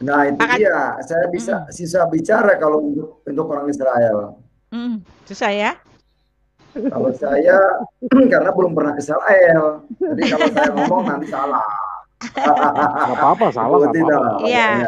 Nah, itu Maka, dia. Saya bisa mm, sisa bicara kalau untuk orang Israel. susah ya. Kalau saya karena belum pernah ke Israel. Jadi kalau saya ngomong nanti salah. Nggak apa-apa, salah Betul nggak apa-apa. tidak Iya, makanya.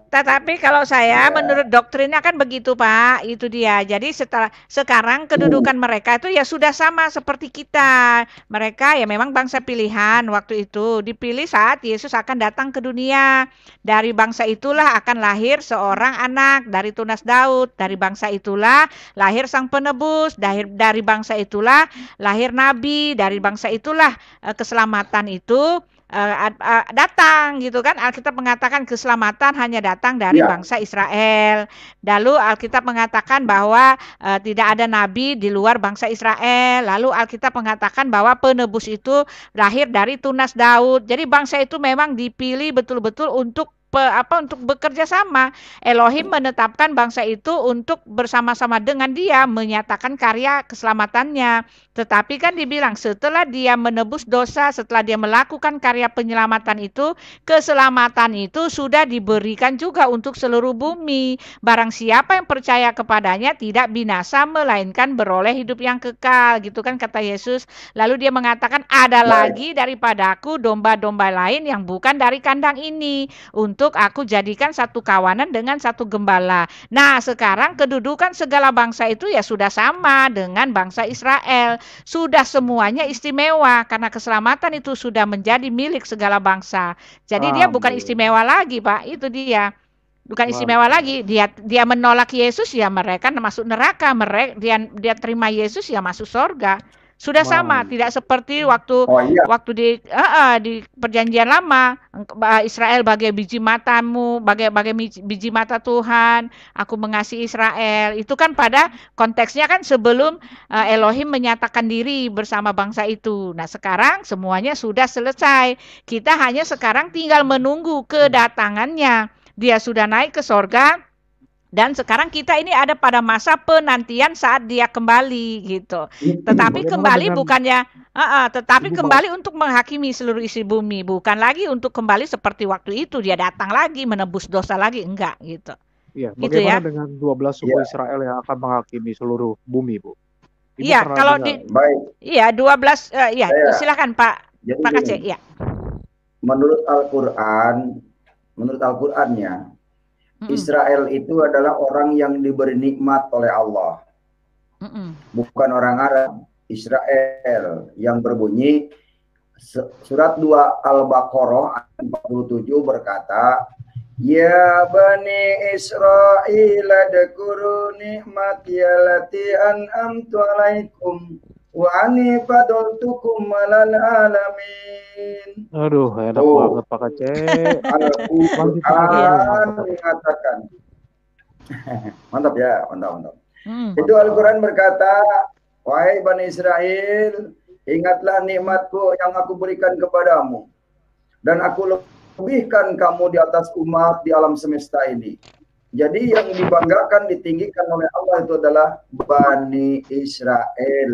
tetapi kalau saya Ya. menurut doktrinnya kan begitu, Pak. Itu dia. Jadi setelah sekarang kedudukan mereka itu ya sudah sama seperti kita. Mereka ya memang bangsa pilihan waktu itu, dipilih saat Yesus akan datang ke dunia. Dari bangsa itulah akan lahir seorang anak dari tunas Daud. Dari bangsa itulah lahir sang penebus. Dari bangsa itulah lahir nabi. Dari bangsa itulah keselamatan itu datang gitu kan. Alkitab mengatakan keselamatan hanya datang dari Ya. bangsa Israel. Lalu Alkitab mengatakan bahwa tidak ada nabi di luar bangsa Israel. Lalu Alkitab mengatakan bahwa penebus itu lahir dari tunas Daud. Jadi bangsa itu memang dipilih betul-betul untuk untuk bekerja sama. Elohim menetapkan bangsa itu untuk bersama-sama dengan dia menyatakan karya keselamatannya. Tetapi kan dibilang setelah dia menebus dosa, setelah dia melakukan karya penyelamatan itu, keselamatan itu sudah diberikan juga untuk seluruh bumi. Barang siapa yang percaya kepadanya tidak binasa melainkan beroleh hidup yang kekal, gitu kan kata Yesus. Lalu dia mengatakan ada Baik. lagi daripadaku domba-domba lain yang bukan dari kandang ini untuk aku jadikan satu kawanan dengan satu gembala. Nah, sekarang kedudukan segala bangsa itu ya sudah sama dengan bangsa Israel. Sudah semuanya istimewa karena keselamatan itu sudah menjadi milik segala bangsa. Jadi dia bukan Alhamdulillah. istimewa lagi, Pak. Itu dia. Bukan istimewa Mantap. lagi. Dia menolak Yesus ya mereka masuk neraka. Dia terima Yesus ya masuk surga. Sudah sama, tidak Mantap. seperti waktu Oh iya. waktu di perjanjian lama Israel bagai biji matamu, bagai biji mata Tuhan. Aku mengasihi Israel. Itu kan pada konteksnya kan sebelum Elohim menyatakan diri bersama bangsa itu. Nah, sekarang semuanya sudah selesai. Kita hanya sekarang tinggal menunggu kedatangannya. Dia sudah naik ke sorga, dan sekarang kita ini ada pada masa penantian saat dia kembali gitu. Tetapi Bagaimana kembali dengan bukannya, tetapi Ibu Pak? kembali untuk menghakimi seluruh isi bumi, bukan lagi untuk kembali seperti waktu itu dia datang lagi menebus dosa lagi, enggak gitu. Iya, Gitu bagaimana ya. dengan 12 suku Iya. Israel yang akan menghakimi seluruh bumi, Bu? Ibu Iya, pernah kalau dengar? di Baik. iya 12 ya Saya silakan Pak jadi Pak gini, Kacek, ya. menurut Al-Qur'an, menurut Al-Qur'annya, Mm-mm. Israel itu adalah orang yang diberi nikmat oleh Allah. Mm-mm. Bukan orang Arab. Israel yang berbunyi surat 2 Al-Baqarah ayat 47 berkata, Ya Bani Israel adkuru ni'mati allati an'amtu alaikum wa ani fadaltukum alal alamin. Aduh, enak banget Pak Kacek. Lanjutin lagi, Bu. Al-Quran Mantap. mengatakan, mantap ya, mantap, mantap. Mm. Itu Mantap. Al-Quran berkata, wahai Bani Israel, ingatlah nikmatku yang aku berikan kepadamu. Dan aku lebihkan kamu di atas umat di alam semesta ini. Jadi yang dibanggakan, ditinggikan oleh Allah itu adalah Bani Israel,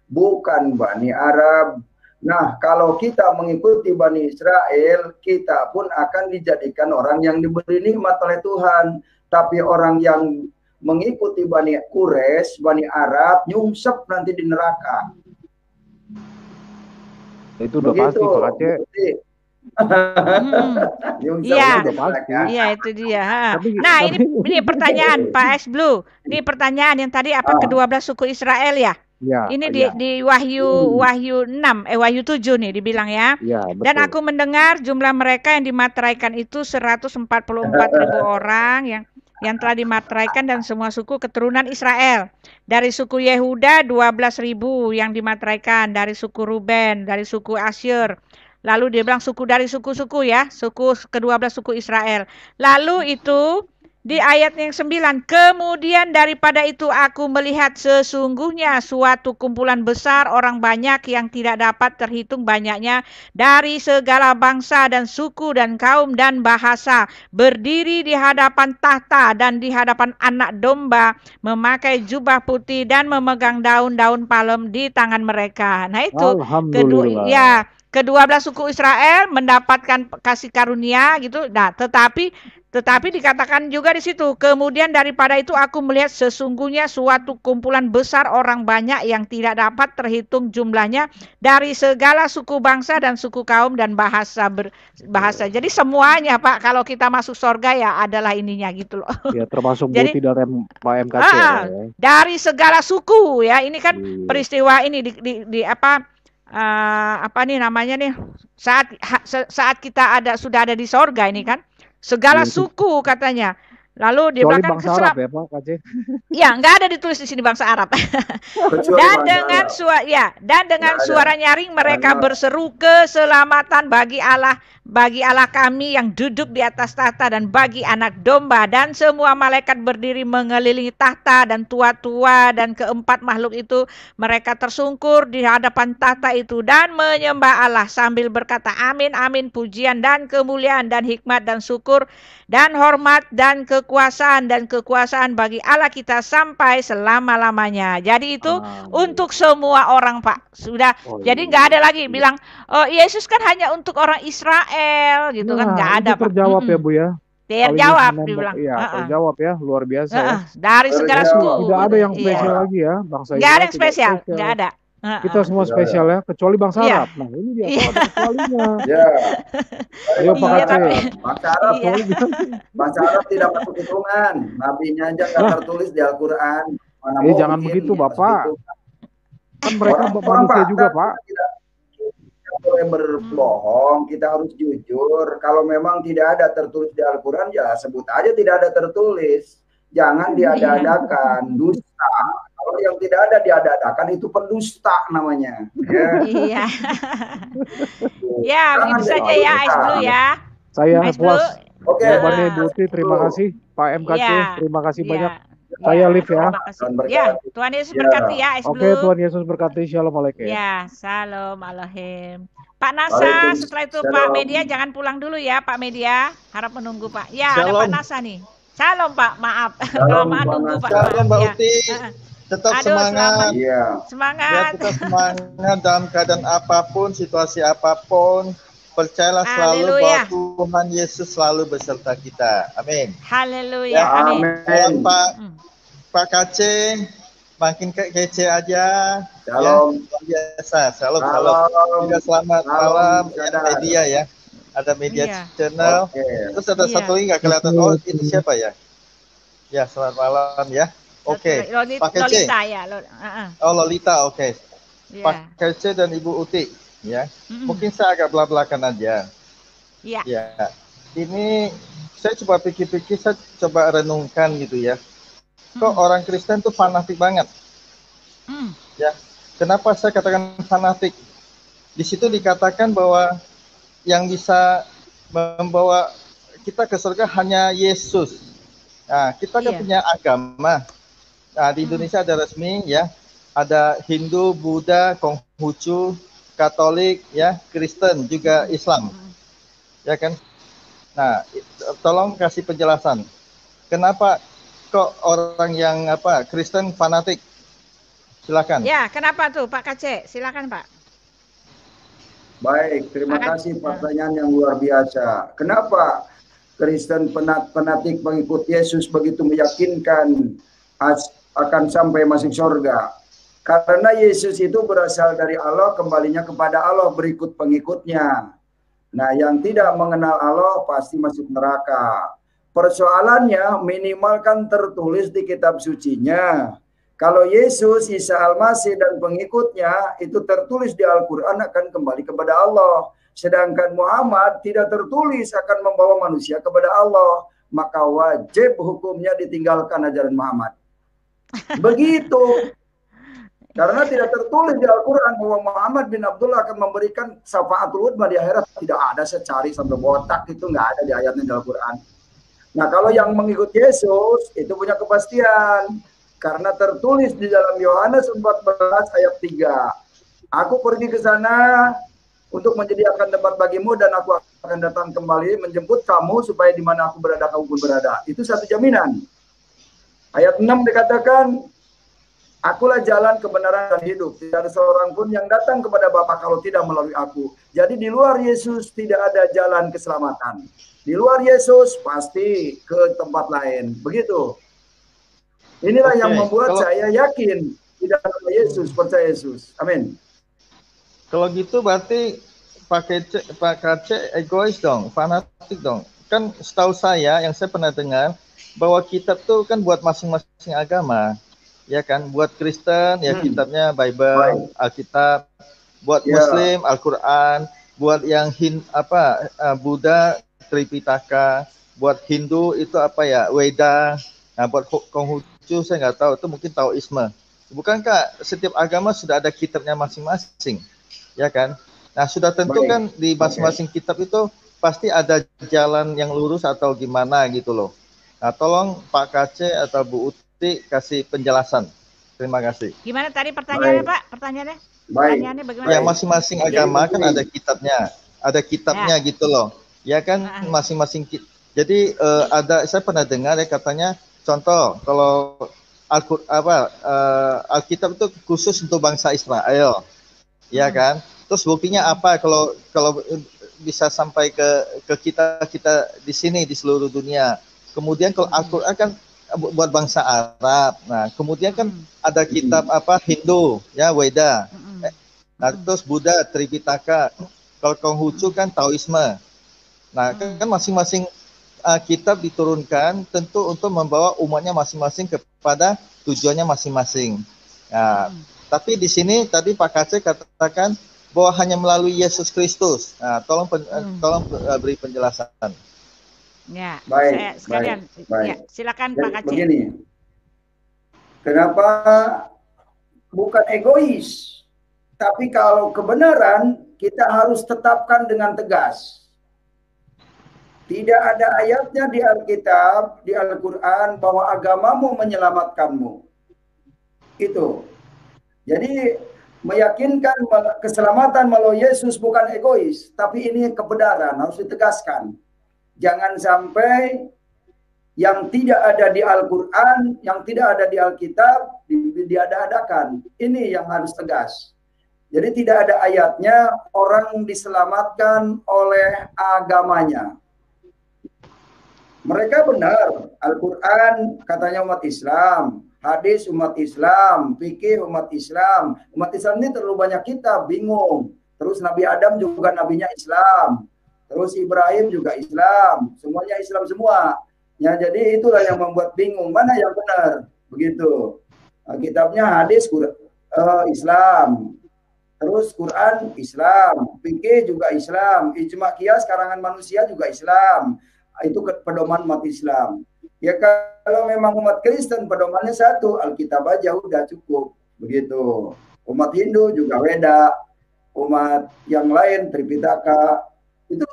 bukan Bani Arab. Nah, kalau kita mengikuti Bani Israel, kita pun akan dijadikan orang yang diberi nikmat oleh Tuhan. Tapi orang yang mengikuti Bani Quraisy, Bani Arab, nyungsep nanti di neraka. Itu udah pasti Pak Kacek. Iya, udah pasti. iya itu dia. Tapi, Nah, ini pertanyaan Pak S Blue. Ini pertanyaan yang tadi apa ke-12 suku Israel ya? Ya, Ini ya. di Wahyu 6, Wahyu 7 nih dibilang ya. Ya, betul. Dan aku mendengar jumlah mereka yang dimateraikan itu 144.000 orang yang telah dimateraikan dan semua suku keturunan Israel. Dari suku Yehuda 12.000 yang dimateraikan, dari suku Ruben, dari suku Asyur. Lalu dia bilang suku dari suku-suku ya, suku ke-12 suku Israel. Lalu itu di ayat yang 9, kemudian daripada itu aku melihat sesungguhnya suatu kumpulan besar orang banyak yang tidak dapat terhitung banyaknya dari segala bangsa dan suku dan kaum dan bahasa berdiri di hadapan tahta dan di hadapan anak domba memakai jubah putih dan memegang daun-daun palem di tangan mereka. Nah itu kedua Alhamdulillah. ya. ke-12 suku Israel mendapatkan kasih karunia gitu. Nah, tetapi dikatakan juga di situ, kemudian daripada itu aku melihat sesungguhnya suatu kumpulan besar orang banyak yang tidak dapat terhitung jumlahnya dari segala suku bangsa dan suku kaum dan bahasa. Jadi semuanya Pak, kalau kita masuk surga ya adalah ininya gitu loh. Ya termasuk Jadi Buti dan Pak MKC ya. dari segala suku ya, ini kan peristiwa ini di apa nih namanya nih, saat kita sudah ada di sorga ini kan, segala suku katanya. Lalu dia bilang bangsa Arab ya Pak KC. Ya, nggak ada ditulis di sini bangsa Arab. Dan dengan suara nyaring mereka berseru keselamatan bagi Allah kami yang duduk di atas tahta dan bagi anak domba, dan semua malaikat berdiri mengelilingi tahta dan tua-tua dan keempat makhluk itu mereka tersungkur di hadapan tahta itu dan menyembah Allah sambil berkata amin amin, pujian dan kemuliaan dan hikmat dan syukur dan hormat dan kekuasaan bagi Allah kita sampai selama-lamanya. Jadi itu untuk semua orang Pak. Sudah. Jadi nggak ada lagi bilang Yesus kan hanya untuk orang Israel gitu kan, nggak ada Pak. Terjawab ya Bu ya. Terjawab dibilang. Iya, terjawab ya, luar biasa ya. Dari segala suku. Tidak ada yang spesial lagi ya bangsa Israel. Nggak ada yang spesial, nggak ada. Kita semua spesial ya, kecuali bangsa Arab. Nah ini dia, ada kecualinya. Ya. Ayo Pak Aceh. Bangsa Arab tidak masuk hitungan. Nabinya aja nggak tertulis di Al-Quran. Jangan begitu Bapak. Kan mereka manusia juga Pak. Kita boleh berbohong, kita harus jujur. Kalau memang tidak ada tertulis di Al-Quran, ya sebut aja tidak ada tertulis. Jangan diada-adakan, dusta. Kalau yang tidak ada diada-adakan itu pendusta namanya. Ya. Iya. Ya, begitu saja ya, Aisblu ya. Saya puas. Oke. Jawabannya Buti, terima kasih. Pak MKC, terima kasih banyak. Saya live ya. Ya, Tuhan Yesus berkati ya, Aisblu. Oke, Tuhan Yesus berkati. Shalom alaikum. Ya, salam alaikum. Pak Nasa, setelah itu Pak Media jangan pulang dulu ya, Pak Media. Harap menunggu Pak. Ya, ada Pak Nasa nih. Shalom Pak, maaf. Lama nunggu Pak. Shalom Mbak Uti. Tetap semangat. Semangat. Ya, tetap semangat dalam keadaan apapun, situasi apapun. Percayalah selalu bahwa Tuhan Yesus selalu beserta kita. Amin. Haleluya. Ya, amin. Pak KC makin kece aja. Shalom. Ya, biasa. Shalom. Juga selamat malam ya, media ya. Ada media channel. Terus ada satu lagi nggak kelihatan. Oh, ini siapa ya? Ya, selamat malam ya. Oke. Pak KC. Lolita ya. Oh, Lolita. Oke. Pak KC dan Ibu Uti. Ya, mungkin saya agak belak-belakan aja. Ya, ini saya coba pikir-pikir, saya coba renungkan gitu ya. Kok orang Kristen tuh fanatik banget? Ya, kenapa saya katakan fanatik? Di situ dikatakan bahwa yang bisa membawa kita ke surga hanya Yesus. Nah, kita kan punya agama. Nah, di Indonesia ada resmi ya, ada Hindu, Buddha, Konghucu, Katolik, ya, Kristen, juga Islam, ya kan? Nah, tolong kasih penjelasan. Kenapa kok orang yang Kristen fanatik? Silakan. Ya, kenapa tuh Pak KC? Silakan Pak. Baik, terima kasih pertanyaan yang luar biasa. Kenapa Kristen fanatik pengikut Yesus begitu meyakinkan akan sampai masuk surga? Karena Yesus itu berasal dari Allah, kembalinya kepada Allah berikut pengikutnya. Nah, yang tidak mengenal Allah pasti masuk neraka. Persoalannya minimal kan tertulis di kitab sucinya. Kalau Yesus, Isa Al-Masih dan pengikutnya itu tertulis di Al-Quran akan kembali kepada Allah. Sedangkan Muhammad tidak tertulis akan membawa manusia kepada Allah. Maka wajib hukumnya ditinggalkan ajaran Muhammad. Begitu. Karena tidak tertulis di Al-Quran bahwa Muhammad bin Abdullah akan memberikan syafaatul uzma di akhirat. Tidak ada secari sampai botak, itu nggak ada di ayatnya di Al-Quran. Nah, kalau yang mengikut Yesus itu punya kepastian. Karena tertulis di dalam Yohanes 14 ayat 3. Aku pergi ke sana untuk menyediakan tempat bagimu dan aku akan datang kembali menjemput kamu supaya di mana aku berada kamu pun berada. Itu satu jaminan. Ayat 6 dikatakan, Akulah jalan, kebenaran, dan hidup. Tidak ada seorang pun yang datang kepada Bapa kalau tidak melalui aku. Jadi di luar Yesus tidak ada jalan keselamatan. Di luar Yesus pasti ke tempat lain. Begitu. Inilah yang membuat saya yakin tidak ada Yesus, percaya Yesus. Amin. Kalau gitu berarti Pak KC egois dong, fanatik dong. Kan setahu saya, yang saya pernah dengar, bahwa kitab tuh kan buat masing-masing agama. Ya kan, buat Kristen ya kitabnya Bible, Alkitab, buat Muslim Al-Quran, buat yang Buddha Tripitaka, buat Hindu itu Weda, nah buat Konghucu saya nggak tahu, itu mungkin Taoisme. Bukankah setiap agama sudah ada kitabnya masing-masing, ya kan? Nah sudah tentu kan di masing-masing kitab itu pasti ada jalan yang lurus atau gimana gitu loh. Nah tolong Pak KC atau Bu Uti kasih penjelasan. Terima kasih. Gimana tadi pertanyaannya Pak? Pertanyaannya bagaimana? Ya masing-masing agama kan ada kitabnya gitu loh. Ya kan masing-masing. Jadi saya pernah dengar ya katanya, contoh kalau Alkitab itu khusus untuk bangsa Israel, ya kan? Terus buktinya apa kalau bisa sampai ke kita di sini di seluruh dunia? Kemudian kalau Al-Quran kan buat bangsa Arab. Nah, kemudian kan ada kitab Hindu, ya Weda. Nah, terus Buddha Tripitaka. Kalau Konghucu kan Taoisme. Nah, kan masing-masing kitab diturunkan tentu untuk membawa umatnya masing-masing kepada tujuannya masing-masing. Nah, tapi di sini tadi Pak KC katakan bahwa hanya melalui Yesus Kristus. Nah, tolong beri penjelasan. Ya, baik, sekalian. Baik. Ya, silakan Pak KC. Begini, kenapa bukan egois, tapi kalau kebenaran kita harus tetapkan dengan tegas. Tidak ada ayatnya di Alkitab, di Al-Quran bahwa agamamu menyelamatkanmu. Itu. Jadi meyakinkan keselamatan melalui Yesus bukan egois, tapi ini kebenaran harus ditegaskan. Jangan sampai yang tidak ada di Al-Quran, yang tidak ada di Alkitab, diada-adakan. Ini yang harus tegas. Jadi tidak ada ayatnya orang diselamatkan oleh agamanya. Mereka benar, Al-Quran katanya umat Islam, hadis umat Islam, fikih umat Islam. Umat Islam ini terlalu banyak kitab, bingung. Terus Nabi Adam juga nabinya Islam. Terus Ibrahim juga Islam, semuanya Islam semua. Ya, jadi itulah yang membuat bingung mana yang benar, begitu. Kitabnya hadis Islam, terus Quran Islam, fikih juga Islam, ijma qiyas karangan manusia juga Islam. Itu pedoman umat Islam. Ya kalau memang umat Kristen pedomannya satu, Alkitab aja udah cukup, begitu. Umat Hindu juga Weda, umat yang lain Tripitaka. Itu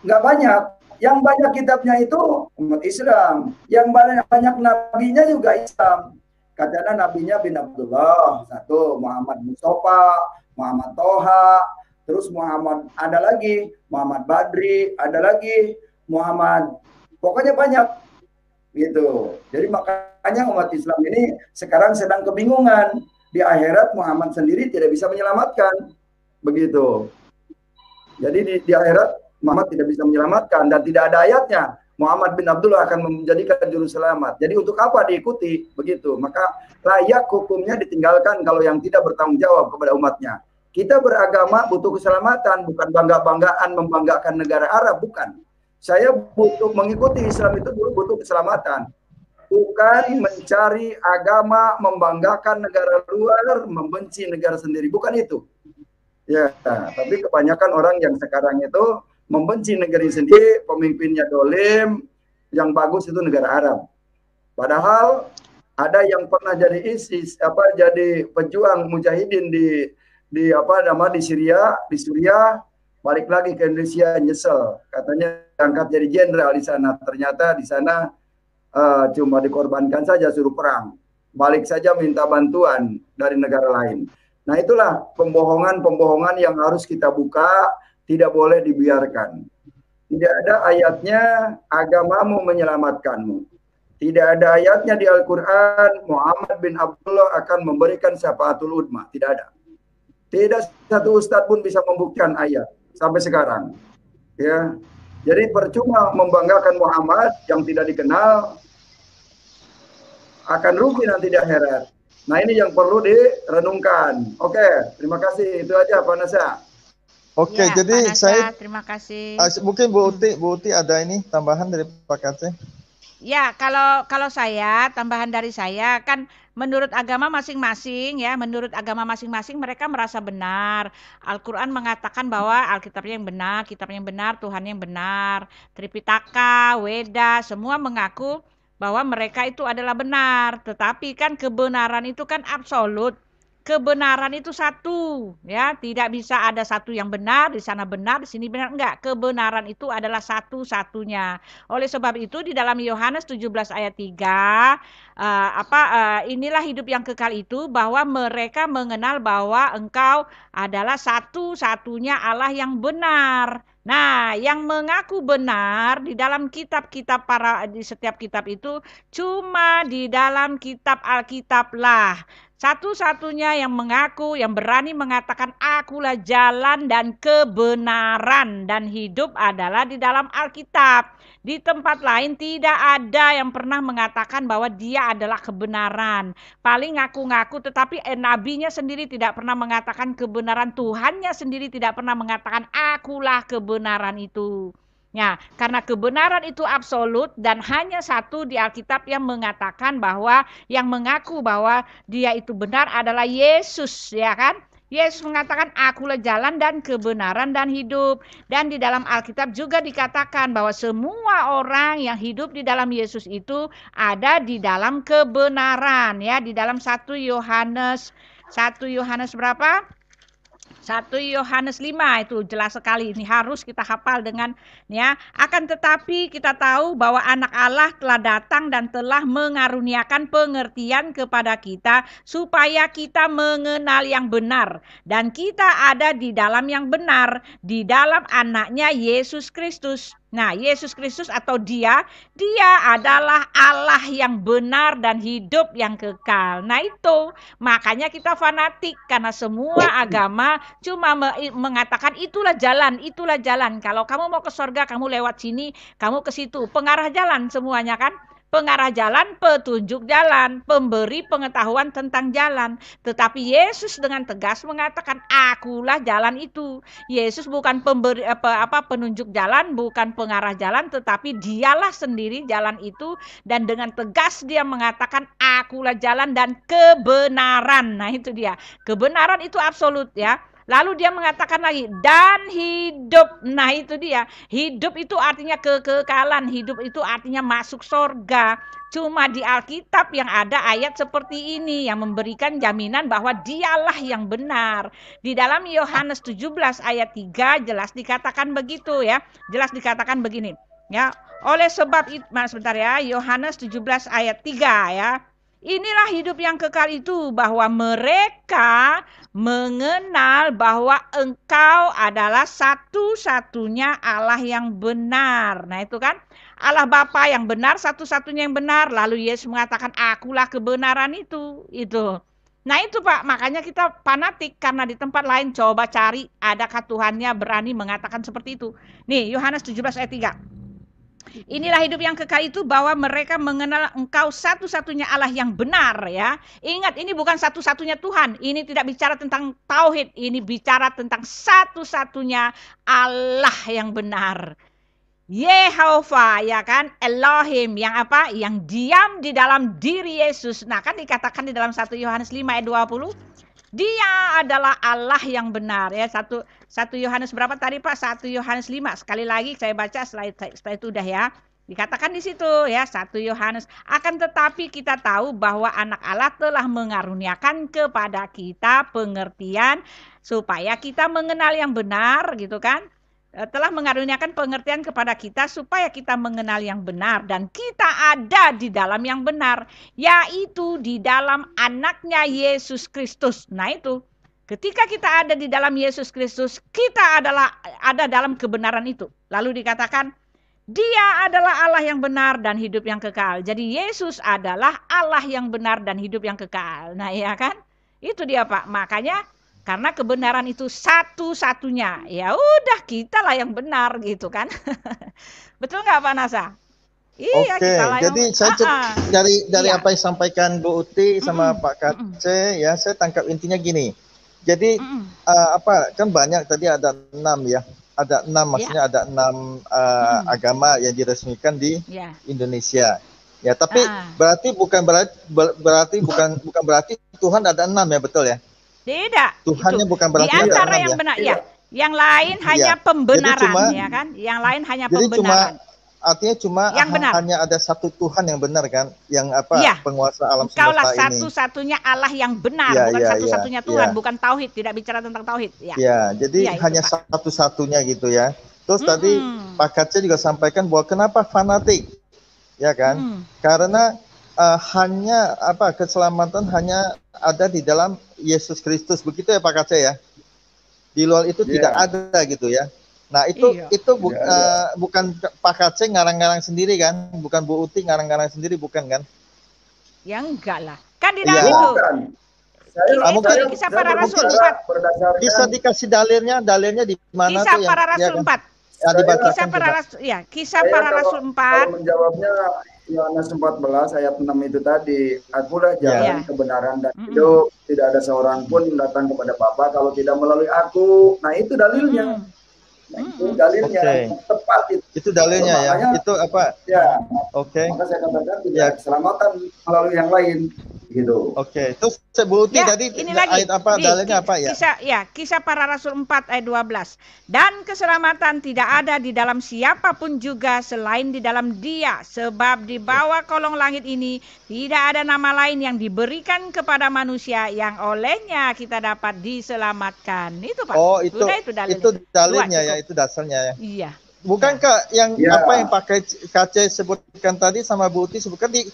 nggak banyak. Yang banyak kitabnya itu umat Islam. Yang banyak nabinya juga Islam. Katanya nabinya bin Abdullah, satu Muhammad Mustafa, Muhammad Toha, terus Muhammad ada lagi, Muhammad Badri, ada lagi Muhammad. Pokoknya banyak gitu. Jadi makanya umat Islam ini sekarang sedang kebingungan. Di akhirat Muhammad sendiri tidak bisa menyelamatkan. Begitu. Jadi di akhirat Muhammad tidak bisa menyelamatkan dan tidak ada ayatnya Muhammad bin Abdullah akan menjadikan juru selamat. Jadi untuk apa diikuti? Begitu. Maka layak hukumnya ditinggalkan kalau yang tidak bertanggung jawab kepada umatnya. Kita beragama butuh keselamatan, bukan bangga-banggaan membanggakan negara Arab, bukan. Saya butuh mengikuti Islam itu dulu butuh keselamatan. Bukan mencari agama membanggakan negara luar, membenci negara sendiri, bukan itu. Ya, tapi kebanyakan orang yang sekarang itu membenci negeri sendiri, pemimpinnya dolim, yang bagus itu negara Arab. Padahal ada yang pernah jadi ISIS, jadi pejuang mujahidin di Syria, balik lagi ke Indonesia nyesel, katanya angkat jadi jenderal di sana. Ternyata di sana cuma dikorbankan saja, suruh perang, balik saja minta bantuan dari negara lain. Nah itulah pembohongan yang harus kita buka. Tidak boleh dibiarkan. Tidak ada ayatnya agamamu menyelamatkanmu. Tidak ada ayatnya di Al-Quran Muhammad bin Abdullah akan memberikan syafaatul udma. Tidak ada. Tidak satu ustadz pun bisa membuktikan ayat sampai sekarang. Ya, jadi percuma membanggakan Muhammad yang tidak dikenal, akan rugi nanti di akhirat. Nah, ini yang perlu direnungkan. Oke, terima kasih. Itu aja Pak Nasa. Oke, ya, jadi saya terima kasih. Mungkin Bu Uti ada ini tambahan dari Pak Kaceh. Ya, kalau saya, tambahan dari saya kan menurut agama masing-masing ya, menurut agama masing-masing mereka merasa benar. Al-Qur'an mengatakan bahwa Alkitabnya yang benar, kitabnya yang benar, Tuhan yang benar. Tripitaka, Weda, semua mengaku bahwa mereka itu adalah benar. Tetapi kan kebenaran itu kan absolut. Kebenaran itu satu, ya, tidak bisa ada satu yang benar, di sana benar, di sini benar, enggak. Kebenaran itu adalah satu-satunya. Oleh sebab itu di dalam Yohanes 17 ayat 3, inilah hidup yang kekal itu, bahwa mereka mengenal bahwa Engkau adalah satu-satunya Allah yang benar. Nah, yang mengaku benar di dalam kitab-kitab di setiap kitab itu cuma di dalam kitab Alkitab lah. Satu-satunya yang mengaku, yang berani mengatakan akulah jalan dan kebenaran dan hidup adalah di dalam Alkitab. Di tempat lain tidak ada yang pernah mengatakan bahwa dia adalah kebenaran. Paling ngaku-ngaku, tetapi nabinya sendiri tidak pernah mengatakan kebenaran. Tuhannya sendiri tidak pernah mengatakan akulah kebenaran itu. Ya, karena kebenaran itu absolut dan hanya satu di Alkitab yang mengatakan bahwa yang mengaku bahwa dia itu benar adalah Yesus, ya kan? Yesus mengatakan akulah jalan dan kebenaran dan hidup. Dan di dalam Alkitab juga dikatakan bahwa semua orang yang hidup di dalam Yesus itu ada di dalam kebenaran, ya, di dalam 1 Yohanes berapa? 1 Yohanes 5 itu jelas sekali, ini harus kita hafal dengan ya. Akan tetapi kita tahu bahwa anak Allah telah datang dan telah mengaruniakan pengertian kepada kita supaya kita mengenal yang benar dan kita ada di dalam yang benar, di dalam anaknya Yesus Kristus. Nah, Yesus Kristus atau dia adalah Allah yang benar dan hidup yang kekal. Nah, itu makanya kita fanatik karena semua agama cuma mengatakan itulah jalan, itulah jalan. Kalau kamu mau ke surga, kamu lewat sini, kamu ke situ. Pengarah jalan semuanya kan? Pengarah jalan, petunjuk jalan, pemberi pengetahuan tentang jalan. Tetapi Yesus dengan tegas mengatakan, akulah jalan itu. Yesus bukan pemberi penunjuk jalan, bukan pengarah jalan, tetapi dialah sendiri jalan itu. Dan dengan tegas dia mengatakan, akulah jalan dan kebenaran. Nah, itu dia. Kebenaran itu absolut, ya. Lalu dia mengatakan lagi, dan hidup. Nah, itu dia. Hidup itu artinya kekekalan. Hidup itu artinya masuk surga. Cuma di Alkitab yang ada ayat seperti ini yang memberikan jaminan bahwa dialah yang benar. Di dalam Yohanes 17 ayat 3 jelas dikatakan begitu, ya. Jelas dikatakan begini, ya. Oleh sebab itu, sebentar ya, Yohanes 17 ayat 3 ya. Inilah hidup yang kekal itu, bahwa mereka mengenal bahwa Engkau adalah satu-satunya Allah yang benar. Nah, itu kan Allah Bapa yang benar, satu-satunya yang benar. Lalu Yesus mengatakan, akulah kebenaran itu. Nah, itu Pak, makanya kita fanatik karena di tempat lain coba cari adakah Tuhannya berani mengatakan seperti itu. Nih, Yohanes 17 ayat 3. Inilah hidup yang kekal itu, bahwa mereka mengenal Engkau satu-satunya Allah yang benar, ya. Ingat, ini bukan satu-satunya Tuhan. Ini tidak bicara tentang tauhid, ini bicara tentang satu-satunya Allah yang benar. Yehova, ya kan, Elohim, yang apa? Yang diam di dalam diri Yesus. Nah, kan dikatakan di dalam 1 Yohanes 5 ayat 20, dia adalah Allah yang benar, ya. 1 Yohanes berapa tadi Pak? 1 Yohanes 5. Sekali lagi saya baca setelah itu udah, ya. Dikatakan di situ, ya, 1 Yohanes. Akan tetapi kita tahu bahwa anak Allah telah mengaruniakan kepada kita pengertian supaya kita mengenal yang benar, gitu kan. Telah mengaruniakan pengertian kepada kita supaya kita mengenal yang benar dan kita ada di dalam yang benar, yaitu di dalam anaknya Yesus Kristus. Nah, itu ketika kita ada di dalam Yesus Kristus, kita ada dalam kebenaran itu. Lalu dikatakan, Dia adalah Allah yang benar dan hidup yang kekal. Jadi Yesus adalah Allah yang benar dan hidup yang kekal. Nah, ya kan? Itu dia, Pak. Makanya karena kebenaran itu satu-satunya. Ya udah, kita lah yang benar gitu kan. Betul nggak, Pak Nasa? Iya, Oke, jadi saya dari apa yang disampaikan Bu Uti sama Pak Kace, ya saya tangkap intinya gini. Jadi kan banyak tadi ada 6 ya. Ada 6, maksudnya ada 6 agama yang diresmikan di Indonesia. Ya, tapi bukan berarti Tuhan ada 6 ya, betul ya? Tidak. Tuhannya itu. bukan berarti di antara yang benar ya. Yang lain hanya pembenaran ya kan? Yang lain hanya pembenaran. Artinya hanya ada satu Tuhan yang benar kan, yang penguasa alam semesta ini. Engkaulah satu-satunya Allah yang benar, bukan satu-satunya Tuhan, bukan tauhid, tidak bicara tentang tauhid. Ya, jadi hanya satu-satunya gitu ya. Terus tadi Pak Kace juga sampaikan bahwa kenapa fanatik, ya kan? Karena hanya keselamatan hanya ada di dalam Yesus Kristus, begitu ya Pak Kace ya. Di luar itu tidak ada gitu ya. Nah bukan Pak Kace ngarang-ngarang sendiri kan, bukan Bu Uti ngarang-ngarang sendiri, bukan kan? Ya enggak lah, kan di dalam itu. Mungkin Kisah Para Rasul 4. Bisa dikasih dalilnya di mana Kisah Para Rasul 4. Kisah Para Rasul 4. Kalau menjawabnya Yohanes 14 ayat 6 itu tadi, akulah jalan kebenaran dan hidup, tidak ada seorang pun datang kepada Bapa kalau tidak melalui aku. Nah itu dalilnya. Nah, itu dalilnya tepat itu. Itu dalilnya ya. Itu apa? Ya. Oke. Maka saya katakan tidak keselamatan melalui yang lain gitu. Oke. Terus Bu Uti tadi ayat apa dalilnya apa ya? Kisah Para Rasul 4 ayat 12. Dan keselamatan tidak ada di dalam siapapun juga selain di dalam Dia, sebab di bawah kolong langit ini tidak ada nama lain yang diberikan kepada manusia yang olehnya kita dapat diselamatkan. Itu Pak. Oh, itu dalilnya ya, itu dasarnya ya. Iya. Bukankah apa yang Pak Kace sebutkan tadi sama Bu Uti sebutkan di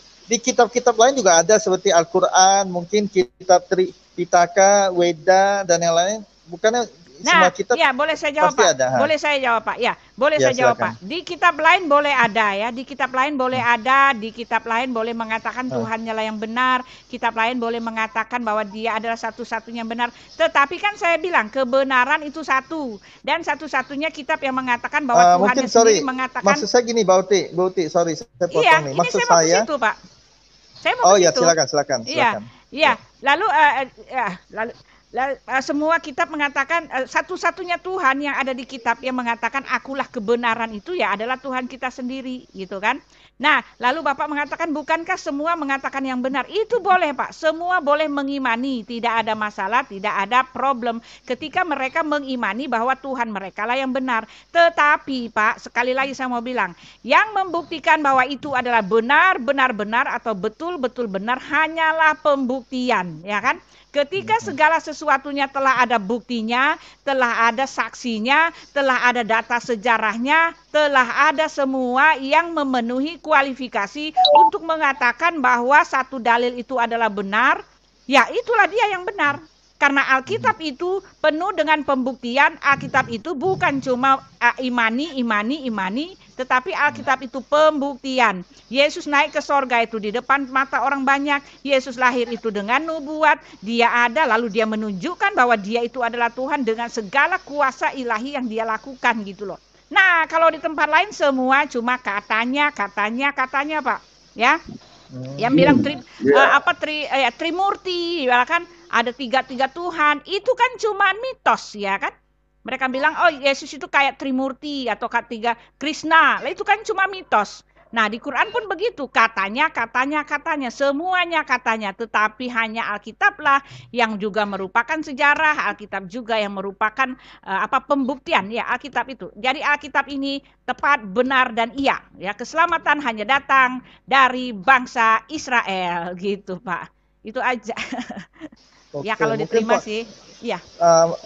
kitab-kitab lain juga ada, seperti Al-Quran, mungkin kitab Pitaka, Weda dan yang lain. Bukannya semua kitab boleh saya jawab Pak. Boleh saya jawab Pak. Boleh saya jawab Pak. Di kitab lain boleh ada ya. Di kitab lain boleh ada. Di kitab lain boleh mengatakan Tuhannya lah yang benar. Kitab lain boleh mengatakan bahwa Dia adalah satu-satunya yang benar. Tetapi kan saya bilang kebenaran itu satu. Dan satu-satunya kitab yang mengatakan bahwa Tuhan sendiri mengatakan. Maksud saya gini, Bu Uti, sorry saya potong nih. Maksud saya. Situ, Pak. Saya mau ke situ. Silakan. Iya. Lalu semua kitab mengatakan satu-satunya Tuhan yang ada di kitab yang mengatakan akulah kebenaran itu ya adalah Tuhan kita sendiri gitu kan. Nah lalu Bapak mengatakan bukankah semua mengatakan yang benar? Itu boleh Pak, semua boleh mengimani, tidak ada masalah, tidak ada problem ketika mereka mengimani bahwa Tuhan mereka lah yang benar. Tetapi Pak, sekali lagi saya mau bilang, yang membuktikan bahwa itu adalah benar atau betul-betul benar hanyalah pembuktian, ya kan? Ketika segala sesuatunya telah ada buktinya, telah ada saksinya, telah ada data sejarahnya, telah ada semua yang memenuhi kualifikasi untuk mengatakan bahwa satu dalil itu adalah benar, ya itulah dia yang benar. Karena Alkitab itu penuh dengan pembuktian, Alkitab itu bukan cuma imani, tetapi Alkitab itu pembuktian. Yesus naik ke sorga itu di depan mata orang banyak, Yesus lahir itu dengan nubuat, Dia ada lalu Dia menunjukkan bahwa Dia itu adalah Tuhan dengan segala kuasa ilahi yang Dia lakukan gitu loh. Nah kalau di tempat lain semua cuma katanya Pak, ya. Yang bilang Trimurti, ya kan? Ada tiga Tuhan, itu kan cuma mitos ya kan. Mereka bilang oh Yesus itu kayak Trimurti atau tiga Krishna, itu kan cuma mitos. Nah di Quran pun begitu, katanya, semuanya katanya. Tetapi hanya Alkitab lah yang juga merupakan sejarah, Alkitab juga yang merupakan pembuktian ya Alkitab itu. Jadi Alkitab ini tepat, benar dan iya. Ya keselamatan hanya datang dari bangsa Israel gitu Pak. Itu aja. Oke, ya kalau diterima sih, ya.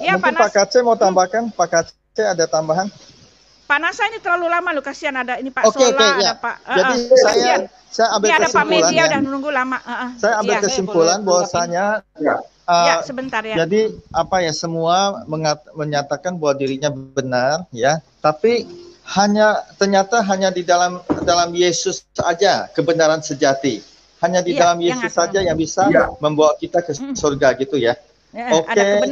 Mungkin Pak Kace mau tambahkan, Pak Kace ada tambahan? Pak Nasa ini terlalu lama loh, kasihan ada ini Pak Sola, ada Pak. Jadi saya ambil kesimpulan. Ada Pak Media ya. Udah menunggu lama. Saya ambil kesimpulan bahwasanya. Sebentar ya. Jadi semua menyatakan bahwa dirinya benar, ya. Tapi ternyata hanya di dalam Yesus saja kebenaran sejati. Hanya di dalam Yesus saja yang bisa membawa kita ke surga gitu ya. Oke,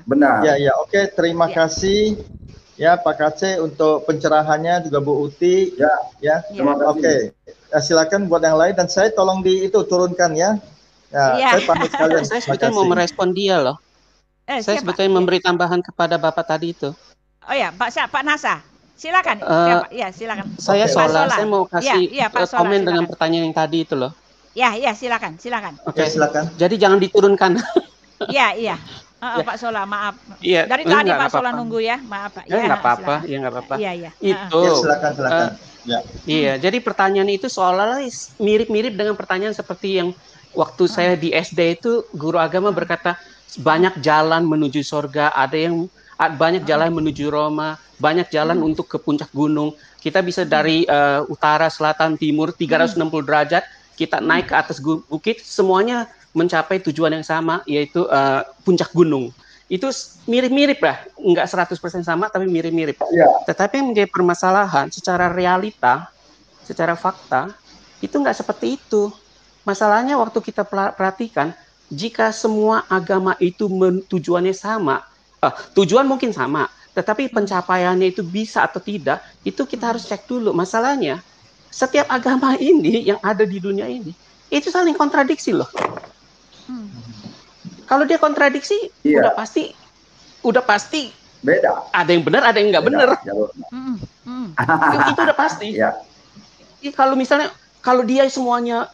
benar. Ya, oke. Terima kasih ya Pak Kace untuk pencerahannya, juga Bu Uti. Ya. Oke. Silakan buat yang lain, dan saya tolong turunkan ya. Saya pamit sekalian. Saya sebetulnya mau merespon dia loh. Saya sebetulnya memberi tambahan kepada Bapak tadi itu. Oh ya, Pak Nasa. Silakan. Silakan. Saya saya mau kasih komen dengan pertanyaan yang tadi itu loh. Ya, silakan. Oke, silakan. Jadi jangan diturunkan. Iya. Pak Sola, maaf. Iya. Dari tadi Pak Sola nunggu ya, maaf Pak. Ya, nggak apa-apa. Iya. Itu. Silakan. Iya, jadi pertanyaan itu seolah-olah mirip-mirip dengan pertanyaan seperti yang waktu saya di SD itu guru agama berkata banyak jalan menuju surga, ada yang banyak jalan menuju Roma, banyak jalan untuk ke puncak gunung. Kita bisa dari utara, selatan, timur 360 derajat. Kita naik ke atas bukit, semuanya mencapai tujuan yang sama, yaitu puncak gunung. Itu mirip-mirip lah, nggak 100% sama, tapi mirip-mirip. Tetapi yang menjadi permasalahan secara realita, secara fakta, itu nggak seperti itu. Masalahnya waktu kita perhatikan, jika semua agama itu tujuannya sama, tujuan mungkin sama, tetapi pencapaiannya itu bisa atau tidak, itu kita harus cek dulu. Masalahnya, setiap agama ini yang ada di dunia ini itu saling kontradiksi loh. Kalau dia kontradiksi, udah pasti beda. Ada yang benar, ada yang nggak benar. Itu udah pasti. Kalau misalnya kalau dia semuanya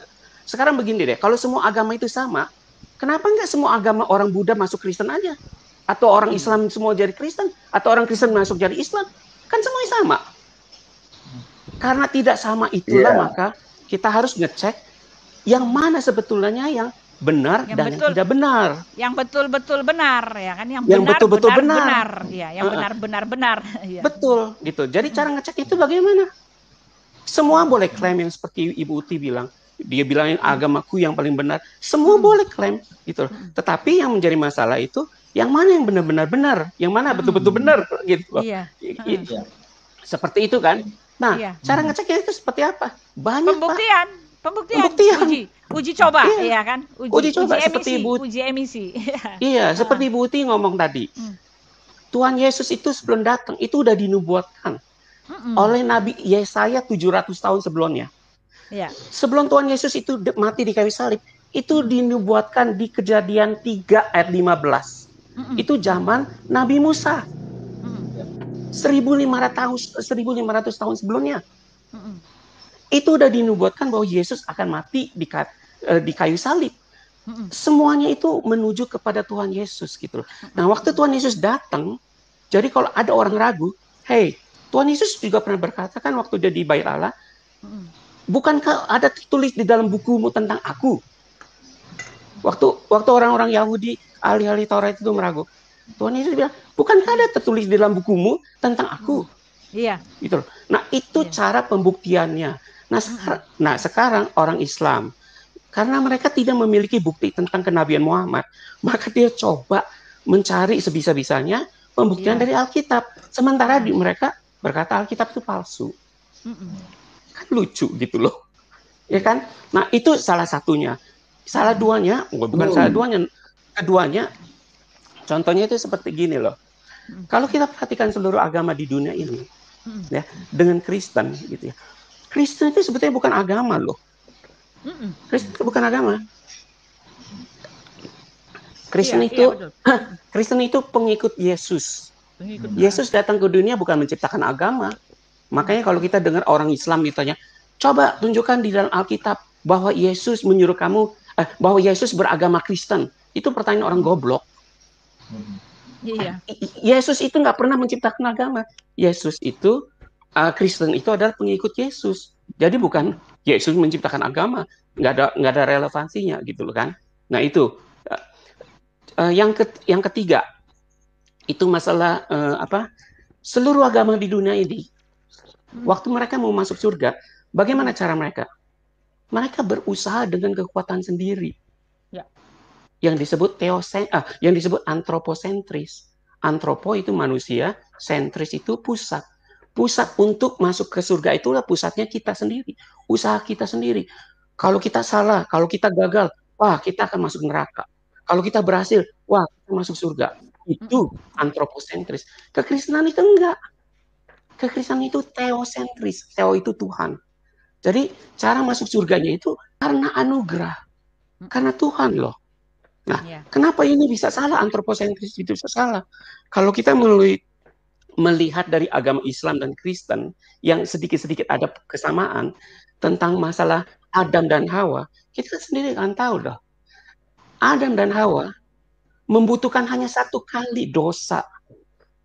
sekarang begini deh, kalau semua agama itu sama, kenapa nggak semua agama orang Buddha masuk Kristen aja? Atau orang Islam semua jadi Kristen? Atau orang Kristen masuk jadi Islam? Kan semuanya sama. Karena tidak sama itulah maka kita harus ngecek yang mana sebetulnya yang benar dan yang tidak benar. Yang betul-betul benar ya kan, yang betul-betul benar. Ya, yang benar-benar. Betul gitu. Jadi cara ngecek itu bagaimana? Semua boleh klaim yang seperti Ibu Uti bilang. Dia bilangin agamaku yang paling benar. Semua boleh klaim gitu. Tetapi yang menjadi masalah itu yang mana yang benar-benar benar, yang mana betul-betul benar gitu. Seperti itu kan? Nah, cara ngeceknya itu seperti apa? Banyak Pembuktian. Uji coba, ya kan? Uji coba seperti uji emisi. Iya, seperti Bu Uti ngomong tadi. Tuhan Yesus itu sebelum datang itu udah dinubuatkan oleh Nabi Yesaya 700 tahun sebelumnya. Sebelum Tuhan Yesus itu mati di kayu salib, itu dinubuatkan di Kejadian 3 ayat 15. Itu zaman Nabi Musa. 1.500 tahun sebelumnya. Itu udah dinubuatkan bahwa Yesus akan mati di kayu salib. Semuanya itu menuju kepada Tuhan Yesus gitu. Nah, waktu Tuhan Yesus datang, jadi kalau ada orang ragu, Tuhan Yesus juga pernah berkata kan waktu dia di Bait Allah, bukankah ada tertulis di dalam bukumu tentang aku? Waktu orang-orang Yahudi, ahli-ahli Taurat itu meragu, Tuhan Yesus bilang, bukankah ada tertulis di dalam bukumu tentang aku? Iya. Gitu. Nah, itu cara pembuktiannya. Nah, sekarang orang Islam, karena mereka tidak memiliki bukti tentang kenabian Muhammad, maka dia coba mencari sebisa-bisanya pembuktian dari Alkitab. Sementara mereka berkata Alkitab itu palsu. Kan lucu gitu loh. Ya kan? Nah, itu salah satunya. Salah duanya, keduanya, contohnya itu seperti gini loh. Kalau kita perhatikan seluruh agama di dunia ini, ya, dengan Kristen gitu ya. Kristen itu sebetulnya bukan agama loh. Kristen itu bukan agama. Kristen itu pengikut Yesus. Yesus datang ke dunia bukan menciptakan agama. Makanya kalau kita dengar orang Islam ditanya, coba tunjukkan di dalam Alkitab bahwa Yesus menyuruh kamu, bahwa Yesus beragama Kristen. Itu pertanyaan orang goblok. Yesus itu nggak pernah menciptakan agama. Yesus itu Kristen itu adalah pengikut Yesus. Jadi bukan Yesus menciptakan agama, nggak ada relevansinya gitu loh kan. Nah itu yang ketiga itu masalah seluruh agama di dunia ini waktu mereka mau masuk surga, bagaimana cara mereka? Mereka berusaha dengan kekuatan sendiri. Yang disebut yang disebut antroposentris. Antropo itu manusia, sentris itu pusat. Pusat untuk masuk ke surga itulah pusatnya kita sendiri, usaha kita sendiri. Kalau kita salah, kalau kita gagal, wah kita akan masuk neraka. Kalau kita berhasil, wah kita masuk surga. Itu antroposentris. Kekristenan itu enggak. Kekristenan itu teosentris. Theo itu Tuhan. Jadi cara masuk surganya itu karena anugerah. Karena Tuhan loh. Nah, kenapa ini bisa salah? Antroposentris itu bisa salah. Kalau kita melihat dari agama Islam dan Kristen yang sedikit-sedikit ada kesamaan tentang masalah Adam dan Hawa, kita sendiri kan tahu loh. Adam dan Hawa membutuhkan hanya satu kali dosa.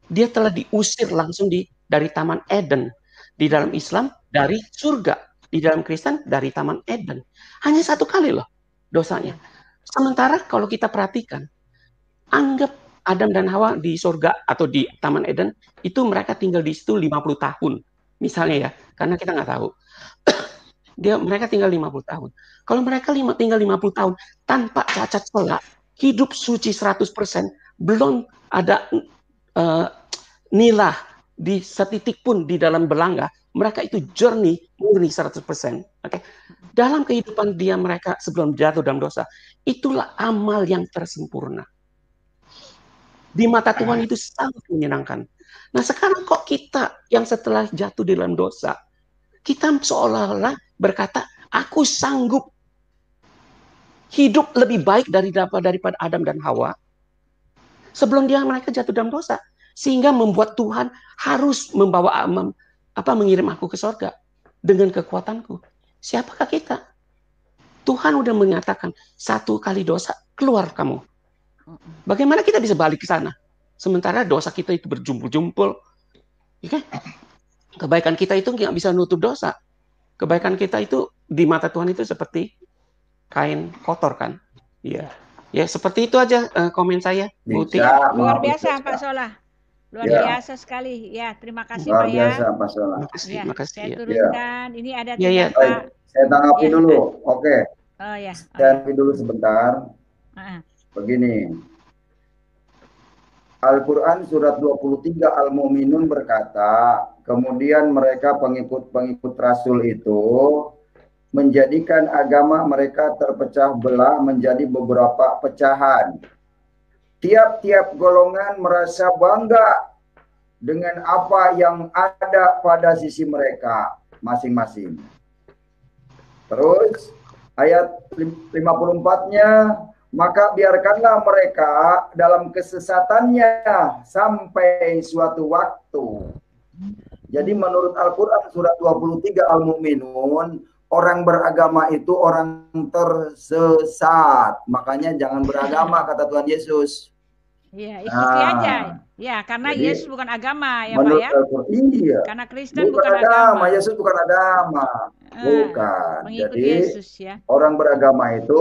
Dia telah diusir langsung dari Taman Eden. Di dalam Islam dari surga. Di dalam Kristen dari Taman Eden. Hanya satu kali loh dosanya. Sementara kalau kita perhatikan, anggap Adam dan Hawa di surga atau di Taman Eden, itu mereka tinggal di situ 50 tahun. Misalnya ya, karena kita nggak tahu. Mereka tinggal 50 tahun. Kalau mereka tinggal 50 tahun tanpa cacat celah, hidup suci 100%, belum ada nilah di setitik pun di dalam belanga, mereka itu jernih, murni 100%. Okay? Dalam kehidupan mereka sebelum jatuh dalam dosa, itulah amal yang tersempurna. Di mata Tuhan itu sangat menyenangkan. Nah sekarang kok kita yang setelah jatuh di dalam dosa, kita seolah-olah berkata, aku sanggup hidup lebih baik daripada Adam dan Hawa sebelum mereka jatuh dalam dosa, sehingga membuat Tuhan harus mengirim aku ke surga dengan kekuatanku. Siapakah kita? Tuhan udah mengatakan, satu kali dosa keluar kamu. Bagaimana kita bisa balik ke sana? Sementara dosa kita itu berjumpul-jumpul. Okay? Kebaikan kita itu nggak bisa nutup dosa. Kebaikan kita itu di mata Tuhan itu seperti kain kotor kan? Iya. Ya seperti itu aja komen saya. Luar biasa Pak Solah. Luar biasa sekali. Ya, terima kasih Pak ya. Luar biasa Pak Solah. Terima kasih. Saya turunkan. Ini ada Pak. Saya tanggapi dulu. Oke. Oh ya. Saya tanggapi dulu sebentar. Begini. Al-Quran surat 23 Al-Mu'minun berkata, kemudian mereka pengikut Rasul itu menjadikan agama mereka terpecah belah menjadi beberapa pecahan. Tiap-tiap golongan merasa bangga dengan apa yang ada pada sisi mereka masing-masing. Terus ayat 54-nya, maka biarkanlah mereka dalam kesesatannya sampai suatu waktu. Jadi menurut Al-Quran surat 23 Al-Mu'minun, orang beragama itu orang tersesat. Makanya jangan beragama, kata Tuhan Yesus. Iya, ikuti aja. Ya, karena jadi, Yesus bukan agama ya Pak ya. Iya. Karena Kristen bukan agama. Yesus bukan agama. Bukan. Jadi Yesus, ya. Orang beragama itu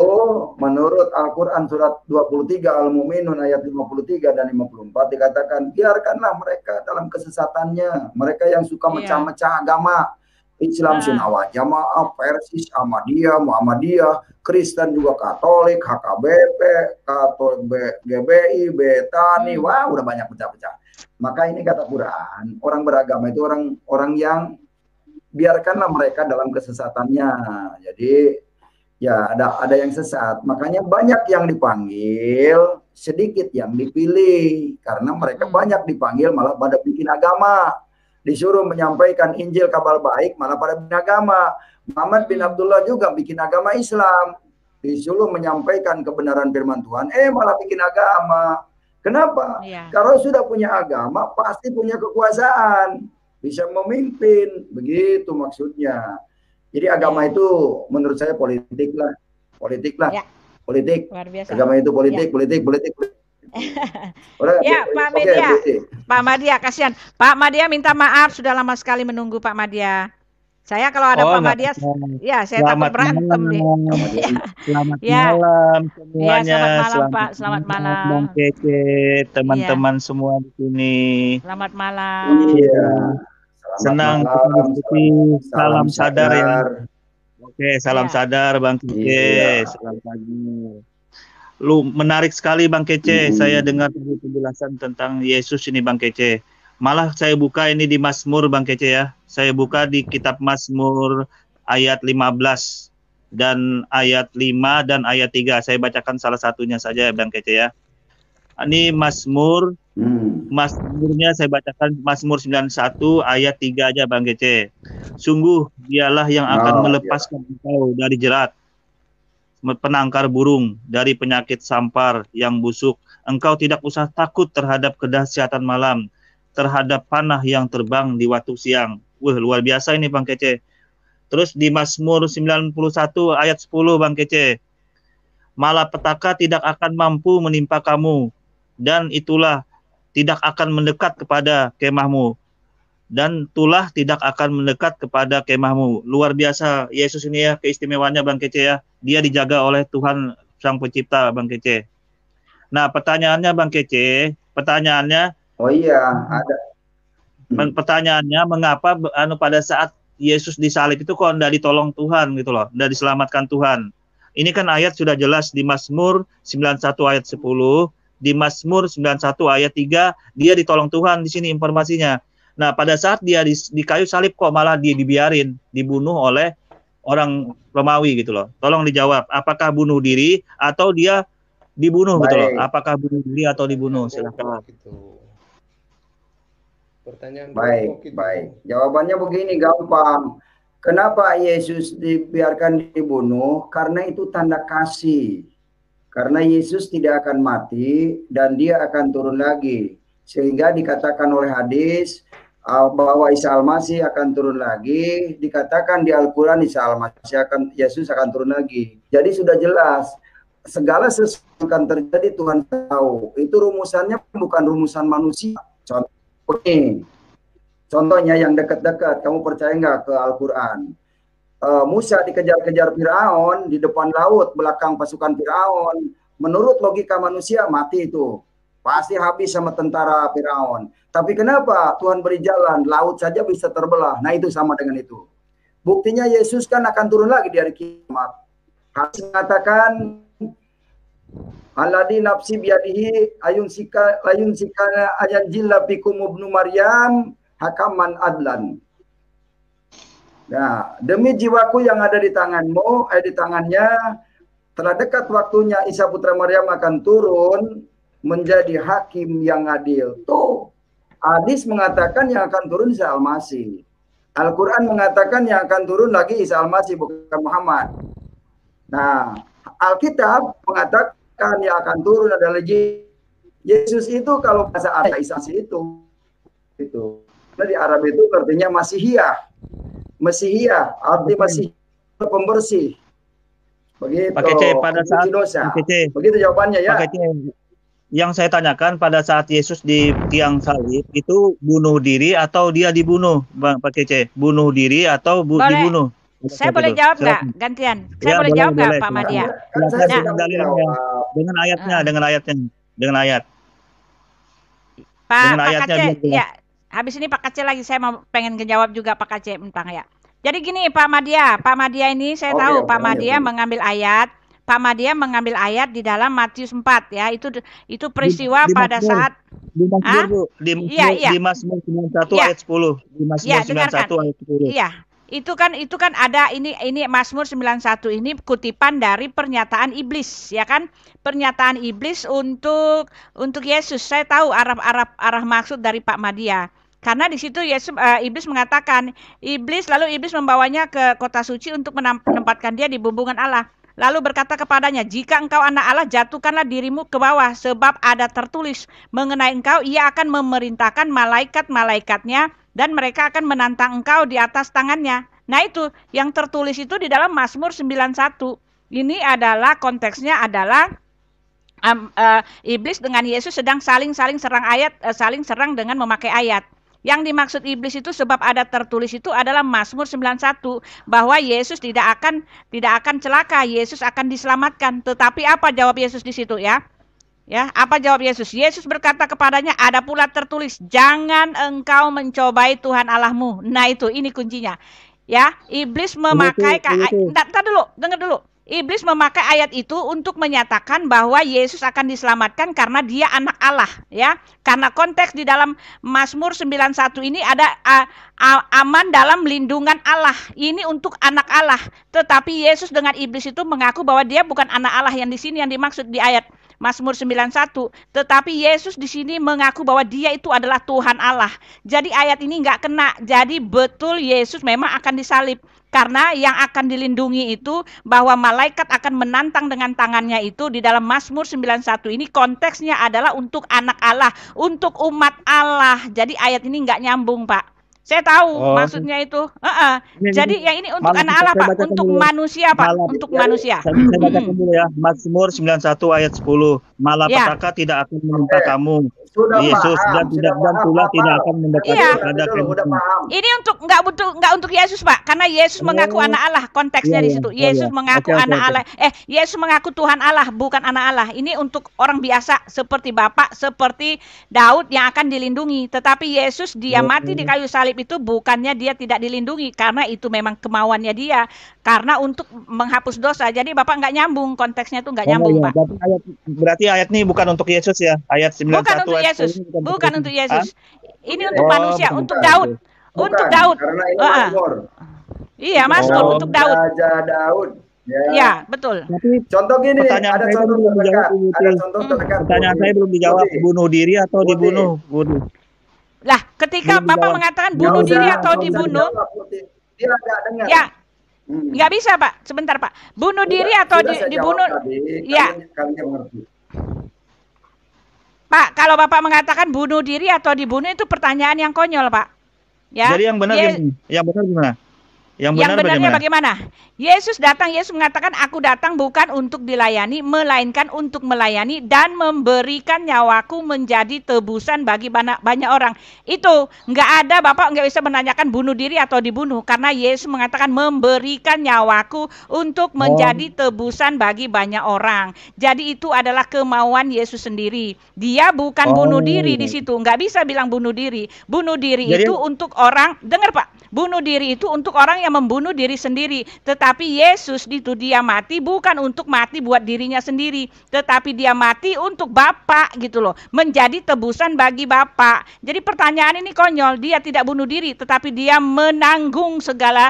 menurut Al-Quran surat 23 Al-Mu'minun ayat 53 dan 54 dikatakan biarkanlah mereka dalam kesesatannya. Mereka yang suka mecah-mecah agama. Islam Sunnah Jamaah, Persis, Ahmadiyah, Muhammadiyah, Kristen juga Katolik, HKBP, Katolik GBI, Betani, wah udah banyak pecah-pecah. Maka ini kata Quran, orang beragama itu orang yang biarkanlah mereka dalam kesesatannya. Jadi ya ada yang sesat. Makanya banyak yang dipanggil, sedikit yang dipilih. Karena mereka banyak dipanggil malah pada bikin agama. Disuruh menyampaikan Injil kabar baik malah pada bikin agama. Muhammad bin Abdullah juga bikin agama Islam. Disuruh menyampaikan kebenaran firman Tuhan, malah bikin agama. Kenapa? Kalau sudah punya agama pasti punya kekuasaan, bisa memimpin, begitu maksudnya. Jadi agama itu menurut saya politik lah. Politik. Agama itu politik. Ya Pak Media, Pak Madia kasihan. Pak Madia minta maaf sudah lama sekali menunggu Pak Madia. Saya kalau ada Pak Madia, ya saya takut berantem deh. Selamat malam semuanya. Ya, selamat malam Pak, selamat malam. Bang Kece, teman-teman semua di sini. Selamat malam. Iya. Senang diskusi. Salam sadar ya. Oke, salam sadar Bang Kece. Selamat pagi. Lu menarik sekali Bang Kece. Saya dengar penjelasan tentang Yesus ini Bang Kece. Malah saya buka ini di Mazmur Bang Kece ya. Saya buka di kitab Mazmur ayat 15 dan ayat 5 dan ayat 3. Saya bacakan salah satunya saja Bang Kece ya. Ini Mazmur, Mazmurnya saya bacakan Mazmur 91 ayat 3 aja Bang Kece. Sungguh dialah yang akan melepaskan engkau dari jerat, penangkar burung, dari penyakit sampar yang busuk. Engkau tidak usah takut terhadap kedahsyatan malam, terhadap panah yang terbang di waktu siang. Wah, luar biasa ini Bang Kece. Terus di Mazmur 91 ayat 10 Bang Kece. Malapetaka tidak akan mampu menimpa kamu, dan itulah tidak akan mendekat kepada kemahmu. Dan tulah tidak akan mendekat kepada kemahmu. Luar biasa Yesus ini ya, keistimewaannya Bang Kece ya. Dia dijaga oleh Tuhan Sang Pencipta Bang Kece. Nah, pertanyaannya Bang Kece, pertanyaannya ada. Pertanyaannya mengapa pada saat Yesus disalib itu kok tidak ditolong Tuhan gitu loh, tidak diselamatkan Tuhan. Ini kan ayat sudah jelas di Mazmur 91 ayat 10, di Mazmur 91 ayat 3 dia ditolong Tuhan di sini informasinya. Nah, pada saat dia di kayu salib kok malah dia dibiarin dibunuh oleh orang Romawi gitu loh. Tolong dijawab, apakah bunuh diri atau dia dibunuh gitu loh? Apakah bunuh diri atau dibunuh? Silakan. Pertanyaan baik. Jawabannya begini gampang. Kenapa Yesus dibiarkan dibunuh? Karena itu tanda kasih. Karena Yesus tidak akan mati dan dia akan turun lagi. Sehingga dikatakan oleh hadis bahwa Isa Al-Masih akan turun lagi. Dikatakan di Al-Quran Yesus akan turun lagi. Jadi sudah jelas. Segala sesuatu akan terjadi Tuhan tahu. Itu rumusannya bukan rumusan manusia. Contohnya yang dekat-dekat, kamu percaya nggak ke Al-Quran? Musa dikejar-kejar Firaun di depan laut, belakang pasukan Firaun. Menurut logika manusia mati itu, pasti habis sama tentara Firaun. Tapi kenapa Tuhan beri jalan, laut saja bisa terbelah? Nah itu sama dengan itu. Buktinya Yesus kan akan turun lagi di hari kiamat. Hadis mengatakan, Alladzi nafsi biyadihi ayun sikana ayan jilla bikum ibnu Maryam hakaman adlan. Nah, demi jiwaku yang ada di tanganmu, di tangannya, telah dekat waktunya Isa putra Maryam akan turun menjadi hakim yang adil. Tuh, hadis mengatakan yang akan turun Isa Al-Masih. Al-Quran mengatakan yang akan turun lagi Isa Al-Masih, bukan Muhammad. Nah, Alkitab mengatakan yang akan turun adalah Yesus. Itu kalau bahasa Arab Isa itu. Nah, di Arab itu artinya Mesihiyah, arti masih pembersih. Begitu. Pak Kece, pada saat dosa. Begitu jawabannya ya. Pak Kece, yang saya tanyakan pada saat Yesus di tiang salib itu bunuh diri atau dia dibunuh, Pak Kece? Bunuh diri atau dibunuh? Saya boleh jawab nggak gantian? Saya boleh jawab nggak Pak Madia? Dengan ayat. Pak Kece, ya. Habis ini Pak Kece lagi, saya mau pengen ngejawab juga Pak Kece tentang ya. Jadi gini Pak Madia ini saya tahu Pak Madia mengambil ayat. Pak Madia mengambil ayat di dalam Matius 4 ya. Itu peristiwa pada saat di Mazmur 91 ayat 10. Di Mazmur 91 ayat 10. Iya. Itu kan ada ini Mazmur 91 ini kutipan dari pernyataan iblis ya kan, pernyataan iblis untuk Yesus. Saya tahu arah maksud dari Pak Madia, karena di situ iblis mengatakan, lalu iblis membawanya ke kota suci untuk menempatkan dia di bumbungan Allah, lalu berkata kepadanya, jika engkau anak Allah, jatuhkanlah dirimu ke bawah, sebab ada tertulis mengenai engkau, ia akan memerintahkan malaikat-malaikatnya dan mereka akan menantang engkau di atas tangannya. Nah itu, yang tertulis itu di dalam Mazmur 91. Ini adalah konteksnya adalah iblis dengan Yesus sedang saling serang dengan memakai ayat. Yang dimaksud iblis itu sebab ada tertulis itu adalah Mazmur 91 bahwa Yesus tidak akan celaka, Yesus akan diselamatkan. Tetapi apa jawab Yesus di situ ya? Ya, apa jawab Yesus? Yesus berkata kepadanya, ada pula tertulis, jangan engkau mencobai Tuhan Allahmu. Nah itu, ini kuncinya. Ya, iblis memakai, dengar dulu. iblis memakai ayat itu untuk menyatakan bahwa Yesus akan diselamatkan karena dia anak Allah, ya. Karena konteks di dalam Mazmur 91 ini ada aman dalam lindungan Allah. Ini untuk anak Allah. Tetapi Yesus dengan iblis itu mengaku bahwa dia bukan anak Allah yang di sini yang dimaksud di ayat Mazmur 91, tetapi Yesus di sini mengaku bahwa dia itu adalah Tuhan Allah. Jadi ayat ini nggak kena. Jadi betul Yesus memang akan disalib. Karena yang akan dilindungi itu bahwa malaikat akan menantang dengan tangannya itu di dalam Mazmur 91 ini konteksnya adalah untuk anak Allah, untuk umat Allah. Jadi ayat ini nggak nyambung, Pak. Saya tahu maksudnya itu. Jadi yang ini untuk anak Allah, Pak, untuk manusia, Pak, untuk manusia. Saya bacakan dulu ya, Mazmur 91 ayat 10. Malapetaka tidak akan menimpa kamu. Yesus dan pula tidak akan mendekati pada kamu. Ini untuk nggak untuk Yesus, Pak, karena Yesus mengaku anak Allah, konteksnya di situ. Yesus mengaku anak Allah. Yesus mengaku Tuhan Allah, bukan anak Allah. Ini untuk orang biasa seperti Bapak, seperti Daud yang akan dilindungi. Tetapi Yesus dia mati di kayu salib itu bukannya dia tidak dilindungi, karena itu memang kemauannya dia, karena untuk menghapus dosa. Jadi Bapak nggak nyambung, konteksnya itu nggak nyambung, Pak. Berarti ayat ini bukan untuk Yesus ya, ayat 91. Bukan untuk Yesus, bukan untuk Yesus. Ini untuk manusia, untuk Daud, untuk Daud. Iya, Mazmur untuk Daud. Raja Daud. Ya, betul. Tapi contoh gini, ada contoh terdekat. Pertanyaan saya belum dijawab, bunuh diri atau dibunuh? Lah, ketika Bapak mengatakan bunuh diri atau dibunuh, ya, nggak bisa, Pak. Sebentar, Pak. Bunuh diri atau dibunuh? Ya. Pak, kalau Bapak mengatakan bunuh diri atau dibunuh itu pertanyaan yang konyol, Pak. Ya. Jadi yang benar gimana? Yang benarnya bagaimana? Yesus mengatakan, aku datang bukan untuk dilayani, melainkan untuk melayani dan memberikan nyawaku menjadi tebusan bagi banyak orang. Itu nggak ada, Bapak nggak bisa menanyakan bunuh diri atau dibunuh, karena Yesus mengatakan memberikan nyawaku untuk menjadi tebusan bagi banyak orang. Jadi itu adalah kemauan Yesus sendiri. Dia bukan bunuh diri di situ, nggak bisa bilang bunuh diri. Bunuh diri itu untuk orang, dengar Pak, bunuh diri itu untuk orang yang membunuh diri sendiri. Tetapi Yesus itu dia mati bukan untuk mati buat dirinya sendiri, tetapi dia mati untuk Bapa gitu loh, menjadi tebusan bagi Bapa. Jadi pertanyaan ini konyol. Dia tidak bunuh diri, tetapi dia menanggung segala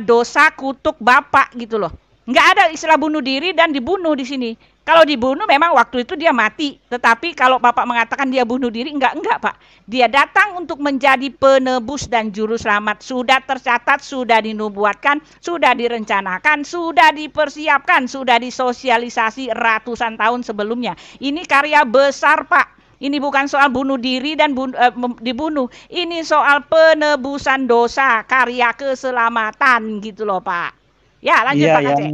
dosa kutuk Bapa gitu loh. Nggak ada istilah bunuh diri dan dibunuh di sini. Kalau dibunuh memang waktu itu dia mati, tetapi kalau Bapak mengatakan dia bunuh diri, enggak Pak. Dia datang untuk menjadi penebus dan juru selamat. Sudah tercatat, sudah dinubuatkan, sudah direncanakan, sudah dipersiapkan, sudah disosialisasi ratusan tahun sebelumnya. Ini karya besar, Pak. Ini bukan soal bunuh diri dan dibunuh. Ini soal penebusan dosa, karya keselamatan gitu loh, Pak. Ya, lanjut Pak Aceh.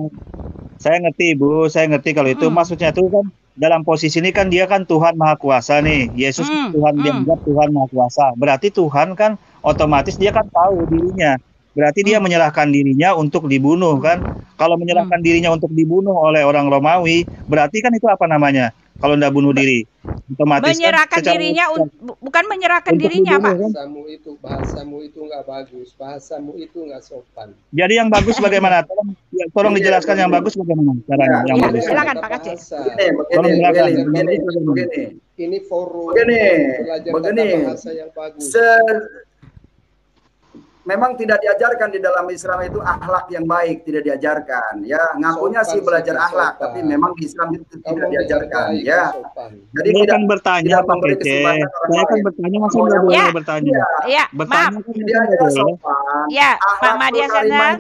Saya ngerti, Bu. Saya ngerti kalau itu maksudnya itu kan dalam posisi ini kan dia kan Tuhan Maha Kuasa nih. Yesus Tuhan, dianggap Tuhan Maha Kuasa. Berarti Tuhan kan otomatis dia kan tahu dirinya. Berarti dia menyerahkan dirinya untuk dibunuh kan. Kalau menyerahkan dirinya untuk dibunuh oleh orang Romawi, berarti kan itu apa namanya? Kalau tidak bunuh diri, otomatis menyerahkan kan dirinya, bukan menyerahkan dirinya, Pak. Bahasamu itu nggak bagus, bahasamu itu nggak sopan. Jadi yang bagus bagaimana? Tolong dijelaskan yang bagus bagaimana caranya? Yang bagus. Silakan Pak Aceh. Begini. Ini forum belajar bahasa yang bagus. Memang tidak diajarkan di dalam Islam itu akhlak yang baik, tidak diajarkan. Ya, ngakunya sih belajar akhlak, tapi memang di Islam itu tidak diajarkan. Ya, jadi saya kan bertanya Pak Kece. Saya kan bertanya, masih nggak boleh bertanya. Ya, maaf. Ya, Pak Madiasana.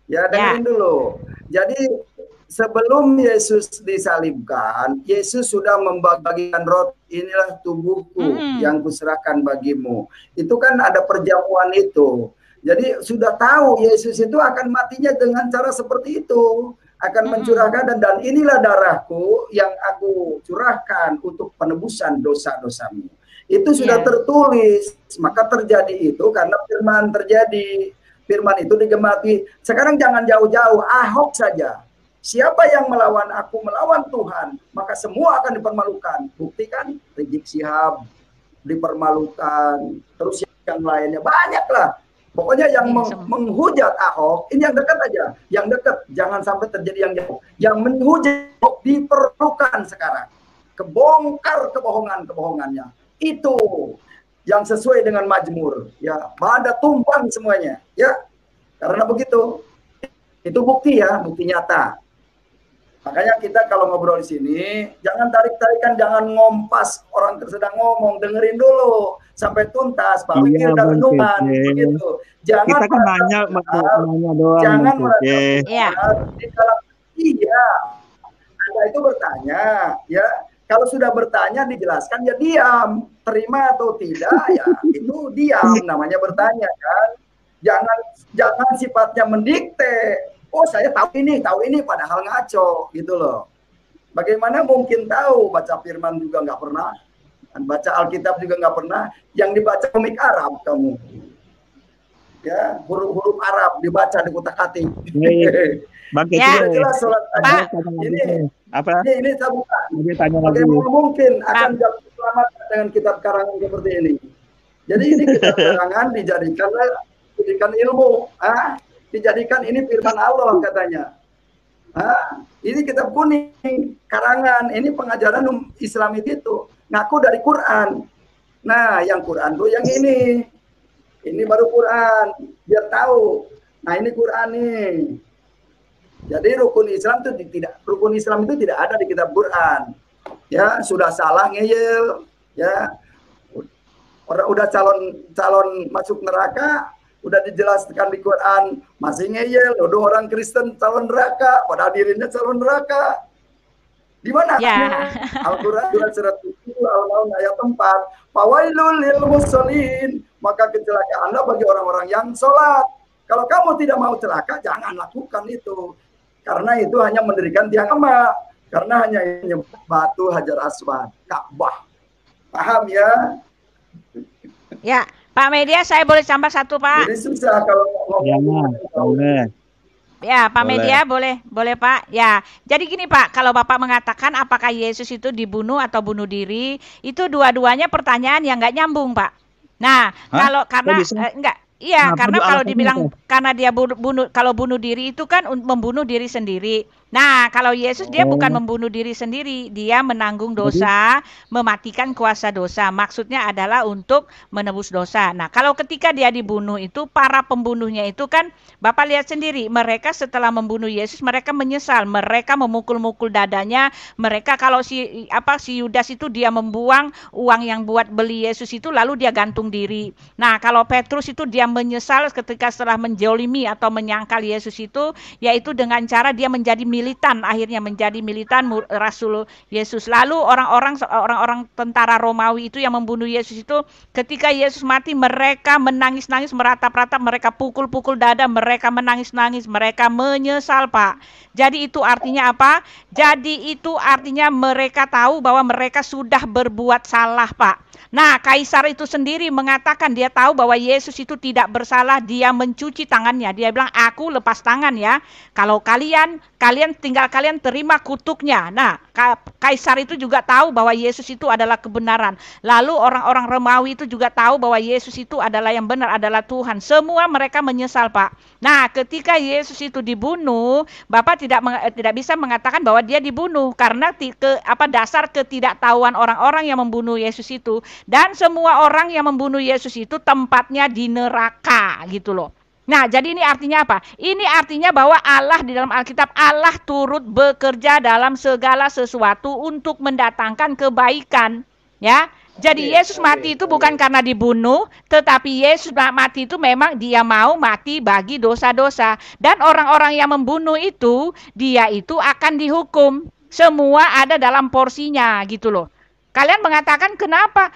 Ya, dengerin dulu. Jadi sebelum Yesus disalibkan, Yesus sudah membagikan roti, inilah tubuhku yang kuserahkan bagimu. Itu kan ada perjamuan itu. Jadi sudah tahu Yesus itu akan matinya dengan cara seperti itu. Akan mencurahkan dan inilah darahku yang aku curahkan untuk penebusan dosa-dosamu. Itu sudah tertulis. Maka terjadi itu karena firman terjadi. Firman itu digenapi. Sekarang jangan jauh-jauh, Ahok saja. Siapa yang melawan aku, melawan Tuhan, maka semua akan dipermalukan. Bukti kan, Rizik Syihab dipermalukan, terus yang lainnya banyaklah. Pokoknya yang menghujat Ahok, ini yang dekat aja. Yang dekat, jangan sampai terjadi yang jauh. Yang menghujat Ahok diperlukan sekarang. Kebongkar kebohongannya. Itu yang sesuai dengan Mazmur. Ya, pada tumbang semuanya. Ya, karena begitu. Itu bukti ya, bukti nyata. Makanya kita kalau ngobrol di sini, jangan tarik-tarikan, jangan ngompas orang sedang ngomong, dengerin dulu sampai tuntas, Pak Pikir dan renungan, begitu. Jangan kita kan nanya doang. Jangan iya. Anda itu bertanya, ya. Kalau sudah bertanya dijelaskan ya diam, terima atau tidak ya itu diam namanya bertanya kan. Jangan sifatnya mendikte. Oh saya tahu ini padahal ngaco gitu loh. Bagaimana mungkin tahu, baca firman juga nggak pernah, dan baca Alkitab juga nggak pernah, yang dibaca komik Arab kamu. Ya, huruf-huruf Arab dibaca di kutak-atik. Jelas sholat ini saya buka. Bagaimana mungkin akan selamat dengan kitab karangan seperti ini? Jadi ini kitab karangan dijadikan ilmu. Dijadikan ini firman Allah katanya. Ini kitab kuning, karangan, ini pengajaran Islam itu ngaku dari Quran. Nah, yang Quran tuh yang ini. Ini baru Quran, biar tahu. Nah, ini Quran nih. Jadi rukun Islam itu tidak ada di kitab Quran. Ya, sudah salah ngeyel, ya. Udah calon masuk neraka. Udah dijelaskan di Quran, masih ngeyel, udah orang Kristen calon neraka, padahal dirinya calon neraka. Di mana? Ya. Al-Quran surat 7 Al-Maun ayat 4. Fawailul lil musallin, maka kecelakaanlah bagi orang-orang yang sholat. Kalau kamu tidak mau celaka, jangan lakukan itu. Karena itu hanya mendirikan tiang emak. Karena hanya batu Hajar Aswad, Ka'bah. Paham ya? Ya. Pak Media, saya boleh tambah satu, Pak? Jadi susah kalau ngomong. Ya, Pak Media, boleh Pak. Ya, jadi gini Pak, kalau Bapak mengatakan apakah Yesus itu dibunuh atau bunuh diri, itu dua-duanya pertanyaan yang nggak nyambung, Pak. Nah, karena kalau dibilang karena dia bunuh diri itu kan membunuh diri sendiri. Nah, kalau Yesus dia bukan membunuh diri sendiri, dia menanggung dosa, mematikan kuasa dosa. Maksudnya adalah untuk menebus dosa. Nah, kalau ketika dia dibunuh itu para pembunuhnya itu kan Bapak lihat sendiri, mereka setelah membunuh Yesus mereka menyesal, mereka memukul-mukul dadanya, mereka kalau si Yudas itu dia membuang uang yang buat beli Yesus itu lalu dia gantung diri. Nah, kalau Petrus itu dia menyesal ketika setelah menjolimi atau menyangkal Yesus itu, yaitu dengan cara dia menjadi akhirnya menjadi militan Rasul Yesus. Lalu orang-orang tentara Romawi itu yang membunuh Yesus itu, ketika Yesus mati mereka menangis-nangis, meratap-ratap, mereka pukul-pukul dada, mereka menangis-nangis, mereka menyesal, Pak. Jadi itu artinya apa? Jadi itu artinya mereka tahu bahwa mereka sudah berbuat salah, Pak. Nah, kaisar itu sendiri mengatakan dia tahu bahwa Yesus itu tidak bersalah, dia mencuci tangannya. Dia bilang, aku lepas tangan ya. Kalau kalian tinggal kalian terima kutuknya. Nah, kaisar itu juga tahu bahwa Yesus itu adalah kebenaran. Lalu orang-orang Romawi itu juga tahu bahwa Yesus itu adalah yang benar, adalah Tuhan. Semua mereka menyesal, Pak. Nah, ketika Yesus itu dibunuh, Bapak tidak bisa mengatakan bahwa dia dibunuh karena dasar ketidaktahuan orang-orang yang membunuh Yesus itu. Dan semua orang yang membunuh Yesus itu tempatnya di neraka gitu loh. Nah, jadi ini artinya apa? Ini artinya bahwa Allah di dalam Alkitab, Allah turut bekerja dalam segala sesuatu untuk mendatangkan kebaikan, ya. Jadi Yesus mati itu bukan karena dibunuh, tetapi Yesus mati itu memang dia mau mati bagi dosa-dosa. Dan orang-orang yang membunuh itu, dia itu akan dihukum. Semua ada dalam porsinya gitu loh. Kalian mengatakan kenapa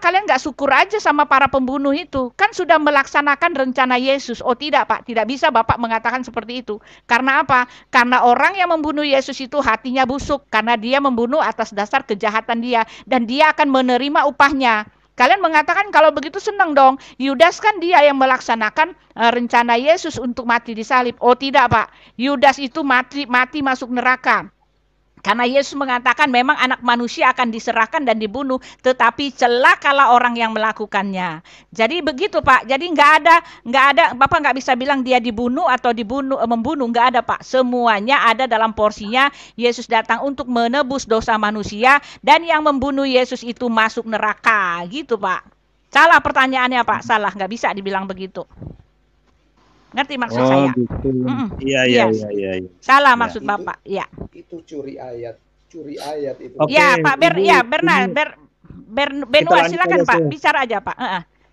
kalian nggak syukur aja sama para pembunuh itu? Kan sudah melaksanakan rencana Yesus. Oh tidak Pak, tidak bisa Bapak mengatakan seperti itu. Karena apa? Karena orang yang membunuh Yesus itu hatinya busuk. Karena dia membunuh atas dasar kejahatan dia. Dan dia akan menerima upahnya. Kalian mengatakan kalau begitu senang dong. Yudas kan dia yang melaksanakan rencana Yesus untuk mati di salib. Oh tidak Pak, Yudas itu mati masuk neraka. Karena Yesus mengatakan memang anak manusia akan diserahkan dan dibunuh, tetapi celakalah orang yang melakukannya. Jadi begitu Pak. Jadi nggak ada Bapak nggak bisa bilang dia dibunuh atau membunuh, nggak ada Pak. Semuanya ada dalam porsinya. Yesus datang untuk menebus dosa manusia dan yang membunuh Yesus itu masuk neraka, gitu Pak. Salah pertanyaannya Pak, salah, nggak bisa dibilang begitu. Ngerti maksud saya? Gitu. Iya. Salah maksud Bapak. Iya. Itu curi ayat itu. Ya, Pak Benua, silakan Pak, bicara aja Pak.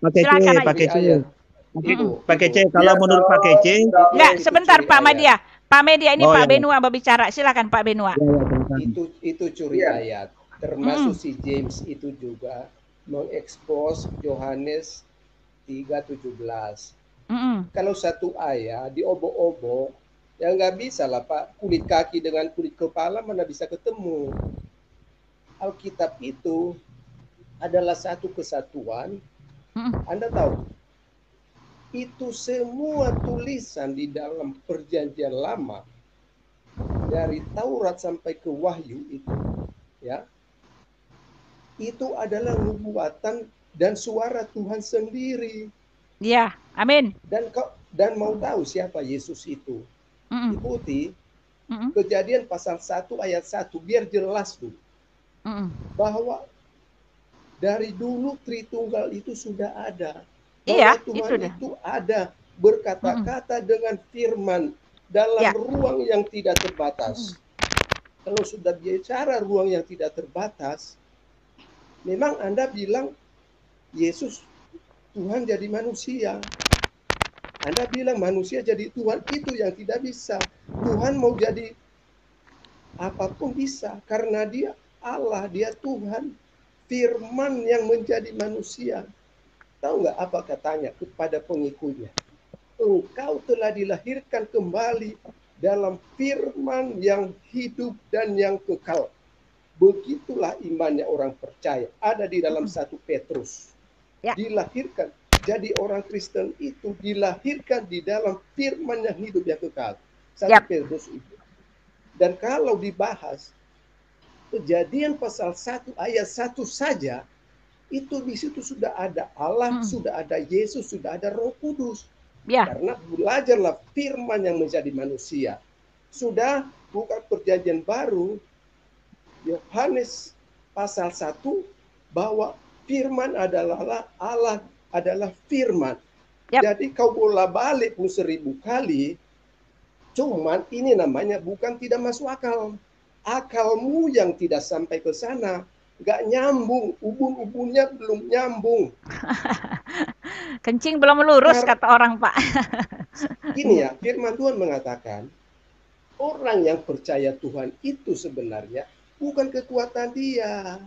Silakan aja. Pak Kece, kalau menurut Pak Kece. Enggak, sebentar Pak Media. Pak Media ini Pak Benua berbicara. Silakan Pak Benua. Itu curi ayat. Termasuk si James itu juga mengekspos Yohanes 3:17. Kalau satu ayat diobok-obok, ya nggak bisa lah Pak. Kulit kaki dengan kulit kepala mana bisa ketemu. Alkitab itu adalah satu kesatuan. Anda tahu, itu semua tulisan di dalam perjanjian lama, dari Taurat sampai ke Wahyu itu, ya, itu adalah nubuatan dan suara Tuhan sendiri. Ya, amin. Dan mau tahu siapa Yesus itu? Ikuti Kejadian pasal 1 ayat 1 biar jelas tuh. Bahwa dari dulu Tritunggal itu sudah ada. Bahwa Tuhan itu ada berkata-kata dengan firman dalam ruang yang tidak terbatas. Kalau sudah bicara ruang yang tidak terbatas, memang Anda bilang Yesus Tuhan jadi manusia. Anda bilang manusia jadi Tuhan, itu yang tidak bisa. Tuhan mau jadi apapun bisa, karena dia Allah, dia Tuhan. Firman yang menjadi manusia. Tahu nggak apa katanya kepada pengikutnya? Engkau telah dilahirkan kembali dalam firman yang hidup dan yang kekal. Begitulah imannya orang percaya. Ada di dalam 1 Petrus. Dilahirkan. Jadi orang Kristen itu dilahirkan di dalam firman yang hidup yang kekal. 1 Petrus itu. Dan kalau dibahas Kejadian pasal 1 ayat 1 saja, itu di situ sudah ada Allah, sudah ada Yesus, sudah ada Roh Kudus. Karena belajarlah firman yang menjadi manusia. Sudah bukan perjanjian baru, Yohanes pasal 1, bahwa firman adalah Allah, adalah firman. Jadi kau bola balik pun 1000 kali, cuman ini namanya bukan tidak masuk akal. Akalmu yang tidak sampai ke sana, nggak nyambung, ubun-ubunnya belum nyambung. Kencing belum lurus, kata orang Pak. Ini ya, firman Tuhan mengatakan, orang yang percaya Tuhan itu sebenarnya bukan kekuatan dia.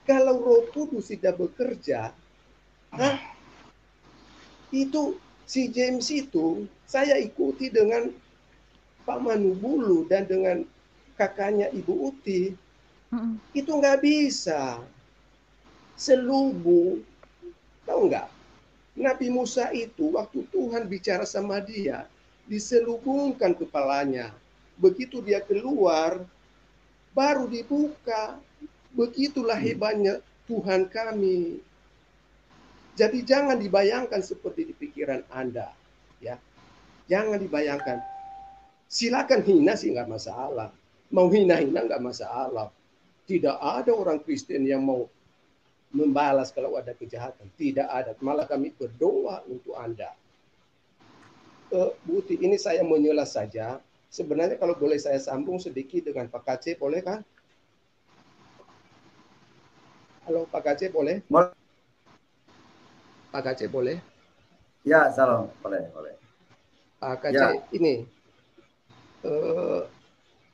Kalau Roh Kudus tidak bekerja, itu si James itu saya ikuti dengan Pak Manubulu dan dengan kakaknya Ibu Uti. Itu nggak bisa. Selubung. Tahu nggak? Nabi Musa itu waktu Tuhan bicara sama dia, diselubungkan kepalanya. Begitu dia keluar, baru dibuka. Begitulah hebatnya Tuhan kami. Jadi jangan dibayangkan seperti di pikiran Anda, ya. Jangan dibayangkan. Silakan hina sih nggak masalah. Mau hina-hina nggak masalah. Tidak ada orang Kristen yang mau membalas kalau ada kejahatan. Tidak ada. Malah kami berdoa untuk Anda. Bu Uti, ini saya menyela saja. Sebenarnya kalau boleh saya sambung sedikit dengan Pak Kacep, boleh kan? Halo Pak Kacep, boleh? Pak Kacep, boleh? Ya, salam. Boleh. Pak Kacep, ini.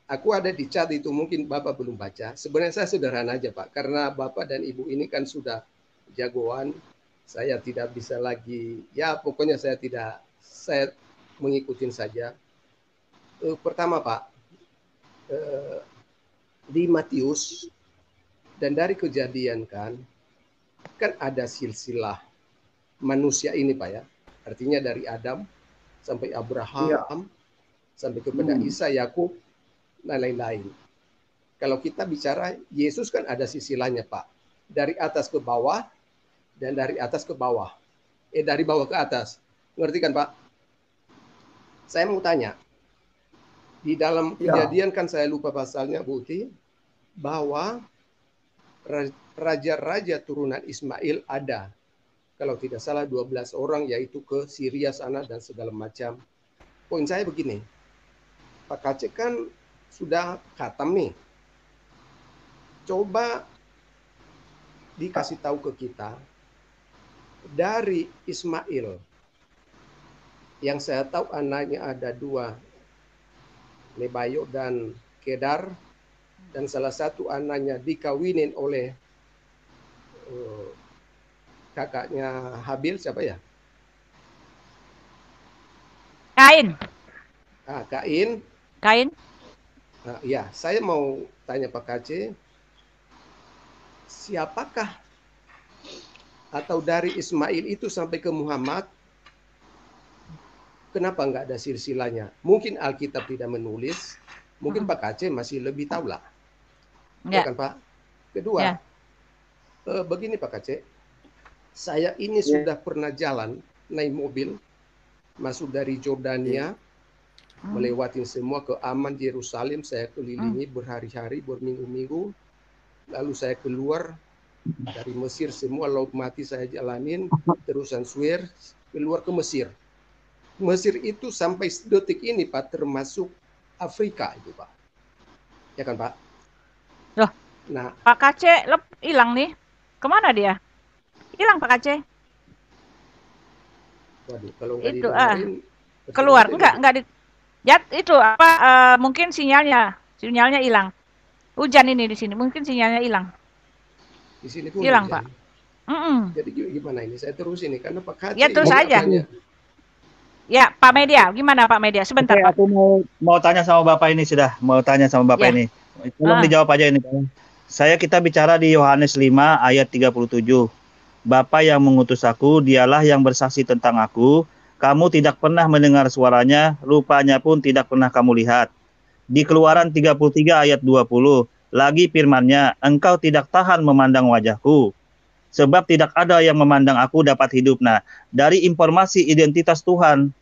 Aku ada di chat itu, mungkin Bapak belum baca. Sebenarnya saya sederhana aja Pak, karena Bapak dan Ibu ini kan sudah jagoan. Saya tidak bisa lagi, ya pokoknya saya mengikutin saja. Pertama Pak, di Matius dan dari Kejadian kan ada silsilah manusia ini Pak ya. Artinya dari Adam sampai Abraham, sampai kepada Isa, Yakub, dan lain-lain. Kalau kita bicara Yesus kan ada silsilahnya, Pak. Dari atas ke bawah dan dari atas ke bawah. Dari bawah ke atas. Ngerti kan, Pak? Saya mau tanya. Di dalam Kejadian kan saya lupa pasalnya, Bu Uti, bahwa raja-raja turunan Ismail ada. Kalau tidak salah 12 orang, yaitu ke Syria sana dan segala macam. Poin saya begini. Pak Kacek kan sudah khatam nih. Coba dikasih tahu ke kita dari Ismail yang saya tahu anaknya ada 2, Nebayo dan Kedar, dan salah satu anaknya dikawinin oleh kakaknya Habil, siapa ya? Kain. Kain. Ya, saya mau tanya Pak Kace, siapakah atau dari Ismail itu sampai ke Muhammad, kenapa nggak ada silsilahnya? Mungkin Alkitab tidak menulis, mungkin Pak Kace masih lebih tahu lah. Ya kan Pak? Kedua, begini Pak Kace, saya ini sudah pernah jalan naik mobil masuk dari Jordania, melewati semua ke Aman, Yerusalem, saya kelilingi berhari-hari, berminggu-minggu. Lalu saya keluar dari Mesir, semua laut mati saya jalanin, terusan Suez, keluar ke Mesir. Mesir itu sampai detik ini Pak termasuk Afrika itu Pak. Ya kan Pak? Loh, nah, Pak Kace hilang nih. Kemana dia? Hilang Pak Kace. Waduh, kalau nggak itu keluar enggak di ya itu apa mungkin sinyalnya hilang. Hujan ini di sini, mungkin sinyalnya hilang. Di sini pun hilang, Pak. Jadi gimana ini? Saya terus ini karena Pak Kace. Ya terus aja. Ya, Pak Media, gimana Pak Media? Sebentar, Pak. Aku mau tanya sama Bapak ini sudah, ini. Tolong dijawab aja ini, Pak. Kita bicara di Yohanes 5 ayat 37. Bapa yang mengutus aku, dialah yang bersaksi tentang aku. Kamu tidak pernah mendengar suaranya, rupanya pun tidak pernah kamu lihat. Di Keluaran 33 ayat 20, lagi firman-Nya, engkau tidak tahan memandang wajahku, sebab tidak ada yang memandang aku dapat hidup. Nah, dari informasi identitas Tuhan,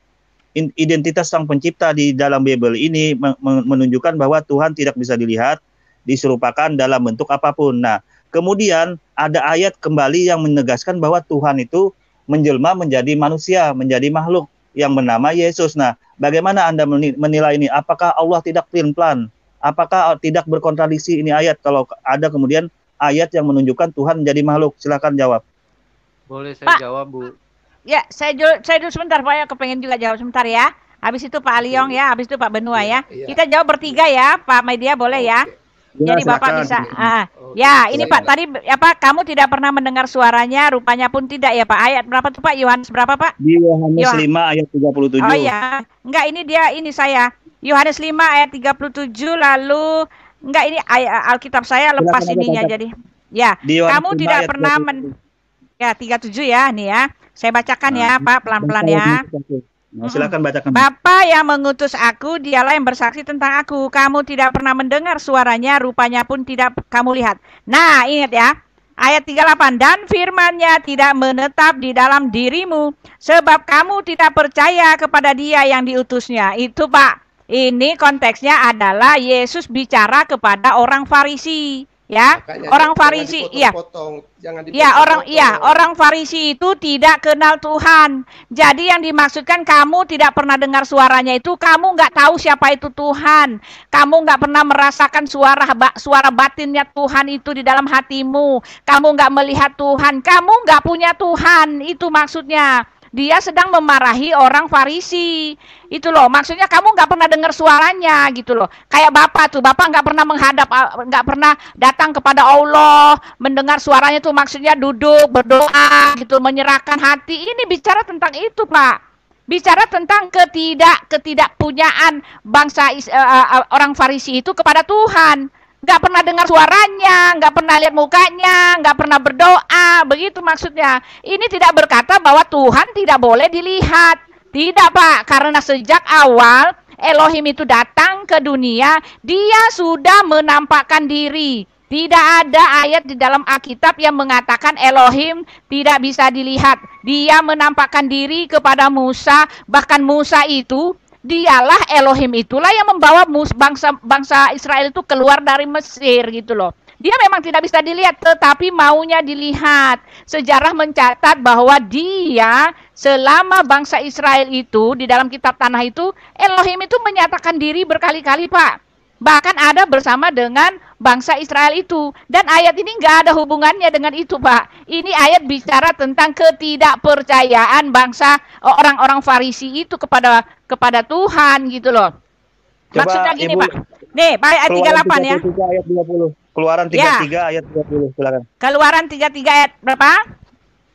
identitas Sang Pencipta di dalam Bible ini menunjukkan bahwa Tuhan tidak bisa dilihat, diserupakan dalam bentuk apapun. Nah, kemudian ada ayat kembali yang menegaskan bahwa Tuhan itu menjelma menjadi manusia, menjadi makhluk yang bernama Yesus. Nah, bagaimana Anda menilai ini? Apakah Allah tidak plan? Apakah tidak berkontradiksi ini ayat kalau ada kemudian ayat yang menunjukkan Tuhan menjadi makhluk? Silakan jawab. Boleh saya jawab, Bu? Ya, saya dulu sebentar Pak ya, kepengen juga jawab sebentar ya. Habis itu Pak Aliong ya, habis itu Pak Benua ya. Kita jawab bertiga ya, Pak Media boleh ya. Jadi Bapak bisa. Ya, ini Pak tadi apa kamu tidak pernah mendengar suaranya, rupanya pun tidak ya Pak. Ayat berapa tuh Pak? Yohanes berapa Pak? Di Yohanes 5 ayat 37. Oh ya. Enggak, ini saya. Yohanes 5 ayat 37 lalu enggak ini Alkitab saya lepas ininya jadi. Ya, kamu tidak pernah ya 37 ya nih ya. Saya bacakan ya Pak pelan-pelan ya. Nah, silakan bacakan. Bapa yang mengutus aku, dialah yang bersaksi tentang aku. Kamu tidak pernah mendengar suaranya, rupanya pun tidak kamu lihat. Nah, ingat ya. Ayat 38, dan firman-Nya tidak menetap di dalam dirimu, sebab kamu tidak percaya kepada Dia yang diutusnya. Itu Pak, ini konteksnya adalah Yesus bicara kepada orang Farisi. Ya, makanya orang Farisi, orang Farisi itu tidak kenal Tuhan. Jadi yang dimaksudkan kamu tidak pernah dengar suaranya itu, kamu nggak tahu siapa itu Tuhan. Kamu nggak pernah merasakan suara batinnya Tuhan itu di dalam hatimu. Kamu nggak melihat Tuhan, kamu nggak punya Tuhan. Itu maksudnya. Dia sedang memarahi orang Farisi. Itu loh, maksudnya kamu nggak pernah dengar suaranya gitu loh. Kayak Bapak tuh, Bapak nggak pernah nggak pernah datang kepada Allah, mendengar suaranya tuh maksudnya duduk, berdoa gitu, menyerahkan hati. Ini bicara tentang itu Pak. Bicara tentang ketidakpunyaan bangsa orang Farisi itu kepada Tuhan. Nggak pernah dengar suaranya, nggak pernah lihat mukanya, nggak pernah berdoa, begitu maksudnya. Ini tidak berkata bahwa Tuhan tidak boleh dilihat. Tidak Pak, karena sejak awal Elohim itu datang ke dunia, dia sudah menampakkan diri. Tidak ada ayat di dalam Alkitab yang mengatakan Elohim tidak bisa dilihat. Dia menampakkan diri kepada Musa, bahkan Musa itu, dialah Elohim itulah yang membawa bangsa Israel itu keluar dari Mesir gitu loh. Dia memang tidak bisa dilihat, tetapi maunya dilihat. Sejarah mencatat bahwa dia selama bangsa Israel itu, di dalam kitab tanah itu, Elohim itu menyatakan diri berkali-kali, Pak. Bahkan ada bersama dengan bangsa Israel itu. Dan ayat ini nggak ada hubungannya dengan itu, Pak. Ini ayat bicara tentang ketidakpercayaan bangsa orang-orang Farisi itu kepada Tuhan gitu loh. Coba, maksudnya gini, Ibu, Pak. Nih, ayat 38 ya. Ayat 20. Keluaran 33 ayat 20, silakan. Keluaran 33 ayat berapa?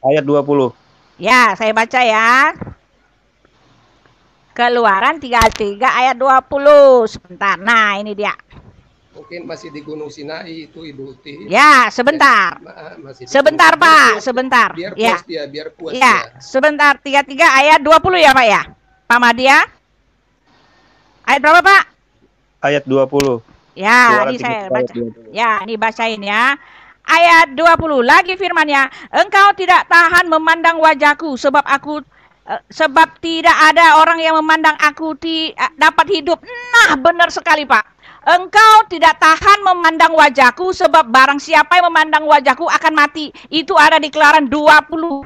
Ayat 20. Ya, saya baca ya. Keluaran 33 ayat 20. Sebentar. Nah, ini dia. Mungkin masih di Gunung Sinai itu Ibu Uti. Ya, sebentar. Sebentar, Pak. Sebentar. Biar ya. puas dia, biar puas ya, dia. Sebentar. 33 ayat 20 ya, Pak ya? Pak Madia? Ayat berapa, Pak? Ayat 20. Ya, Keluaran ini saya baca. 20. Ya, ini bacain ya. Ayat 20 lagi firman-Nya, engkau tidak tahan memandang wajahku sebab tidak ada orang yang memandang aku dapat hidup. Nah, benar sekali, Pak. Engkau tidak tahan memandang wajahku sebab barang siapa yang memandang wajahku akan mati. Itu ada di Keluaran 20.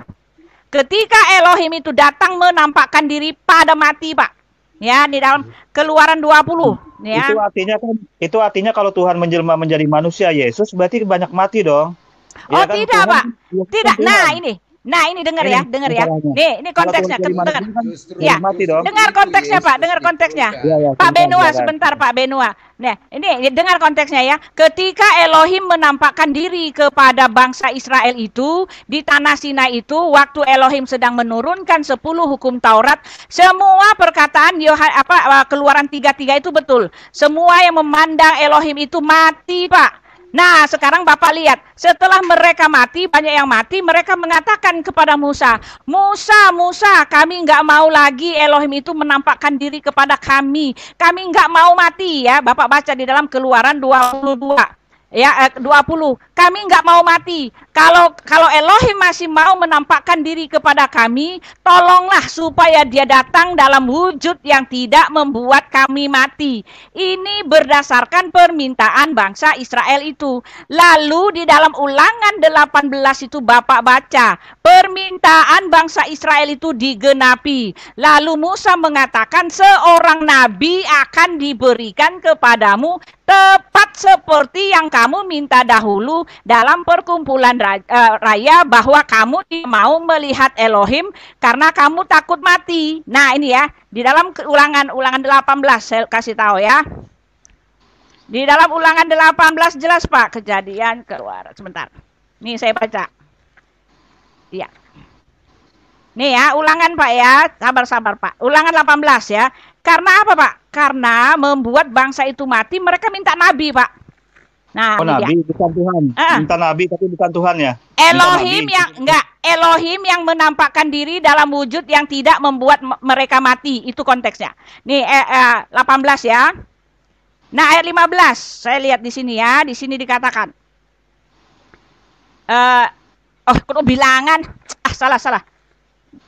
Ketika Elohim itu datang menampakkan diri pada mati, Pak. Ya, di dalam Keluaran 20. Ya. Itu artinya kalau Tuhan menjelma menjadi manusia Yesus berarti banyak mati dong. Oh, ya kan, tidak, Tuhan, Pak. Tidak. Tuhan. Nah, ini dengar ya. Ini konteksnya. Ya. Mati dong. Dengar konteksnya, Pak. Dengar konteksnya. Ya, Pak Benua, sebentar, Pak Benua. Nah, ini dengar konteksnya ya. Ketika Elohim menampakkan diri kepada bangsa Israel itu di tanah Sinai itu, waktu Elohim sedang menurunkan 10 hukum Taurat, semua perkataan Keluaran 33 itu betul. Semua yang memandang Elohim itu mati, Pak. Nah, sekarang Bapak lihat, setelah mereka mati, banyak yang mati, mereka mengatakan kepada Musa, Musa, kami nggak mau lagi Elohim itu menampakkan diri kepada kami. Kami nggak mau mati ya. Bapak baca di dalam Keluaran 22. Ya, 20. Kami nggak mau mati. Kalau Elohim masih mau menampakkan diri kepada kami, tolonglah supaya dia datang dalam wujud yang tidak membuat kami mati. Ini berdasarkan permintaan bangsa Israel itu. Lalu di dalam Ulangan 18 itu Bapak baca, permintaan bangsa Israel itu digenapi. Lalu Musa mengatakan seorang nabi akan diberikan kepadamu tepat seperti yang kamu minta dahulu dalam perkumpulan raya bahwa kamu tidak mau melihat Elohim karena kamu takut mati. Nah, ini ya, di dalam ulangan 18 saya kasih tahu ya. Di dalam Ulangan 18 jelas, Pak, Kejadian Keluaran. Sebentar. Nih saya baca. Iya. Nih ya, Ulangan, Pak ya. Sabar, Pak. Ulangan 18 ya. Karena apa, Pak? Karena membuat bangsa itu mati, mereka minta nabi, Pak. Nah, nabi bukan Tuhan. Minta nabi tapi bukan Tuhan ya. Elohim yang menampakkan diri dalam wujud yang tidak membuat mereka mati. Itu konteksnya. Nih 18 ya. Nah, ayat 15. Saya lihat di sini ya. Di sini dikatakan. Bilangan. Salah.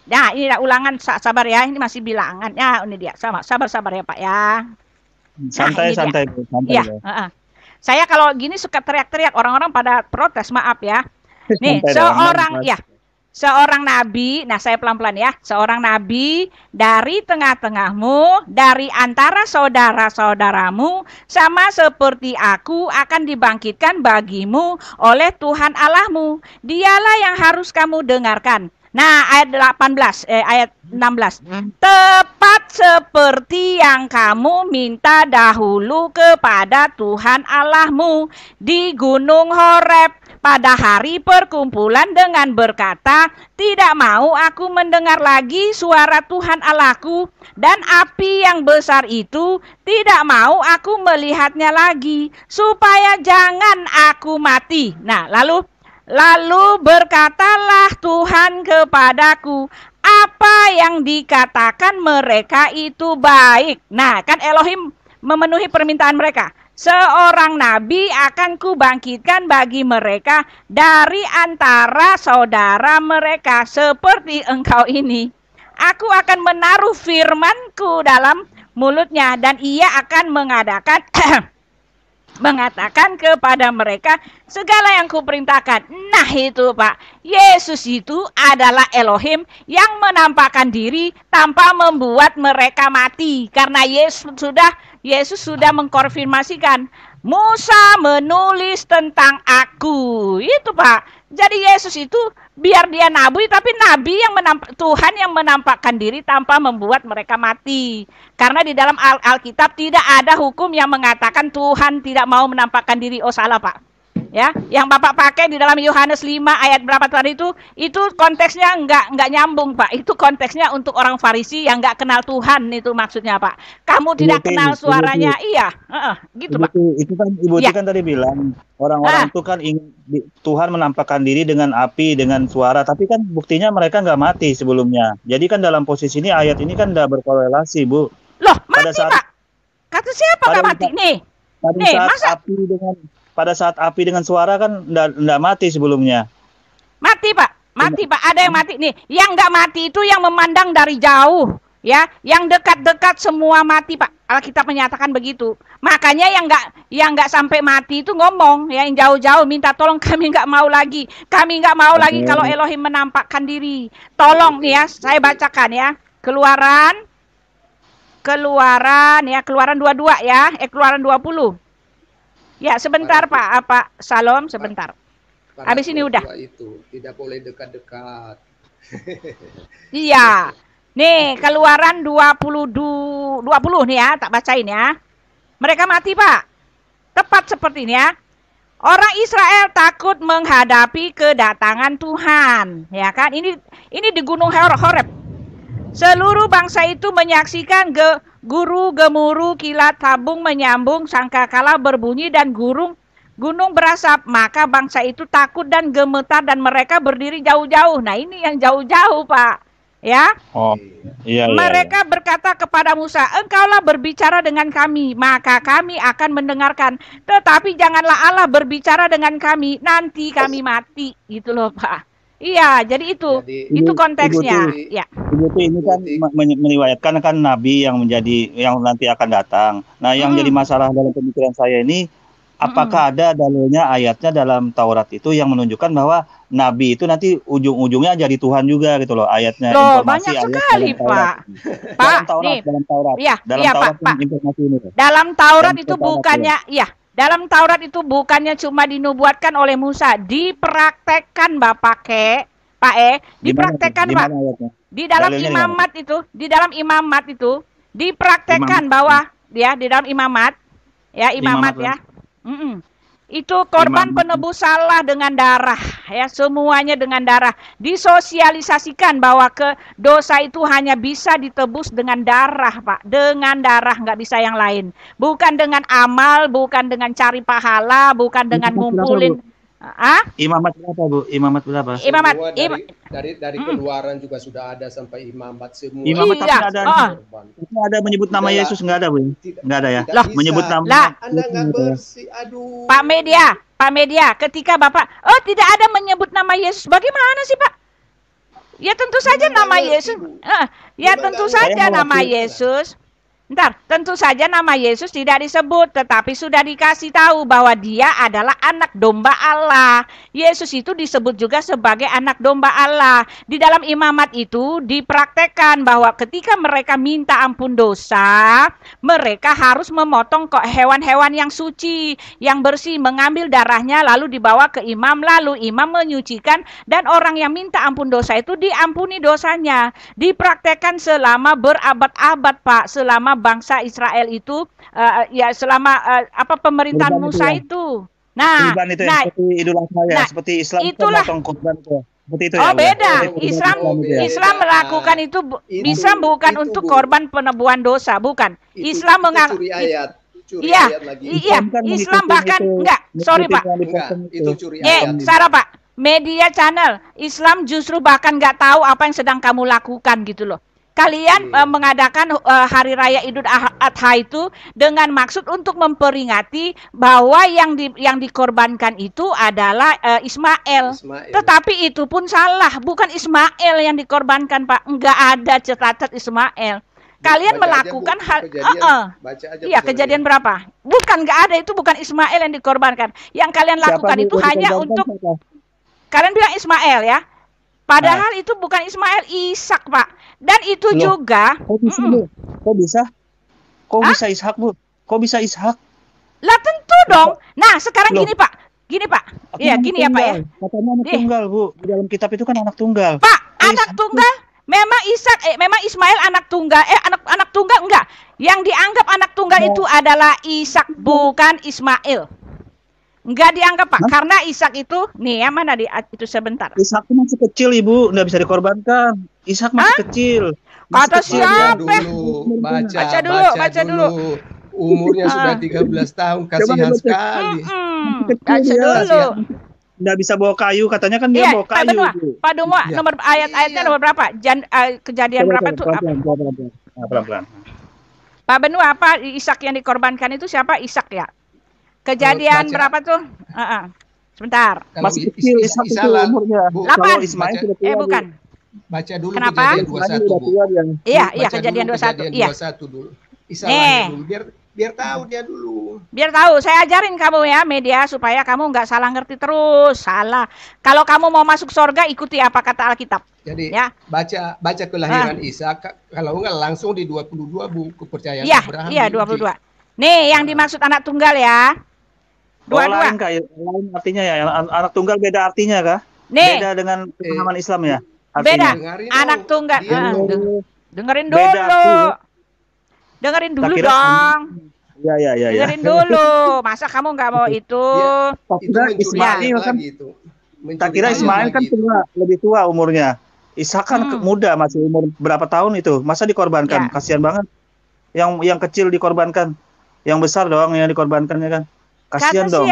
Nah, ini Ulangan, sabar ya. Ini masih bilangan. Ya, ini dia. Sabar ya, Pak ya. Santai. Ya. Saya kalau gini suka teriak-teriak, orang-orang pada protes, maaf ya. Nih, seorang nabi, nah saya pelan-pelan ya. Seorang nabi dari tengah-tengahmu, dari antara saudara-saudaramu, sama seperti aku akan dibangkitkan bagimu oleh Tuhan Allahmu. Dialah yang harus kamu dengarkan. Nah, ayat 16. Tepat seperti yang kamu minta dahulu kepada Tuhan Allahmu di Gunung Horeb pada hari perkumpulan dengan berkata, tidak mau aku mendengar lagi suara Tuhan Allahku, dan api yang besar itu tidak mau aku melihatnya lagi, supaya jangan aku mati. Nah, Lalu berkatalah Tuhan kepadaku, apa yang dikatakan mereka itu baik. Nah, kan Elohim memenuhi permintaan mereka. Seorang nabi akan kubangkitkan bagi mereka dari antara saudara mereka seperti engkau ini. Aku akan menaruh firmanku dalam mulutnya dan ia akan mengatakan kepada mereka segala yang kuperintahkan. Nah itu Pak, Yesus itu adalah Elohim yang menampakkan diri tanpa membuat mereka mati. Karena Yesus sudah mengkonfirmasikan, Musa menulis tentang aku. Itu Pak. Jadi Yesus itu biar dia nabi, tapi nabi yang Tuhan yang menampakkan diri tanpa membuat mereka mati. Karena di dalam Alkitab tidak ada hukum yang mengatakan Tuhan tidak mau menampakkan diri. Oh salah Pak. Ya, yang Bapak pakai di dalam Yohanes 5 ayat berapa tadi itu konteksnya enggak nyambung Pak. Itu konteksnya untuk orang Farisi yang enggak kenal Tuhan, itu maksudnya Pak. Kamu tidak kenal suaranya, iya, gitu Pak. Itu kan Ibu kan tadi bilang orang-orang itu kan ingin Tuhan menampakkan diri dengan api, dengan suara, tapi kan buktinya mereka enggak mati sebelumnya. Jadi kan dalam posisi ini ayat ini kan enggak berkorelasi Bu. Loh mati Pak? Kata siapa enggak mati nih? Pada saat api dengan suara kan enggak mati sebelumnya. Mati Pak, mati Pak. Ada yang mati nih. Yang enggak mati itu yang memandang dari jauh, ya. Yang dekat-dekat semua mati Pak. Alkitab menyatakan begitu. Makanya yang enggak sampai mati itu ngomong, ya, yang jauh-jauh minta tolong, kami enggak mau lagi. Kami enggak mau lagi kalau Elohim menampakkan diri. Tolong nih ya, saya bacakan ya. Keluaran ya, Keluaran 22 ya, Keluaran 20. Ya, sebentar Pak, Salom, sebentar. Habis ini udah. Itu tidak boleh dekat-dekat. Iya. Nih, Keluaran 20 nih ya, tak bacain ya. Mereka mati, Pak. Tepat seperti ini ya. Orang Israel takut menghadapi kedatangan Tuhan, ya kan? Ini di Gunung Horeb. Seluruh bangsa itu menyaksikan guru gemuruh, kilat tabung menyambung, sangkakala berbunyi dan gunung berasap. Maka bangsa itu takut dan gemetar dan mereka berdiri jauh-jauh. Nah ini yang jauh-jauh Pak. Ya. Oh, iya. Mereka berkata kepada Musa, engkaulah berbicara dengan kami, maka kami akan mendengarkan. Tetapi janganlah Allah berbicara dengan kami, nanti kami mati. Gitu loh Pak. Iya, jadi itu konteksnya. Ya. Ibu ini kan meriwayatkan kan nabi yang nanti akan datang. Nah, yang jadi masalah dalam pemikiran saya ini, apakah ada dalilnya ayatnya dalam Taurat itu yang menunjukkan bahwa nabi itu nanti ujung-ujungnya jadi Tuhan juga gitu loh ayatnya. Loh, banyak sekali Pak. Dalam Taurat. Iya, Pak. Informasi ini. Dalam Taurat itu bukannya, ya. Dalam Taurat itu bukannya cuma dinubuatkan oleh Musa, dipraktekkan Pak dipraktekkan Pak. Di dalam imamat itu, dipraktekkan bahwa ya di dalam imamat ya. Itu korban penebus salah dengan darah, ya, semuanya dengan darah. Disosialisasikan bahwa dosa itu hanya bisa ditebus dengan darah, Pak. Dengan darah, nggak bisa yang lain. Bukan dengan amal, bukan dengan cari pahala, bukan dengan ngumpulin. Imamat berapa Bu? Imamat berapa? Dari Keluaran juga sudah ada sampai imamat semua. Imamat tapi ada menyebut nama Yesus nggak ada Bu? Nggak ada ya? Menyebut nama. Anda nggak bersih, aduh. Pak Media, ketika Bapak, tidak ada menyebut nama Yesus, bagaimana sih Pak? Ya tentu saja nama Yesus. Ya tentu saja nama Yesus. Tentu saja nama Yesus tidak disebut, tetapi sudah dikasih tahu bahwa dia adalah anak domba Allah. Yesus itu disebut juga sebagai anak domba Allah. Di dalam imamat itu dipraktekkan bahwa ketika mereka minta ampun dosa, mereka harus memotong hewan-hewan yang suci, yang bersih, mengambil darahnya lalu dibawa ke imam, lalu imam menyucikan, dan orang yang minta ampun dosa itu diampuni dosanya. Dipraktekkan selama berabad-abad Pak, selama bangsa Israel itu selama pemerintahan Musa itu. Nah, seperti Idul Adha ya, seperti Islam itulah kurban itu. Seperti itu ya. Beda. Islam melakukan itu bisa bukan untuk korban penebuhan dosa, bukan. Islam mengaku Islam bahkan enggak, sorry Pak. Itu curi ayat. Sarah Pak. media channel Islam justru bahkan nggak tahu apa yang sedang kamu lakukan gitu loh. Kalian mengadakan Hari Raya Idul Adha itu dengan maksud untuk memperingati bahwa yang dikorbankan itu adalah Ismail. Tetapi itu pun salah, bukan Ismail yang dikorbankan, Pak. Enggak ada catat Ismail. Kalian melakukan hal kejadian berapa? Bukan, enggak ada, itu bukan Ismail yang dikorbankan. Yang kalian lakukan itu hanya untuk kalian bilang Ismail ya. Padahal itu bukan Ismail, Ishak, Pak. Dan itu juga Kok bisa? Kok bisa Ishak, Bu? Kok bisa Ishak? Lah tentu dong. Nah, sekarang gini, Pak. Iya, gini ya, Pak ya. Katanya anak tunggal, Bu. Di dalam kitab itu kan anak tunggal. Pak, anak tunggal? Memang memang Ismail anak tunggal. Anak tunggal enggak. Yang dianggap anak tunggal itu adalah Ishak, bukan Ismail. Enggak dianggap, Pak, karena Ishak itu, nih yang mana itu sebentar. Ishak masih kecil, Ibu, enggak bisa dikorbankan. Ishak masih kecil. Kata siapa? Baca dulu. Umurnya sudah 13 tahun, kasihan sekali. Baca dulu. Enggak bisa bawa kayu, katanya kan dia bawa kayu. Pak Dumo, nomor ayat-ayatnya nomor berapa? Kejadian berapa tuh? Pelan-pelan. Pak Benua, apa Ishak yang dikorbankan itu siapa? Ishak ya? Kejadian berapa tuh? Sebentar. Masih kecil Ishak itu umurnya. 8. Bukan. Baca dulu. Kenapa? Kejadian 21, Bu. Iya, kejadian 21. Iya. 21 dulu. Ishak dulu. Biar tahu dia dulu. Biar tahu, saya ajarin kamu ya media supaya kamu nggak salah ngerti terus. Salah. Kalau kamu mau masuk surga, ikuti apa kata Alkitab. Jadi ya. baca kelahiran Ishak. Kalau enggak langsung di 22 Bu, kepercayaan Abraham. Iya, 22. Nih, yang dimaksud anak tunggal ya. 22. Lain artinya ya. Anak tunggal beda artinya kah? Nih. Beda dengan pemahaman Islam ya? Artinya. Beda. Anak tunggal. Dengerin dulu. Dengerin dulu dong. Ya. Dengerin dulu. Masa kamu nggak mau itu? Ismail kan itu. Tak kira Ismail kan tua, lebih tua umurnya. Ishak kan muda, masih umur berapa tahun itu? Masa dikorbankan? Kasihan banget. Yang kecil dikorbankan. Yang besar doang yang dikorbankannya kan. Kasihan dong.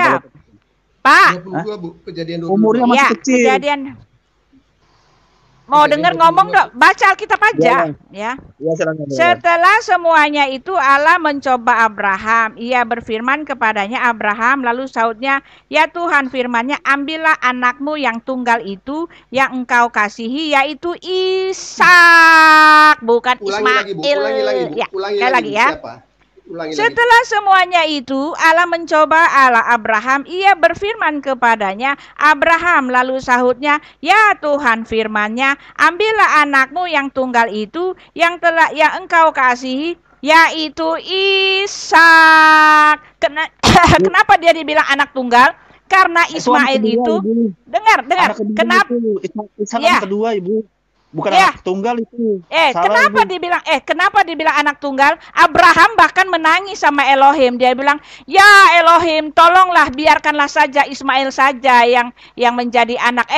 Pak. 22, Bu. Kejadian 22. Umurnya masih kecil. Kejadian. Mau dengar ngomong dong, baca Alkitab aja ya. Setelah semuanya itu Allah mencoba Abraham. Ia berfirman kepadanya, Abraham, lalu sahutnya, ya Tuhan, firman-Nya, ambillah anakmu yang tunggal itu yang engkau kasihi, yaitu Ishak, bukan Ismail. Ulangi lagi ya. Setelah semuanya itu Allah mencoba Abraham, ia berfirman kepadanya, Abraham, lalu sahutnya, ya Tuhan, firman-Nya, ambillah anakmu yang tunggal itu yang engkau kasihi, yaitu Ishak. Kenapa dia dibilang anak tunggal? Karena Ismail itu dengar kenapa Ishak anak kedua, Ibu. Bukan anak tunggal itu. Kenapa dibilang anak tunggal? Abraham bahkan menangis sama Elohim. Dia bilang, ya Elohim, tolonglah, biarkanlah saja Ismail saja yang menjadi anak.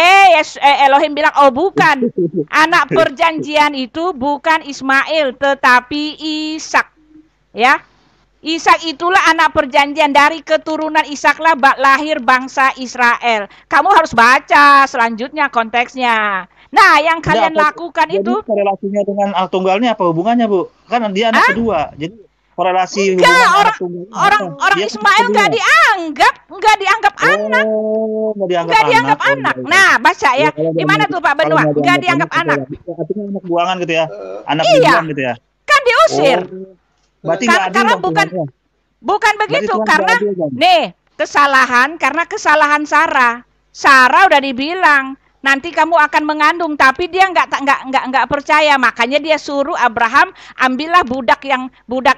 Elohim bilang, oh bukan. Anak perjanjian itu bukan Ismail, tetapi Ishak. Ya. Ishak itulah anak perjanjian, dari keturunan Ishaklah lahir bangsa Israel. Kamu harus baca selanjutnya konteksnya. Nah, yang kalian lakukan itu korelasinya dengan anak tunggalnya apa hubungannya, Bu? Kan dia anak kedua. Jadi korelasi orang Ismail nggak dianggap anak. Nggak dianggap anak. Nah, baca ya. Di mana tuh Pak Benua? Nggak dianggap anak. Artinya anak buangan gitu ya. Anak buangan gitu ya. Kan diusir. Berarti karena bukan begitu, karena nih karena kesalahan Sarah. Sarah udah dibilang nanti kamu akan mengandung, tapi dia nggak percaya, makanya dia suruh Abraham, ambillah budak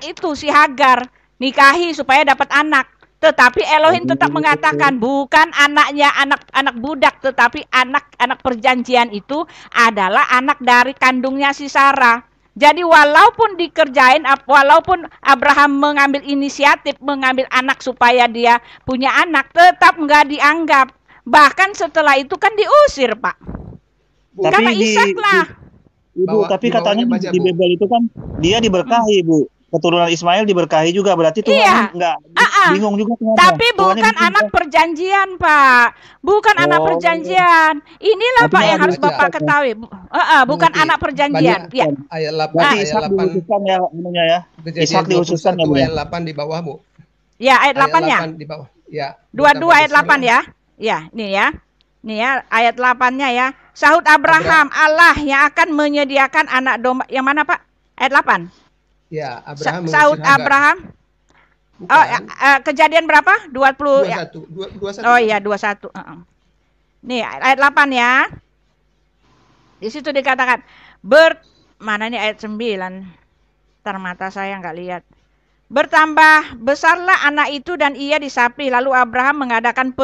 itu si Hagar, nikahi supaya dapat anak. Tetapi Elohim tetap mengatakan bukan anaknya, anak budak, tetapi anak perjanjian itu adalah anak dari kandungnya si Sarah. Jadi walaupun Abraham mengambil inisiatif mengambil anak supaya dia punya anak, tetap nggak dianggap. Bahkan setelah itu kan diusir, Pak. Karena Ishak lah. Ibu, tapi katanya di Babel itu kan dia diberkahi, Bu. Keturunan Ismail diberkahi juga, berarti Tuhan enggak bingung juga. Tapi bukan anak perjanjian, Pak. Bukan anak perjanjian. Inilah Pak yang harus Bapak ketahui. Bukan anak perjanjian. Ya. Ayat 8 ya. Ishak dihususkan ya. Ayat 8 di bawah, Bu. Ya, ayat 8-nya. Di bawah. Ya. 22 ayat 8 ya. Ya, nih ya. Nih ya, ayat 8-nya ya. Sahut Abraham, Allah yang akan menyediakan anak domba. Yang mana, Pak? Ayat 8. Ya, Abraham. Sahut Abraham. Bukan. Oh, kejadian berapa? 21. Ya. 21. Oh iya, 21. Nih, ayat 8 ya. Di situ dikatakan mana nih ayat 9? Ntar mata saya nggak lihat. Bertambah besarlah anak itu dan ia disapi. Lalu Abraham mengadakan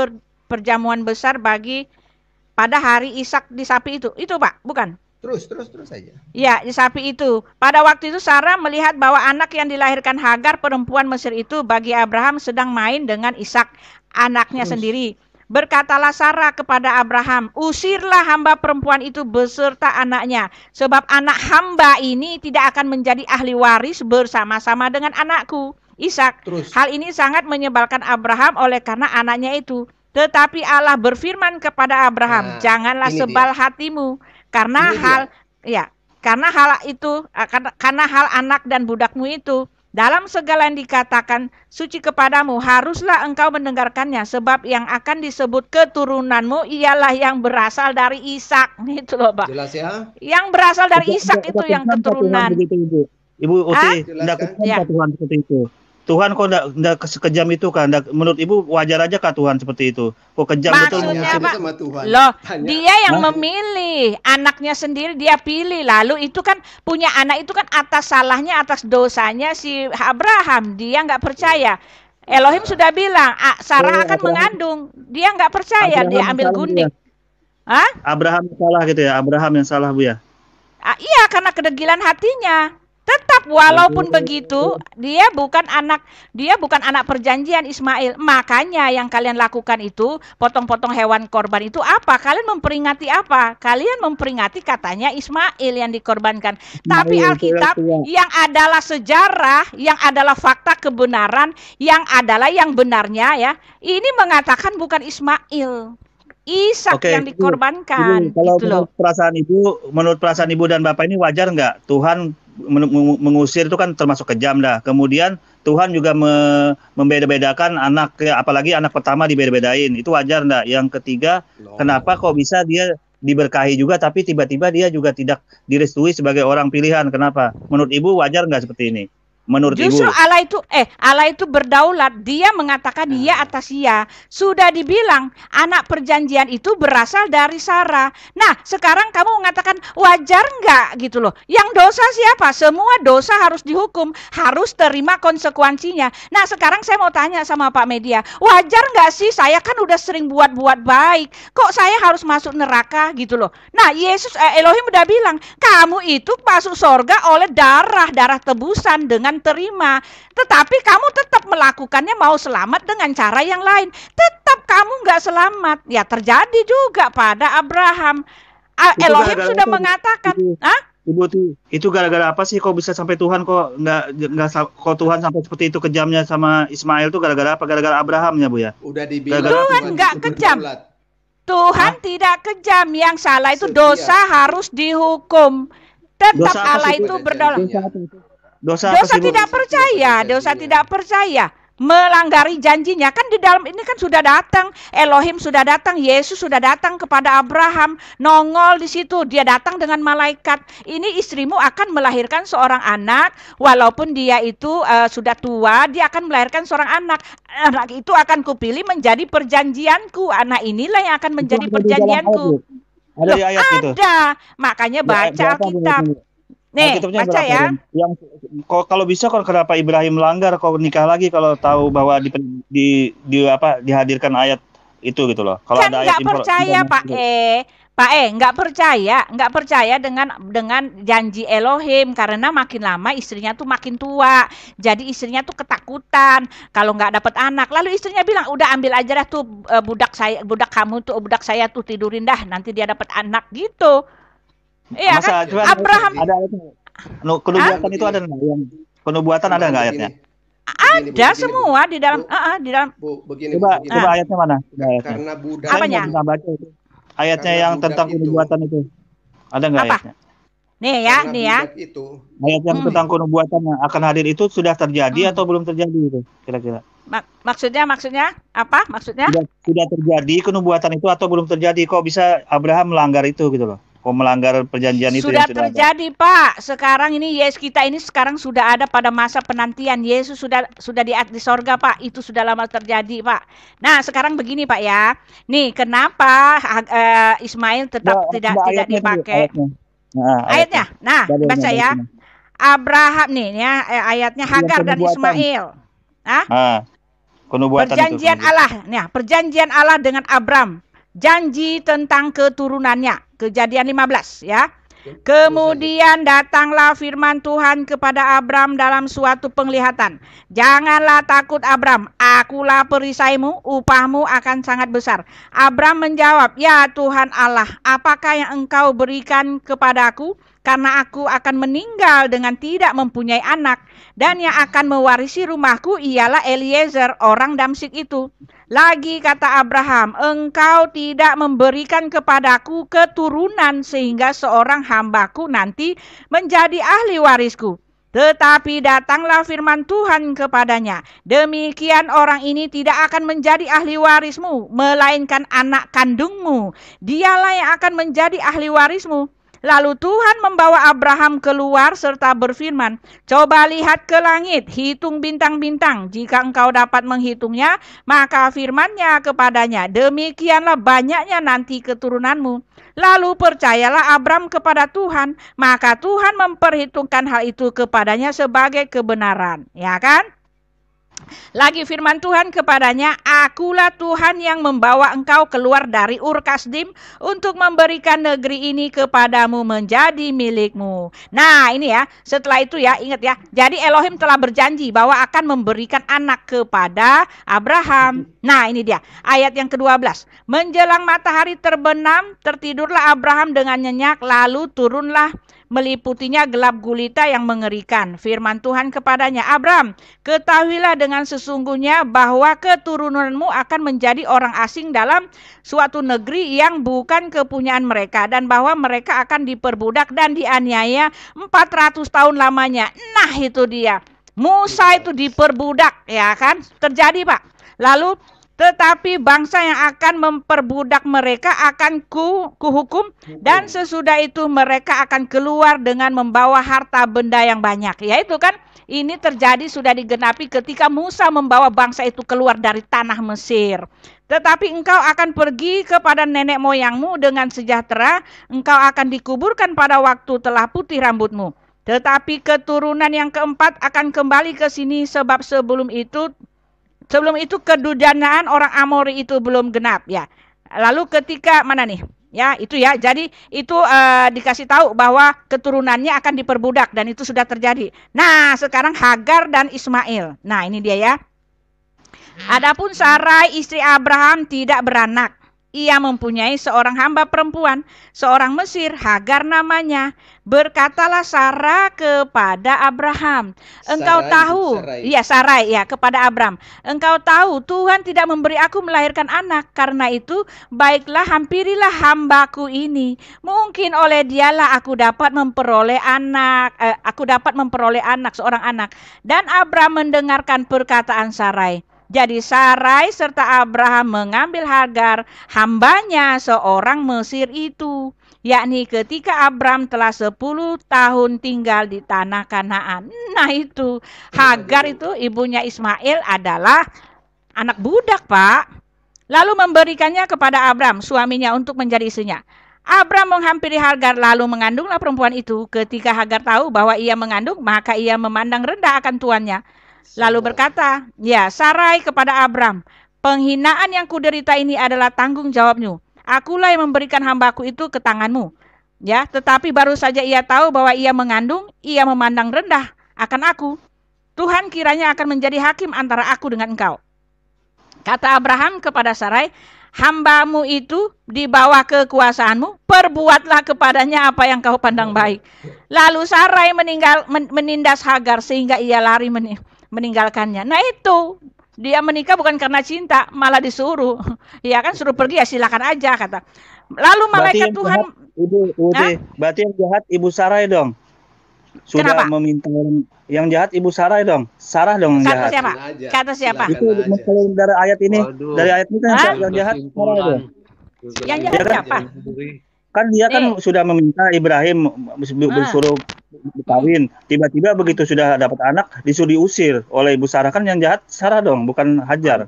perjamuan besar pada hari Ishak disapi itu. Itu, Pak, bukan? Terus saja. Ya, disapi itu. Pada waktu itu Sarah melihat bahwa anak yang dilahirkan Hagar perempuan Mesir itu bagi Abraham sedang main dengan Ishak anaknya sendiri. Berkatalah Sarah kepada Abraham, usirlah hamba perempuan itu beserta anaknya, sebab anak hamba ini tidak akan menjadi ahli waris bersama-sama dengan anakku Ishak. Hal ini sangat menyebalkan Abraham oleh karena anaknya itu. Tetapi Allah berfirman kepada Abraham, janganlah sebal hatimu karena hal anak dan budakmu itu. Dalam segala yang dikatakan suci kepadamu, haruslah engkau mendengarkannya, sebab yang akan disebut keturunanmu ialah yang berasal dari Ishak. Itu loh, Pak. Jelas ya? Yang berasal dari Ishak itu yang keturunan. Ibu Uti, tidak Tuhan seperti itu. Tuhan kok enggak sekejam itu kan? Menurut Ibu wajar aja kah Tuhan seperti itu? Kok kejam betul? Maksudnya Pak, loh, dia yang memilih, anaknya sendiri dia pilih. Lalu itu kan punya anak itu kan atas salahnya, atas dosanya si Abraham. Dia nggak percaya. Elohim sudah bilang, Sarah akan mengandung. Dia nggak percaya, dia ambil gundik. Hah? Abraham salah gitu ya? Abraham yang salah, Bu ya? Iya, karena kedegilan hatinya. Tetap walaupun begitu, dia bukan anak perjanjian Ismail. Makanya yang kalian lakukan itu, potong-potong hewan korban itu apa? Kalian memperingati apa? Kalian memperingati katanya Ismail yang dikorbankan. Tapi Alkitab yang adalah sejarah, yang adalah fakta kebenaran, yang adalah yang benarnya ya, ini mengatakan bukan Ismail. Ishak yang dikorbankan. Kalau menurut perasaan Ibu dan Bapak ini wajar nggak Tuhan mengusir itu kan termasuk kejam dah. Kemudian Tuhan juga membeda-bedakan anak, apalagi anak pertama dibeda-bedain. Itu wajar nggak? Yang ketiga, kenapa kok bisa dia diberkahi juga tapi tiba-tiba dia juga tidak direstui sebagai orang pilihan? Kenapa? Menurut Ibu wajar nggak seperti ini? Menurut Justru Ibu. Allah itu berdaulat. Dia mengatakan dia atas ia. Sudah dibilang anak perjanjian itu berasal dari Sarah. Nah, sekarang kamu mengatakan wajar nggak gitu loh. Yang dosa siapa? Semua dosa harus dihukum, harus terima konsekuensinya. Nah, sekarang saya mau tanya sama Pak Media, wajar nggak sih saya kan udah sering buat baik, kok saya harus masuk neraka gitu loh. Nah, Elohim udah bilang, kamu itu masuk surga oleh darah tebusan dengan terima, tetapi kamu tetap melakukannya mau selamat dengan cara yang lain, tetap kamu nggak selamat. Ya terjadi juga pada Abraham. Elohim sudah mengatakan, Ibu itu gara-gara apa sih kok bisa sampai Tuhan kok nggak kok Tuhan sampai seperti itu kejamnya sama Ismail tuh gara-gara apa? Gara-gara Abrahamnya, Bu ya? Udah dibilang Tuhan nggak kejam. Tuhan tidak kejam, yang salah itu dosa harus dihukum. Tetap Allah itu berdaulat. Dosa tidak percaya, melanggari janjinya. Kan di dalam ini kan sudah datang, Elohim sudah datang, Yesus sudah datang kepada Abraham, nongol di situ, dia datang dengan malaikat. Ini istrimu akan melahirkan seorang anak, walaupun dia itu sudah tua, dia akan melahirkan seorang anak. Anak itu akan kupilih menjadi perjanjianku. Anak inilah yang akan menjadi perjanjianku. Ada, makanya baca Alkitab. Nih, baca ya. Yang kalau bisa kok kenapa Ibrahim melanggar kok nikah lagi kalau tahu bahwa dihadirkan ayat itu gitu loh. Kalau kan ada ayat nggak percaya nggak percaya dengan janji Elohim, karena makin lama istrinya tuh makin tua. Jadi istrinya tuh ketakutan kalau nggak dapat anak. Lalu istrinya bilang, udah ambil aja dah tuh budak saya tuh tidurin dah, nanti dia dapat anak gitu. Iya kan? Abraham ada itu. Kenubuatan itu ada yang penubuatan ada nggak ayatnya? Ada semua di dalam begini. Coba ayatnya mana? Karena budak. Apanya? Ayatnya yang tentang kenubuatan itu. Ada nggak ayatnya? Nih ya. Ayat yang tentang kenubuatan yang akan hadir itu sudah terjadi atau belum terjadi itu kira-kira? Maksudnya apa? Maksudnya? Sudah terjadi kenubuatan itu atau belum terjadi? Kok bisa Abraham melanggar itu gitu loh? Kok melanggar perjanjian itu? Sudah terjadi, Pak. Sekarang ini Yesus kita ini sekarang sudah ada pada masa penantian. Yesus sudah di sorga, Pak. Itu sudah lama terjadi, Pak. Nah, sekarang begini, Pak ya. Nih, kenapa Ismail tetap tidak dipakai? Ayatnya. Nah, baca ya. Abraham nih ya, ayatnya Hagar dan Ismail. Perjanjian Allah. Nah, perjanjian Allah dengan Abram. Janji tentang keturunannya. Kejadian 15 ya. Kemudian datanglah firman Tuhan kepada Abram dalam suatu penglihatan. Janganlah takut Abram, akulah perisaimu, upahmu akan sangat besar. Abram menjawab, ya Tuhan Allah, apakah yang engkau berikan kepadaku? Karena aku akan meninggal dengan tidak mempunyai anak. Dan yang akan mewarisi rumahku ialah Eliezer, orang Damsyik itu. Lagi kata Abraham, engkau tidak memberikan kepadaku keturunan sehingga seorang hambaku nanti menjadi ahli warisku. Tetapi datanglah firman Tuhan kepadanya, demikian orang ini tidak akan menjadi ahli warismu, melainkan anak kandungmu. Dialah yang akan menjadi ahli warismu. Lalu Tuhan membawa Abraham keluar serta berfirman, coba lihat ke langit, hitung bintang-bintang. Jika engkau dapat menghitungnya, maka firman-Nya kepadanya, demikianlah banyaknya nanti keturunanmu. Lalu percayalah Abram kepada Tuhan, maka Tuhan memperhitungkan hal itu kepadanya sebagai kebenaran. Ya kan? Lagi firman Tuhan kepadanya, akulah Tuhan yang membawa engkau keluar dari Ur Kasdim untuk memberikan negeri ini kepadamu menjadi milikmu. Nah ini ya, setelah itu ya, ingat ya, jadi Elohim telah berjanji bahwa akan memberikan anak kepada Abraham. Nah ini dia, ayat yang ke-12. Menjelang matahari terbenam, tertidurlah Abraham dengan nyenyak, lalu turunlah meliputinya gelap gulita yang mengerikan. Firman Tuhan kepadanya, Abram, ketahuilah dengan sesungguhnya bahwa keturunanmu akan menjadi orang asing dalam suatu negeri yang bukan kepunyaan mereka, dan bahwa mereka akan diperbudak dan dianiaya 400 tahun lamanya. Nah itu dia, Musa itu diperbudak, ya kan? Terjadi Pak. Lalu tetapi bangsa yang akan memperbudak mereka akan kuhukum, dan sesudah itu mereka akan keluar dengan membawa harta benda yang banyak. Yaitu kan ini terjadi sudah digenapi ketika Musa membawa bangsa itu keluar dari tanah Mesir. Tetapi engkau akan pergi kepada nenek moyangmu dengan sejahtera, engkau akan dikuburkan pada waktu telah putih rambutmu. Tetapi keturunan yang keempat akan kembali ke sini, sebab sebelum itu kedudanaan orang Amori itu belum genap ya. Lalu ketika mana nih? Ya, itu ya. Jadi itu dikasih tahu bahwa keturunannya akan diperbudak, dan itu sudah terjadi. Nah, sekarang Hagar dan Ismail. Nah, ini dia ya. Adapun Sarai istri Abraham tidak beranak. Ia mempunyai seorang hamba perempuan, seorang Mesir, Hagar namanya. Berkatalah Sarah kepada Abraham, engkau tahu, Sarai ya kepada Abram, engkau tahu Tuhan tidak memberi aku melahirkan anak, karena itu baiklah hampirilah hambaku ini, mungkin oleh dialah aku dapat memperoleh anak, seorang anak. Dan Abram mendengarkan perkataan Sarai. Jadi Sarai serta Abraham mengambil Hagar, hambanya seorang Mesir itu, yakni ketika Abram telah 10 tahun tinggal di tanah Kanaan. Nah itu, Hagar itu ibunya Ismail adalah anak budak Pak. Lalu memberikannya kepada Abram, suaminya, untuk menjadi istrinya. Abram menghampiri Hagar, lalu mengandunglah perempuan itu. Ketika Hagar tahu bahwa ia mengandung, maka ia memandang rendah akan tuannya. Lalu berkata, ya Sarai kepada Abram, penghinaan yang kuderita ini adalah tanggung jawabmu. Akulah yang memberikan hambaku itu ke tanganmu. Ya, tetapi baru saja ia tahu bahwa ia mengandung, ia memandang rendah akan aku. Tuhan kiranya akan menjadi hakim antara aku dengan engkau. Kata Abraham kepada Sarai, hambamu itu di bawah kekuasaanmu, perbuatlah kepadanya apa yang kau pandang baik. Lalu Sarai menindas Hagar sehingga ia lari meninggalkannya. Nah itu, dia menikah bukan karena cinta, malah disuruh. Ya kan, suruh pergi ya silakan aja kata. Lalu malaikat Tuhan, berarti yang jahat Ibu Sarai dong. Sudah kenapa? Meminta yang jahat Ibu Sarai dong. Sarah dong yang jahat. Siapa? Kata siapa? Itu dari ayat ini. Dari ayat ini kan yang jahat Sarah dong. Yang jahat siapa? Kan dia kan sudah meminta Ibrahim disuruh kawin. Tiba-tiba begitu sudah dapat anak disuruh diusir oleh Ibu Sarah. Kan yang jahat Sarah dong, bukan Hajar.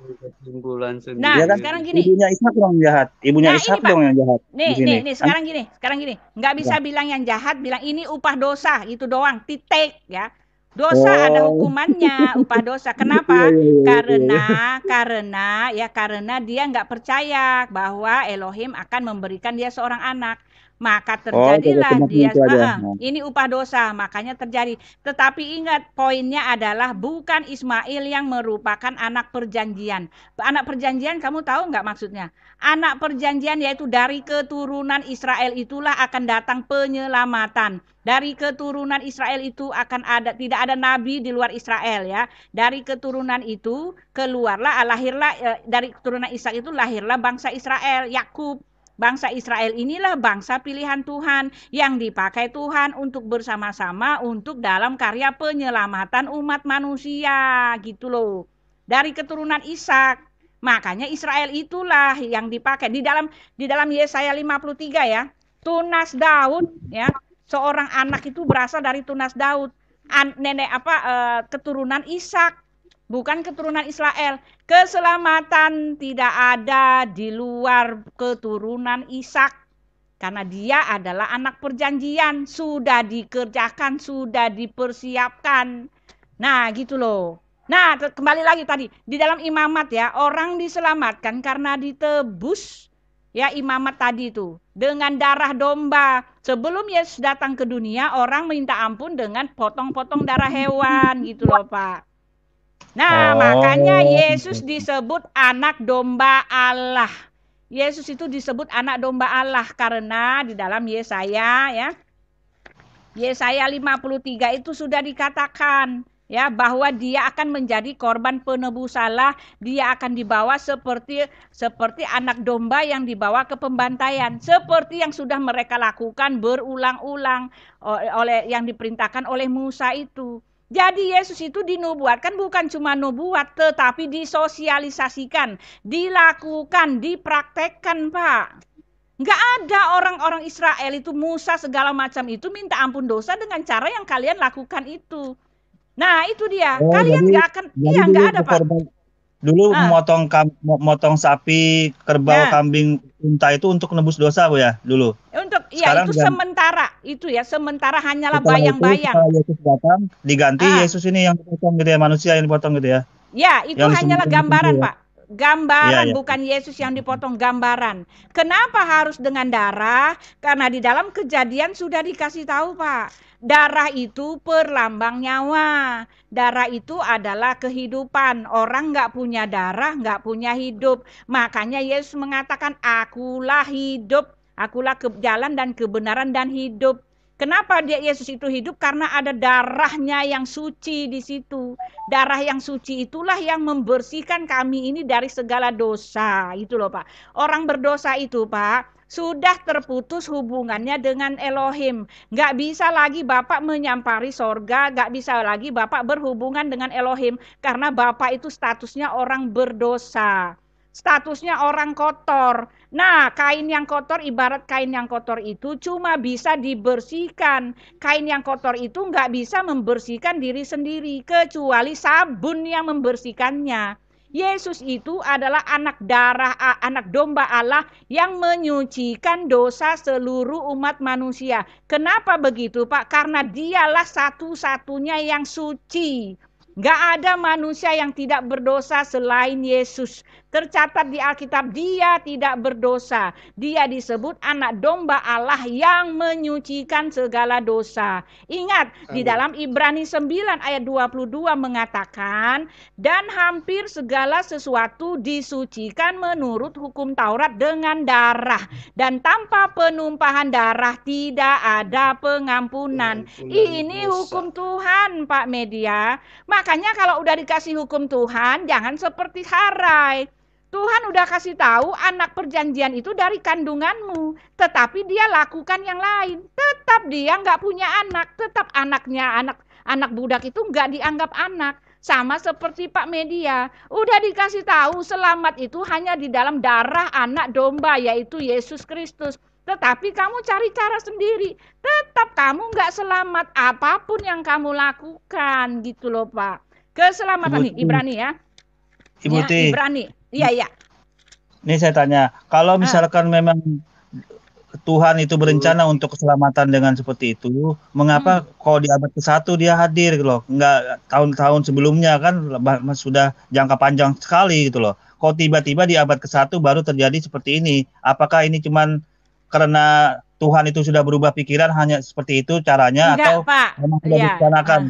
Nah, ya kan? Sekarang gini. Ibunya Ishak dong yang jahat. Ibunya Ishak dong yang jahat. Nih, sekarang gini. Nggak bisa bilang yang jahat, bilang ini upah dosa, itu doang, titik ya. Dosa ada hukumannya, upah dosa. Kenapa? Karena dia nggak percaya bahwa Elohim akan memberikan dia seorang anak. Maka terjadilah ini upah dosa, makanya terjadi. Tetapi ingat, poinnya adalah bukan Ismail yang merupakan anak perjanjian. Anak perjanjian kamu tahu nggak maksudnya? Anak perjanjian yaitu dari keturunan Israel itulah akan datang penyelamatan. Dari keturunan Israel itu akan tidak ada nabi di luar Israel ya. Dari keturunan itu lahirlah dari keturunan Ishak itu lahirlah bangsa Israel, Yakub. Bangsa Israel inilah bangsa pilihan Tuhan yang dipakai Tuhan untuk bersama-sama untuk dalam karya penyelamatan umat manusia gitu loh. Dari keturunan Ishak. Makanya Israel itulah yang dipakai di dalam Yesaya 53 ya. Tunas Daud ya. Seorang anak itu berasal dari tunas Daud. Keturunan Ishak. Bukan keturunan Israel. Keselamatan tidak ada di luar keturunan Ishak. Karena dia adalah anak perjanjian. Sudah dikerjakan, sudah dipersiapkan. Nah gitu loh. Nah kembali lagi tadi. Di dalam imamat ya. Orang diselamatkan karena ditebus. Ya imamat tadi itu. Dengan darah domba. Sebelum Yesus datang ke dunia. Orang minta ampun dengan potong-potong darah hewan. Gitu loh Pak. Nah, makanya Yesus disebut anak domba Allah. Yesus itu disebut anak domba Allah karena di dalam Yesaya ya. Yesaya 53 itu sudah dikatakan ya bahwa dia akan menjadi korban penebus salah, dia akan dibawa seperti anak domba yang dibawa ke pembantaian, seperti yang sudah mereka lakukan berulang-ulang oleh yang diperintahkan oleh Musa itu. Jadi Yesus itu dinubuatkan bukan cuma nubuat, tetapi disosialisasikan, dilakukan, dipraktekkan, Pak. Nggak ada orang-orang Israel itu, Musa segala macam itu minta ampun dosa dengan cara yang kalian lakukan itu. Nah itu dia, kalian nggak akan, iya nggak ada Pak. Dulu motong sapi, kerbau, kambing, unta itu untuk nebus dosa Bu ya dulu. Untuk sekarang itu sementara itu ya, sementara hanyalah bayang-bayang. Setelah Yesus datang diganti Yesus ini yang dipotong gitu ya, manusia yang dipotong gitu ya. Ya, itu hanyalah gambaran Pak. Gambaran bukan Yesus yang dipotong, gambaran. Kenapa harus dengan darah? Karena di dalam Kejadian sudah dikasih tahu Pak. Darah itu perlambang nyawa. Darah itu adalah kehidupan. Orang nggak punya darah, nggak punya hidup. Makanya Yesus mengatakan, akulah hidup. Akulah jalan dan kebenaran dan hidup. Kenapa Yesus itu hidup? Karena ada darahnya yang suci di situ. Darah yang suci itulah yang membersihkan kami ini dari segala dosa. Itu loh Pak. Orang berdosa itu Pak, sudah terputus hubungannya dengan Elohim. Nggak bisa lagi Bapak menyampari sorga, nggak bisa lagi Bapak berhubungan dengan Elohim. Karena Bapak itu statusnya orang berdosa. Statusnya orang kotor. Nah, kain yang kotor, ibarat kain yang kotor itu cuma bisa dibersihkan. Kain yang kotor itu nggak bisa membersihkan diri sendiri, kecuali sabun yang membersihkannya. Yesus itu adalah anak domba Allah yang menyucikan dosa seluruh umat manusia. Kenapa begitu Pak? Karena dialah satu-satunya yang suci. Gak ada manusia yang tidak berdosa selain Yesus. Tercatat di Alkitab, dia tidak berdosa. Dia disebut anak domba Allah yang menyucikan segala dosa. Ingat, di dalam Ibrani 9 ayat 22 mengatakan, dan hampir segala sesuatu disucikan menurut hukum Taurat dengan darah. Dan tanpa penumpahan darah tidak ada pengampunan. Ini hukum Tuhan, Pak Media. Makanya kalau udah dikasih hukum Tuhan, jangan seperti Harai. Tuhan udah kasih tahu anak perjanjian itu dari kandunganmu, tetapi dia lakukan yang lain. Tetap dia nggak punya anak, tetap anak budak itu nggak dianggap anak. Sama seperti Pak Media, udah dikasih tahu selamat itu hanya di dalam darah anak domba, yaitu Yesus Kristus. Tetapi kamu cari cara sendiri, tetap kamu nggak selamat apapun yang kamu lakukan, gitu loh Pak. Keselamatan nih, Ibrani ya. Ibu Ti. Ibrani. Iya. Ini saya tanya, kalau misalkan memang Tuhan itu berencana untuk keselamatan dengan seperti itu, mengapa kok di abad ke-1 dia hadir gitu loh? Enggak tahun-tahun sebelumnya kan sudah jangka panjang sekali gitu loh. Kok tiba-tiba di abad ke-1 baru terjadi seperti ini? Apakah ini cuman karena Tuhan itu sudah berubah pikiran hanya seperti itu caranya? Enggak, atau Pak. memang sudah direncanakan?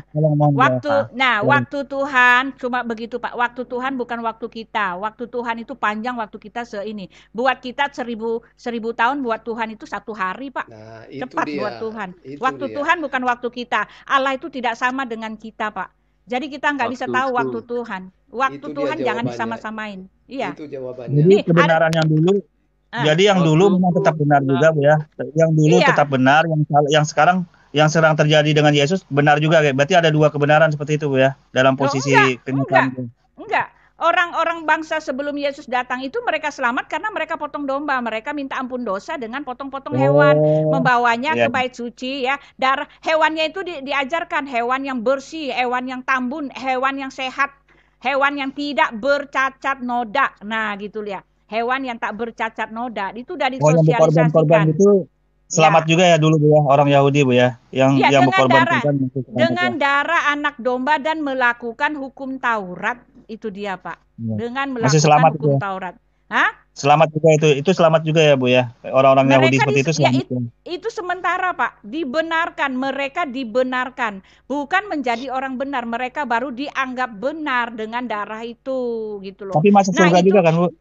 Waktu Tuhan cuma begitu Pak. Waktu Tuhan bukan waktu kita. Waktu Tuhan itu panjang, waktu kita seini. Buat kita 1000 tahun, buat Tuhan itu 1 hari Pak. Nah, cepat buat Tuhan. Waktu Tuhan bukan waktu kita. Allah itu tidak sama dengan kita Pak. Jadi kita nggak bisa tahu waktu Tuhan. Waktu Tuhan jangan disama-samain. Iya. Itu jawabannya. Jadi kebenaran yang dulu. Jadi yang dulu memang tetap benar juga Bu ya. Yang dulu tetap benar, yang sekarang yang sedang terjadi dengan Yesus benar juga. Berarti ada 2 kebenaran seperti itu Bu ya dalam posisi kenyataan. Enggak. Orang-orang bangsa sebelum Yesus datang itu mereka selamat karena mereka potong domba, mereka minta ampun dosa dengan potong-potong hewan, membawanya ke bait suci ya. Darah hewannya itu diajarkan hewan yang bersih, hewan yang tambun, hewan yang sehat, hewan yang tidak bercacat noda. Nah, gitu lihat. Hewan yang tak bercacat noda itu udah disosialisasikan. Korban itu selamat juga ya dulu Bu ya, orang Yahudi Bu ya, yang berkorban dengan darah anak domba dan melakukan hukum Taurat, itu dia Pak. Dengan melakukan hukum Taurat. Hah? Selamat juga itu selamat juga ya Bu ya. Orang-orang Yahudi seperti itu selamat. Itu sementara Pak, mereka dibenarkan, bukan menjadi orang benar, mereka baru dianggap benar dengan darah itu gitu loh. Tapi masuk surga juga kan Bu?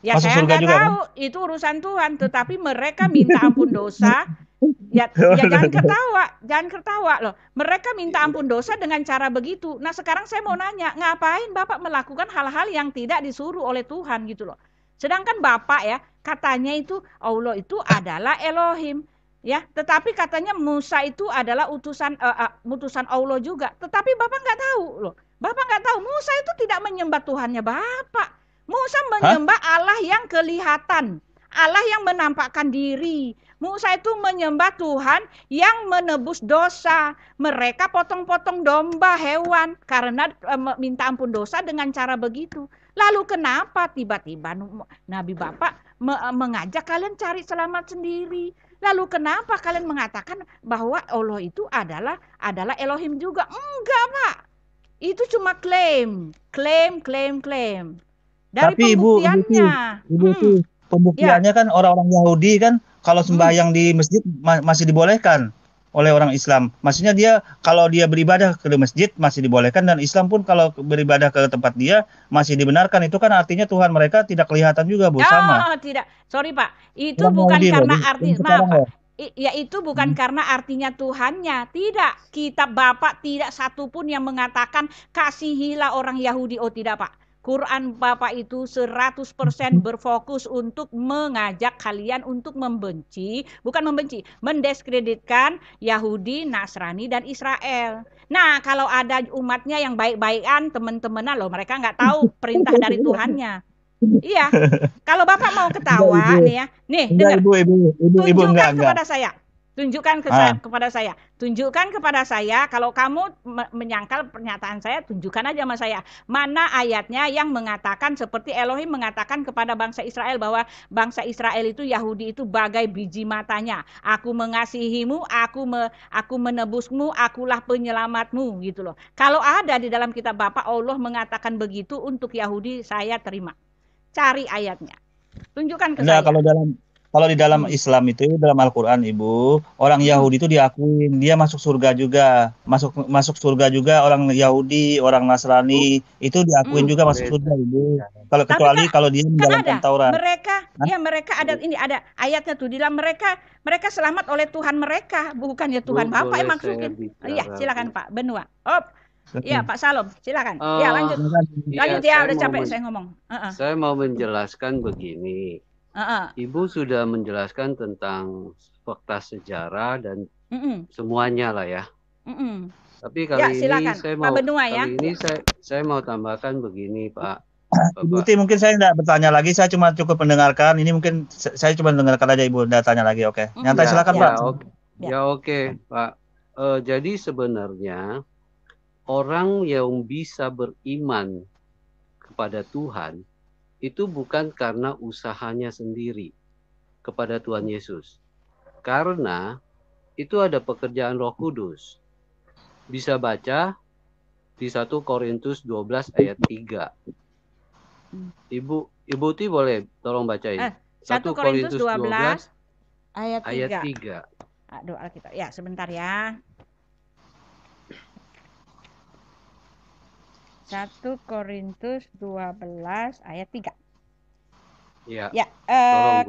Ya masuk saya nggak tahu, kan? Itu urusan Tuhan. Tetapi mereka minta ampun dosa. Ya jangan ketawa loh. Mereka minta ampun dosa dengan cara begitu. Nah sekarang saya mau nanya, ngapain Bapak melakukan hal-hal yang tidak disuruh oleh Tuhan gitu loh. Sedangkan Bapak ya katanya itu Allah itu adalah Elohim. Ya, tetapi katanya Musa itu adalah utusan Allah juga. Tetapi Bapak nggak tahu loh. Bapak nggak tahu Musa itu tidak menyembah Tuhannya Bapak. Musa menyembah Allah yang kelihatan, Allah yang menampakkan diri. Musa itu menyembah Tuhan yang menebus dosa. Mereka potong-potong domba, hewan, karena minta ampun dosa dengan cara begitu. Lalu kenapa tiba-tiba Nabi Bapak mengajak kalian cari selamat sendiri? Lalu kenapa kalian mengatakan bahwa Allah itu adalah Elohim juga? Enggak Pak, itu cuma klaim. Dari pembuktiannya kan orang-orang Yahudi kan kalau sembahyang di masjid masih dibolehkan oleh orang Islam. Maksudnya dia kalau dia beribadah ke masjid masih dibolehkan, dan Islam pun kalau beribadah ke tempat dia masih dibenarkan. Itu kan artinya Tuhan mereka tidak kelihatan juga Bu, sama. Tidak. Sorry Pak. Itu bukan karena artinya itu bukan karena artinya Tuhannya. Tidak. Kitab Bapak tidak satupun yang mengatakan kasihilah orang Yahudi. Oh tidak Pak. Quran Bapak itu 100% berfokus untuk mengajak kalian untuk mendiskreditkan Yahudi, Nasrani, dan Israel. Nah, kalau ada umatnya yang baik-baikan, teman-teman loh, mereka nggak tahu perintah dari Tuhannya. Iya, kalau Bapak mau ketawa nih ya, nih dengar, tunjukkan kepada saya. Tunjukkan kepada saya. Tunjukkan kepada saya. Kalau kamu menyangkal pernyataan saya, tunjukkan aja sama saya. Mana ayatnya yang mengatakan seperti Elohim mengatakan kepada bangsa Israel bahwa bangsa Israel itu Yahudi itu bagai biji matanya. Aku mengasihimu, aku menebusmu, akulah penyelamatmu gitu loh. Kalau ada di dalam kitab Bapak Allah mengatakan begitu untuk Yahudi, saya terima. Cari ayatnya. Tunjukkan ke Enggak, saya. kalau di dalam Islam itu, dalam Al-Quran, Ibu, orang Yahudi itu diakuin, dia masuk surga juga, masuk surga juga orang Yahudi, orang Nasrani itu diakuin juga masuk surga, Ibu. Kecuali kalau dia menjalankan Taurat. Mereka ada ayatnya tuh, di dalam mereka selamat oleh Tuhan mereka, bukannya Tuhan Bapak yang masukin. Iya, silakan Pak Benua. Iya, Pak Salom, silakan. Ya, lanjut. Lanjut ya, udah capek saya ngomong. Saya mau menjelaskan begini. Ibu sudah menjelaskan tentang fakta sejarah dan semuanya lah ya. Tapi kali ini saya mau tambahkan begini, Pak. Ibu Uti, mungkin saya tidak bertanya lagi, saya cuma cukup mendengarkan. Ini mungkin saya cuma mendengarkan aja, Ibu, tidak tanya lagi, oke? Nyantai, silakan, Pak. Oke, Pak. Jadi sebenarnya orang yang bisa beriman kepada Tuhan itu bukan karena usahanya sendiri kepada Tuhan Yesus. Karena itu ada pekerjaan Roh Kudus. Bisa baca di 1 Korintus 12 ayat 3. Ibu Ti boleh tolong bacain. 1 Korintus 12 ayat 3. Doa kita. Ya, sebentar ya. 1 Korintus 12 ayat 3. Ya,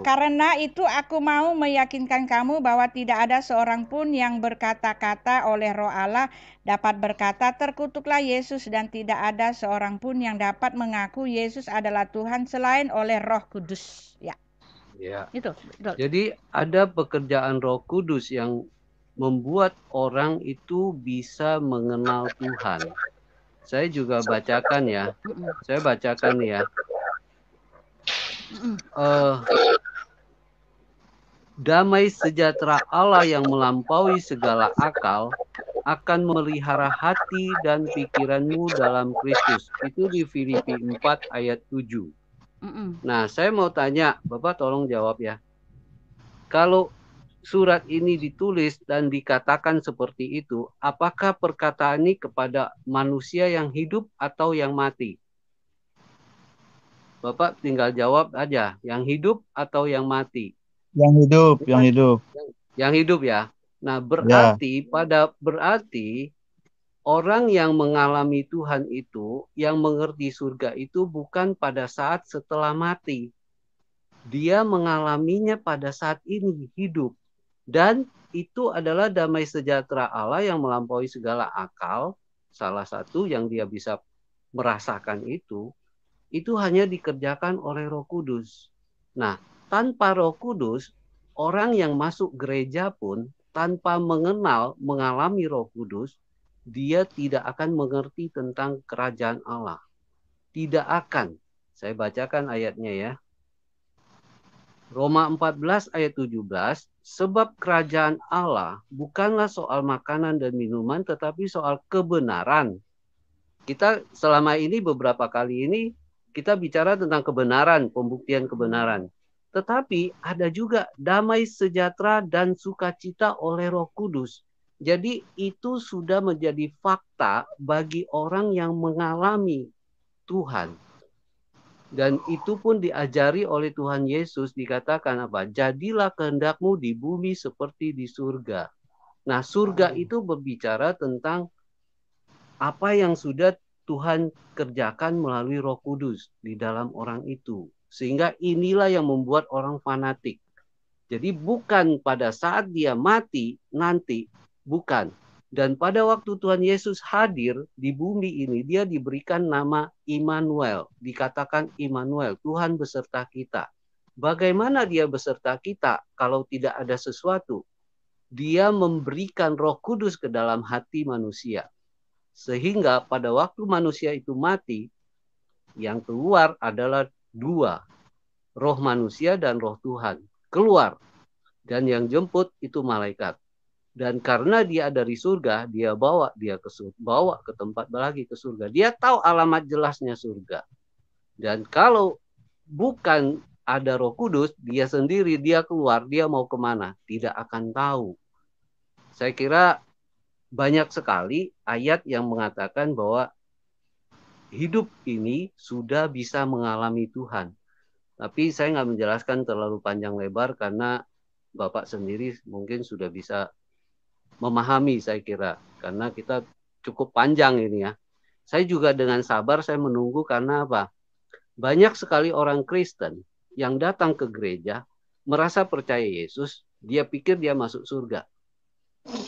karena itu aku mau meyakinkan kamu bahwa tidak ada seorang pun yang berkata-kata oleh Roh Allah dapat berkata terkutuklah Yesus, dan tidak ada seorang pun yang dapat mengaku Yesus adalah Tuhan selain oleh Roh Kudus. Ya. Itu. Betul. Jadi ada pekerjaan Roh Kudus yang membuat orang itu bisa mengenal Tuhan. Saya juga bacakan ya. Saya bacakan ya. Damai sejahtera Allah yang melampaui segala akal akan memelihara hati dan pikiranmu dalam Kristus. Itu di Filipi 4 ayat 7. Nah, saya mau tanya, Bapak tolong jawab ya. Kalau surat ini ditulis dan dikatakan seperti itu, apakah perkataan ini kepada manusia yang hidup atau yang mati? Bapak tinggal jawab aja, yang hidup atau yang mati? Yang hidup. Yang hidup ya. Nah, berarti berarti orang yang mengalami Tuhan itu, yang mengerti surga itu bukan pada saat setelah mati. Dia mengalaminya pada saat ini hidup. Dan itu adalah damai sejahtera Allah yang melampaui segala akal. Salah satu yang dia bisa merasakan itu hanya dikerjakan oleh Roh Kudus. Nah, tanpa Roh Kudus, orang yang masuk gereja pun tanpa mengalami Roh Kudus, dia tidak akan mengerti tentang kerajaan Allah. Tidak akan. Saya bacakan ayatnya ya. Roma 14 ayat 17, sebab kerajaan Allah bukanlah soal makanan dan minuman, tetapi soal kebenaran. Kita selama ini beberapa kali ini kita bicara tentang kebenaran, pembuktian kebenaran. Tetapi ada juga damai sejahtera dan sukacita oleh Roh Kudus. Jadi itu sudah menjadi fakta bagi orang yang mengalami Tuhan. Dan itu pun diajari oleh Tuhan Yesus, dikatakan apa? Jadilah kehendakmu di bumi seperti di surga. Nah, surga itu berbicara tentang apa yang sudah Tuhan kerjakan melalui Roh Kudus di dalam orang itu. Sehingga inilah yang membuat orang fanatik. Jadi bukan pada saat dia mati nanti, bukan. Dan pada waktu Tuhan Yesus hadir di bumi ini, dia diberikan nama Immanuel. Dikatakan Immanuel, Tuhan beserta kita. Bagaimana dia beserta kita kalau tidak ada sesuatu? Dia memberikan Roh Kudus ke dalam hati manusia. Sehingga pada waktu manusia itu mati, yang keluar adalah dua. Roh manusia dan roh Tuhan. Keluar. Dan yang jemput itu malaikat. Dan karena dia dari surga, dia bawa ke tempat lagi ke surga. Dia tahu alamat jelasnya surga. Dan kalau bukan ada Roh Kudus, dia sendiri, dia keluar, dia mau kemana? Tidak akan tahu. Saya kira banyak sekali ayat yang mengatakan bahwa hidup ini sudah bisa mengalami Tuhan. Tapi saya nggak menjelaskan terlalu panjang lebar karena Bapak sendiri mungkin sudah bisa memahami, saya kira. Karena kita cukup panjang ini ya. Saya juga dengan sabar saya menunggu karena apa? Banyak sekali orang Kristen yang datang ke gereja merasa percaya Yesus, dia pikir dia masuk surga.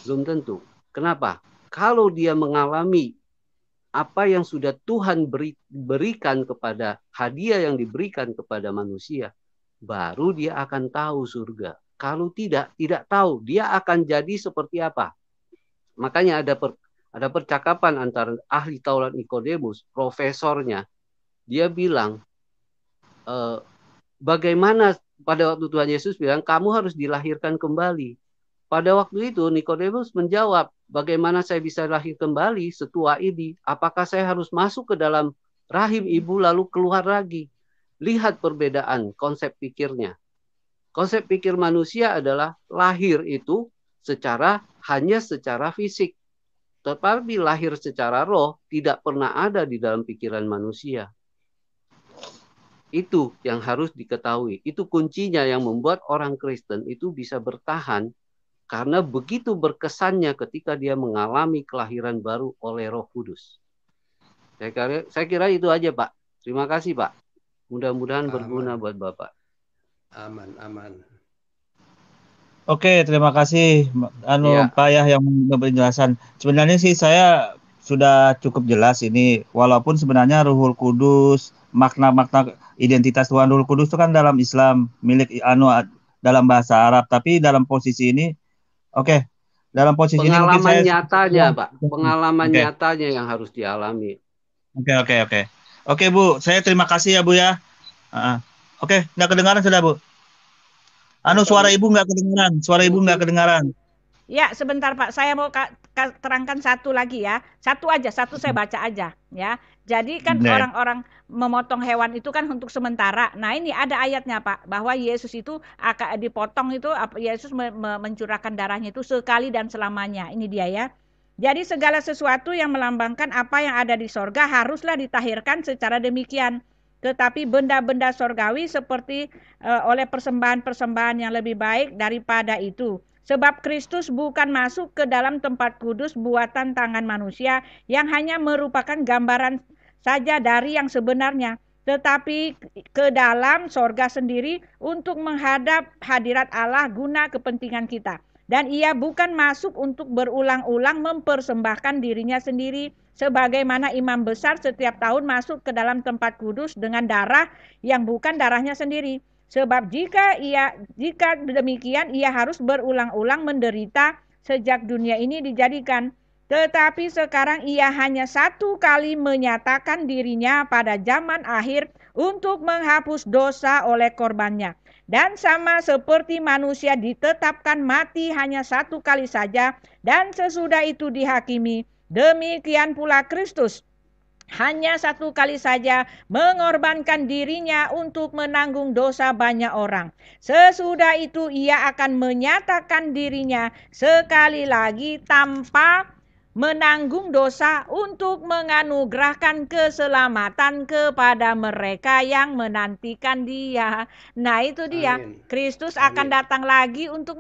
Belum tentu. Kenapa? Kalau dia mengalami apa yang sudah Tuhan berikan kepada, hadiah yang diberikan kepada manusia, baru dia akan tahu surga. Kalau tidak tahu, dia akan jadi seperti apa. Makanya ada percakapan antara ahli Taurat Nikodemus, profesornya. Dia bilang, bagaimana pada waktu Tuhan Yesus bilang, kamu harus dilahirkan kembali. Pada waktu itu Nikodemus menjawab, bagaimana saya bisa lahir kembali setua ini? Apakah saya harus masuk ke dalam rahim ibu lalu keluar lagi? Lihat perbedaan konsep pikirnya. Konsep pikir manusia adalah lahir itu hanya secara fisik. Tetapi lahir secara roh tidak pernah ada di dalam pikiran manusia. Itu yang harus diketahui. Itu kuncinya yang membuat orang Kristen itu bisa bertahan. Karena begitu berkesannya ketika dia mengalami kelahiran baru oleh Roh Kudus. Saya kira itu aja, Pak. Terima kasih, Pak. Mudah-mudahan berguna buat Bapak. Aman. Oke, terima kasih Pak Yah yang memberi penjelasan. Sebenarnya sih saya sudah cukup jelas ini. Walaupun sebenarnya Ruhul Kudus, makna-makna identitas Tuhan Ruhul Kudus itu kan dalam Islam milik dalam bahasa Arab. Tapi dalam posisi ini dalam posisi ini mungkin saya nyatanya, Pak. Pengalaman nyatanya yang harus dialami. Oke, Bu. Saya terima kasih ya, Bu ya. Nggak kedengaran sudah, Bu. Suara Ibu nggak kedengaran. Ya, sebentar Pak. Saya mau terangkan satu lagi ya. Satu saya baca aja ya. Jadi kan orang-orang memotong hewan itu kan untuk sementara. Nah, ini ada ayatnya Pak, bahwa Yesus itu akan dipotong itu, Yesus mencurahkan darahnya itu sekali dan selamanya. Ini dia ya. Jadi segala sesuatu yang melambangkan apa yang ada di sorga haruslah ditahirkan secara demikian. Tetapi benda-benda sorgawi seperti oleh persembahan-persembahan yang lebih baik daripada itu. Sebab Kristus bukan masuk ke dalam tempat kudus buatan tangan manusia yang hanya merupakan gambaran saja dari yang sebenarnya, tetapi ke dalam sorga sendiri untuk menghadap hadirat Allah guna kepentingan kita. Dan ia bukan masuk untuk berulang-ulang mempersembahkan dirinya sendiri, sebagaimana imam besar setiap tahun masuk ke dalam tempat kudus dengan darah yang bukan darahnya sendiri. Sebab jika demikian ia harus berulang-ulang menderita sejak dunia ini dijadikan. Tetapi sekarang ia hanya satu kali menyatakan dirinya pada zaman akhir untuk menghapus dosa oleh korbannya. Dan sama seperti manusia ditetapkan mati hanya satu kali saja dan sesudah itu dihakimi, demikian pula Kristus hanya satu kali saja mengorbankan dirinya untuk menanggung dosa banyak orang. Sesudah itu ia akan menyatakan dirinya sekali lagi tanpa menanggung dosa untuk menganugerahkan keselamatan kepada mereka yang menantikan dia. Nah itu dia. Kristus akan datang lagi untuk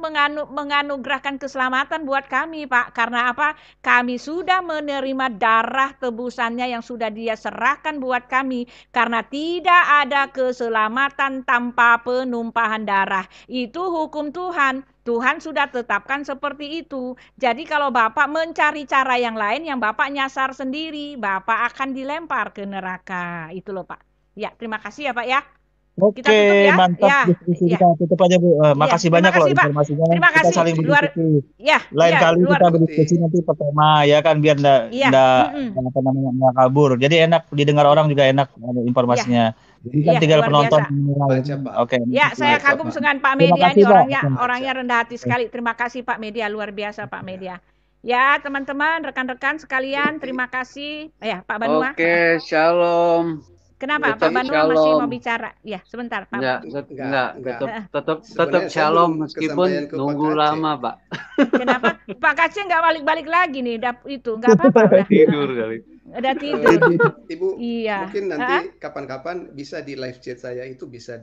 menganugerahkan keselamatan buat kami Pak. Karena apa? Kami sudah menerima darah tebusannya yang sudah dia serahkan buat kami. Karena tidak ada keselamatan tanpa penumpahan darah. Itu hukum Tuhan. Tuhan sudah tetapkan seperti itu. Jadi kalau Bapak mencari cara yang lain yang Bapak nyasar sendiri, Bapak akan dilempar ke neraka. Itu loh Pak. Ya, terima kasih ya Pak ya. Oke, kita tutup ya. Mantap. Kita tutup aja Bu. Makasih banyak loh informasinya. Terima kasih. Kita saling berdiskusi. Lain kali kita berdiskusi nanti per tema ya kan biar enggak kabur. Jadi enak didengar orang juga enak informasinya. Jadi kan tinggal penonton. Oke. Ya, saya kagum dengan Pak Media ini orangnya rendah hati sekali. Terima kasih Pak Media, luar biasa Pak Media. Ya, teman-teman, rekan-rekan sekalian, terima kasih. Ya, Pak Banua. Oke, shalom. Kenapa Pak Banua masih mau bicara? Ya, sebentar Pak. Enggak. Tetap shalom meskipun nunggu lama, Pak. Kenapa? Pak Kaceng nggak balik-balik lagi nih, itu nggak apa-apa. Udah tidur kali. Udah tidur. Ibu, iya. Mungkin nanti kapan-kapan bisa di live chat saya itu bisa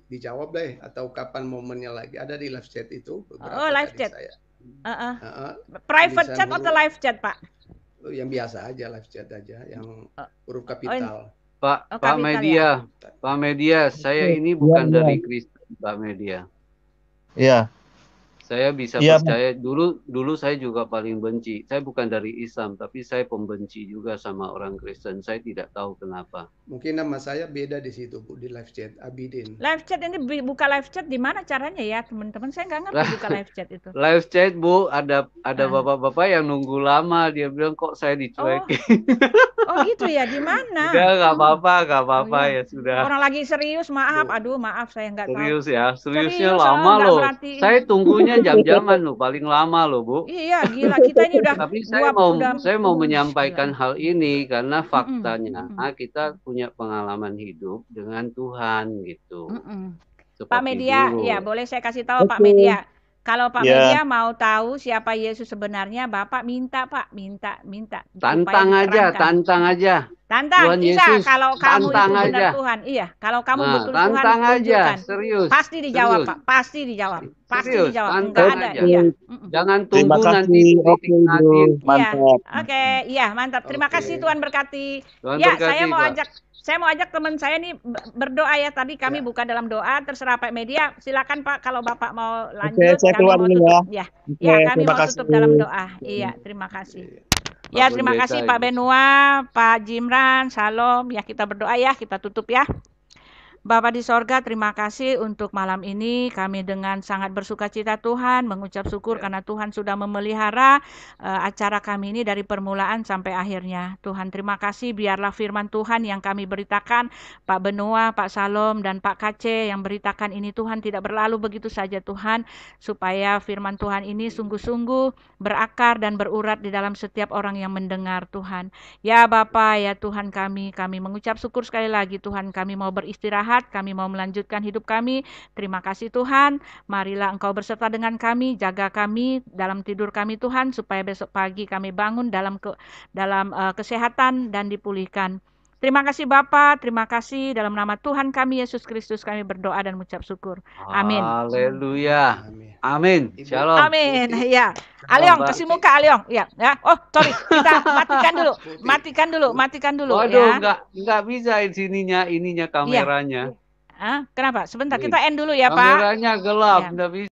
dijawab deh, atau kapan momennya lagi ada di live chat itu. Oh, live chat. Private chat atau live chat, Pak? Yang biasa aja, live chat aja, yang huruf kapital. Pak Media, ya? Pak Media, saya ini bukan dari Kristen, Pak Media. Iya. Saya bisa percaya, dulu saya juga paling benci. Saya bukan dari Islam, tapi saya pembenci juga sama orang Kristen. Saya tidak tahu kenapa. Mungkin nama saya beda di situ, Bu, di live chat, Abidin. Live chat ini buka live chat di mana caranya ya, teman-teman? Saya nggak ngerti buka live chat itu. Live chat, Bu, ada bapak-bapak yang nunggu lama. Dia bilang, kok saya dicuekin. Oh gitu ya, di mana? Udah, nggak apa-apa ya sudah. Orang lagi serius, maaf, maaf saya nggak tahu. Serius ya, seriusnya lama loh. Saya tunggunya jam-jaman loh, paling lama loh, Bu. Iya, gila, kita ini udah. Tapi saya mau menyampaikan hal ini karena faktanya kita punya pengalaman hidup dengan Tuhan gitu. Pak Media, ya boleh saya kasih tahu Pak Media. Kalau Pak Media mau tahu siapa Yesus sebenarnya, Bapak minta Pak, minta. Tantang aja. Tantang, Tuhan bisa Yesus, kalau kamu itu benar aja. Tuhan. Iya, kalau kamu betul Tuhan tantang aja, serius. Pasti dijawab, serius. Pak. Pasti dijawab. Pasti serius, dijawab. Enggak ada, aja. Iya. Jangan tunggu nanti nanti. Mantap. Oke, iya, mantap. Terima kasih Tuhan berkati. Tuhan ya, berkati, saya mau ajak teman saya nih berdoa ya. Tadi kami buka dalam doa, terserah Pak Media. Silakan Pak kalau Bapak mau lanjut. Saya keluar dulu ya. Kami mau tutup dalam doa. Iya, terima kasih. Ya, terima kasih Pak Benua, Pak Jimran, Shalom. Ya, kita berdoa ya, kita tutup ya. Bapa di sorga, terima kasih untuk malam ini. Kami dengan sangat bersuka cita Tuhan, mengucap syukur karena Tuhan sudah memelihara acara kami ini dari permulaan sampai akhirnya. Tuhan, terima kasih, biarlah firman Tuhan yang kami beritakan, Pak Benua, Pak Salom, dan Pak Kace yang beritakan ini Tuhan tidak berlalu begitu saja Tuhan, supaya firman Tuhan ini sungguh-sungguh berakar dan berurat di dalam setiap orang yang mendengar Tuhan. Ya Bapa, ya Tuhan kami mengucap syukur sekali lagi Tuhan, kami mau beristirahat, kami mau melanjutkan hidup kami. Terima kasih Tuhan. Marilah Engkau berserta dengan kami, jaga kami dalam tidur kami Tuhan, supaya besok pagi kami bangun dalam kesehatan dan dipulihkan. Terima kasih Bapa, terima kasih dalam nama Tuhan kami Yesus Kristus kami berdoa dan mengucap syukur. Amin. Haleluya. Amin. Shalom. Amin. Ya. Aliong, kasih muka Aliong. Ya. Oh, sorry. Kita matikan dulu. Waduh, enggak bisa ininya kameranya. Kenapa? Sebentar, kita end dulu ya, Pak. Kameranya gelap, ya. enggak bisa.